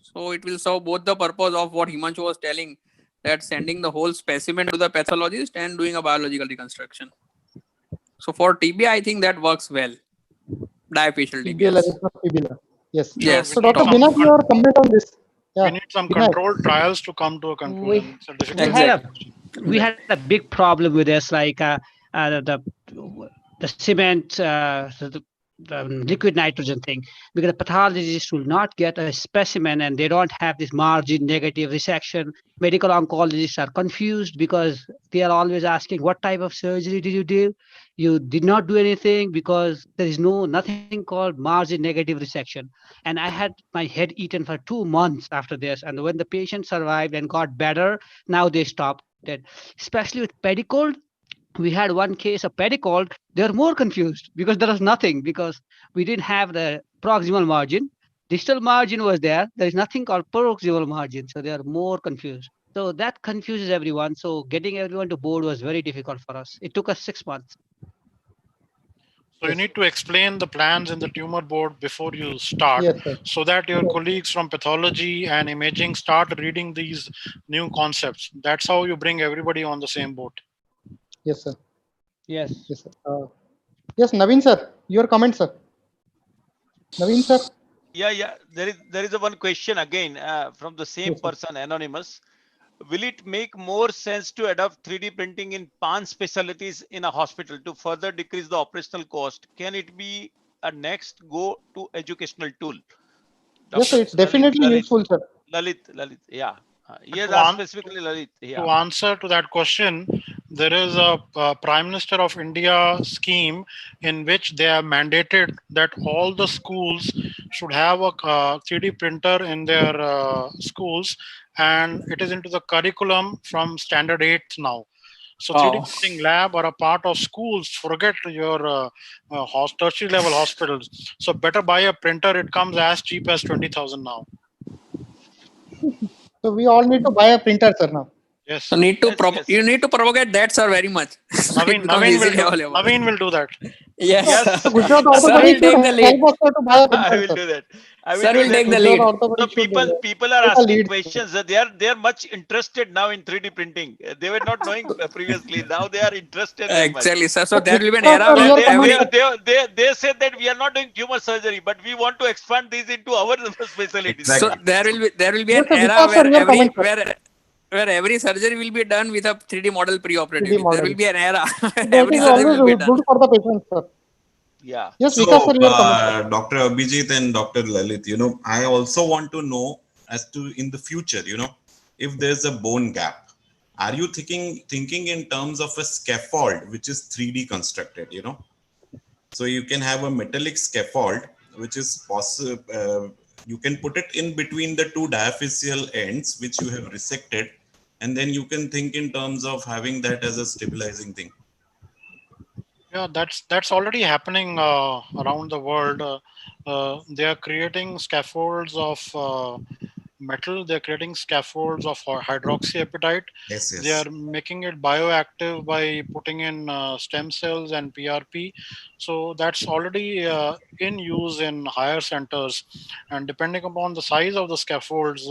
So it will serve both the purpose of what Himanshu was telling, that sending the whole specimen to the pathologist and doing a biological reconstruction. So for tibia, I think that works well. Diaphyseal tibias. Fibula. Yes. Yes. So Dr. Binayak, your comment on this? Yeah. We need some controlled trials to come to a conclusion. We had a big problem with this, like the cement, the liquid nitrogen thing, because the pathologists will not get a specimen and they don't have this margin negative resection. Medical oncologists are confused because they are always asking, what type of surgery did you do? You did not do anything, because there is nothing called margin negative resection. And I had my head eaten for 2 months after this. And when the patient survived and got better, now they stopped it. Especially with pedicold, we had one case of pedicold. They're more confused because there was nothing, because we didn't have the proximal margin. Distal margin was there. There is nothing called proximal margin. So they are more confused. So that confuses everyone. So getting everyone to board was very difficult for us. It took us 6 months. So you need to explain the plans in the tumor board before you start, so that your colleagues from pathology and imaging start reading these new concepts. That's how you bring everybody on the same boat. Yes, sir. Yes. Yes, sir. Yes, Navin sir, your comment, sir. Navin sir. Yeah. There is a one question again from the same Yes, sir. person, anonymous. Will it make more sense to adopt 3D printing in pan specialties in a hospital to further decrease the operational cost? Can it be a next go to educational tool? Yes, sir. Dr. It's definitely useful, sir. Lalit, yeah. He has To, asked an- specifically Lalit. to Yeah. answer to that question, there is a Prime Minister of India scheme in which they have mandated that all the schools should have a 3D printer in their schools, and it is into the curriculum from standard 8th now. So 3D Oh. printing lab are a part of schools. Forget your tertiary level hospitals. So better buy a printer. It comes as cheap as 20,000 now. So we all need to buy a printer, sir, now. Yes. So you need to propagate that, sir, very much. So it becomes easily available. Navin will do that. Yes. Yes. So Gujarat Sir Orthopedic will take should the help lead. us, sir, to buy a I printer, will sir. do that. I will Sir do will that. take the Gujarat lead. So Orthopedic should people are take a asking lead. questions. They are much interested now in 3D printing. They were not knowing previously. Now they are interested very much. Exactly, sir. So So there will be an Vikas, era sir, where your They comment, every sir. they said that we are not doing tumor surgery, but we want to expand these into our specialties. so Exactly. there will be Yes, an sir. era Vikas, sir, your comment, sir. where every surgery will be done with a 3D model 3D preoperatively. There will model. be an era where That every is surgery always will be done. good for the patient, sir. Yeah. Yes, Vikas, So, sir, your comment, sir. Dr. Abhijeet and Dr. Lalit, I also want to know as to in the future, if there's a bone gap, are you thinking in terms of a scaffold which is 3D constructed, So you can have a metallic scaffold which is possible. You can put it in between the two diaphyseal ends which you have resected, and then you can think in terms of having that as a stabilizing thing. Yeah, that's already happening around the world. They are creating scaffolds of metal. They're creating scaffolds of hydroxyapatite. Yes, They yes. are making it bioactive by putting in stem cells and PRP. So that's already in use in higher centers. And depending upon the size of the scaffolds,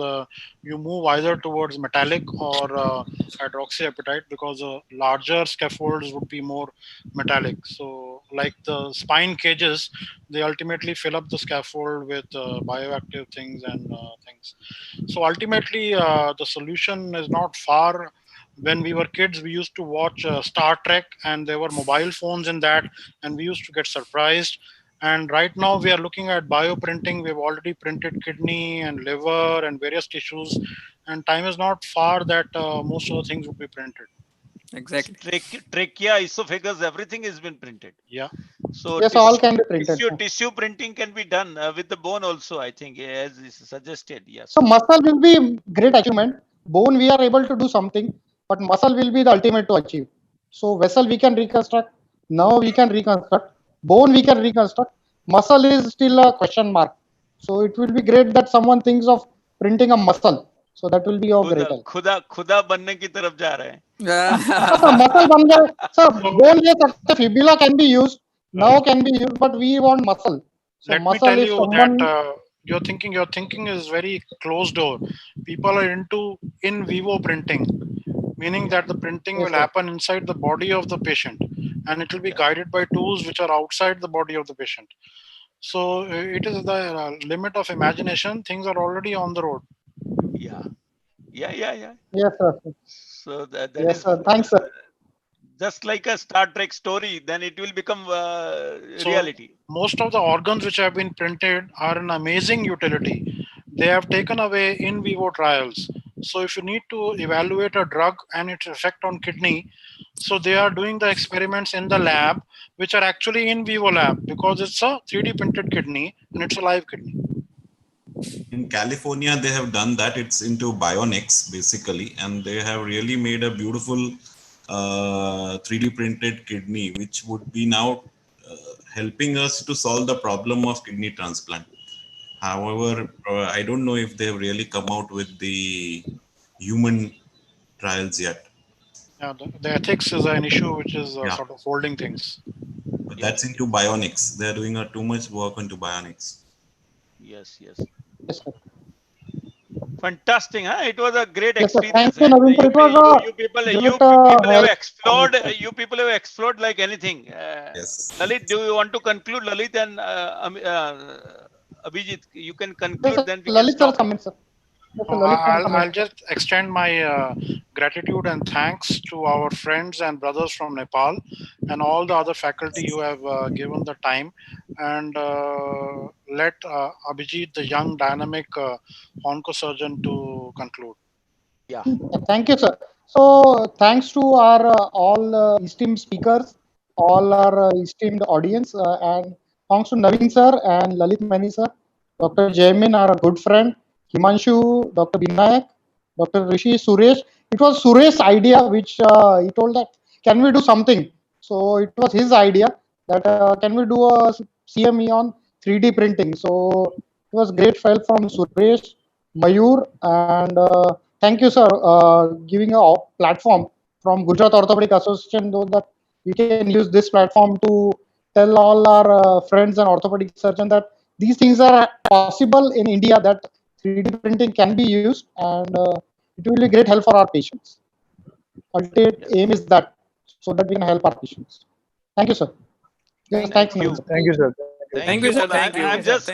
you move either towards metallic or hydroxyapatite, because larger scaffolds would be more metallic. So like the spine cages, they ultimately fill up the scaffold with bioactive things and things. So ultimately, the solution is not far. When we were kids, we used to watch Star Trek, and there were mobile phones in that, and we used to get surprised. And right now, we are looking at bioprinting. We've already printed kidney and liver and various tissues, and time is not far that most of the things would be printed. Exactly. Trachea, esophagus, everything has been printed. Yeah. So Yes, all can be printed. tissue printing can be done with the bone also, I think, as is suggested. Yes. So muscle will be great achievement. Bone we are able to do something, but muscle will be the ultimate to achieve. So vessel we can reconstruct, nerve we can reconstruct, bone we can reconstruct. Muscle is still a question mark. So it will be great that someone thinks of printing a muscle. So that will be of great help. खुदा बनने की तरफ जा रहे हैं. So muscle बन जाए. So bone yes, okay, fibula can be used, nerve can be used, but we want muscle. So Let me muscle tell is you someone. that your thinking is very closed door. People are into in vivo printing, meaning that the printing Yes, will sir. happen inside the body of the patient, and it will be guided by tools which are outside the body of the patient. So it is the limit of imagination. Things are already on the road. Yeah. Yes, sir. So that Yes, is sir. Thanks, sir. just like a Star Trek story. Then it will become So reality. most of the organs which have been printed are an amazing utility. They have taken away in vivo trials. So if you need to evaluate a drug and its effect on kidney, so they are doing the experiments in the lab, which are actually in vivo lab, because it's a 3D printed kidney and it's a live kidney. In California, they have done that. It's into bionics, basically, and they have really made a beautiful 3D printed kidney, which would be now helping us to solve the problem of kidney transplant. However, I don't know if they have really come out with the human trials yet. Yeah, the ethics is an issue which is Yeah. sort of holding things. But that's into bionics. They're doing too much work into bionics. Yes. Yes, sir. Fantastic, huh? It was a great Yes, sir. experience. Thank you, Navin, sir. It was You people great have help. explored. You people have explored like anything. Yes. Lalit, do you want to conclude? Lalit and Abhijeet, you can conclude. Yes, Then we can Lalit sir, stop. comment, sir. Yes, sir, Lalit can comment. I'll just extend my gratitude and thanks to our friends and brothers from Nepal and all the other faculty you have given the time, and let Abhijeet, the young dynamic oncosurgeon, to conclude. Yeah. Thank you, sir. So thanks to our all esteemed speakers, all our esteemed audience, and thanks to Navin sir and Lalit Maini sir, Dr. Jaimin, our good friend, Himanshu, Dr. Binayak, Dr. Rishi, Suresh. It was Suresh's idea, which he told that can we do something. So it was his idea that can we do a CME on 3D printing. So it was great help from Suresh, Mayur, and thank you, sir, giving a platform from Gujarat Orthopaedic Association, though that we can use this platform to tell all our friends and orthopedic surgeons that these things are possible in India, that 3D printing can be used, and it will be great help for our patients. Ultimate aim is that, so that we can help our patients. Thank you, sir. Yes, thanks, Navin, sir. Thank you, sir. Thank you, sir. I'm just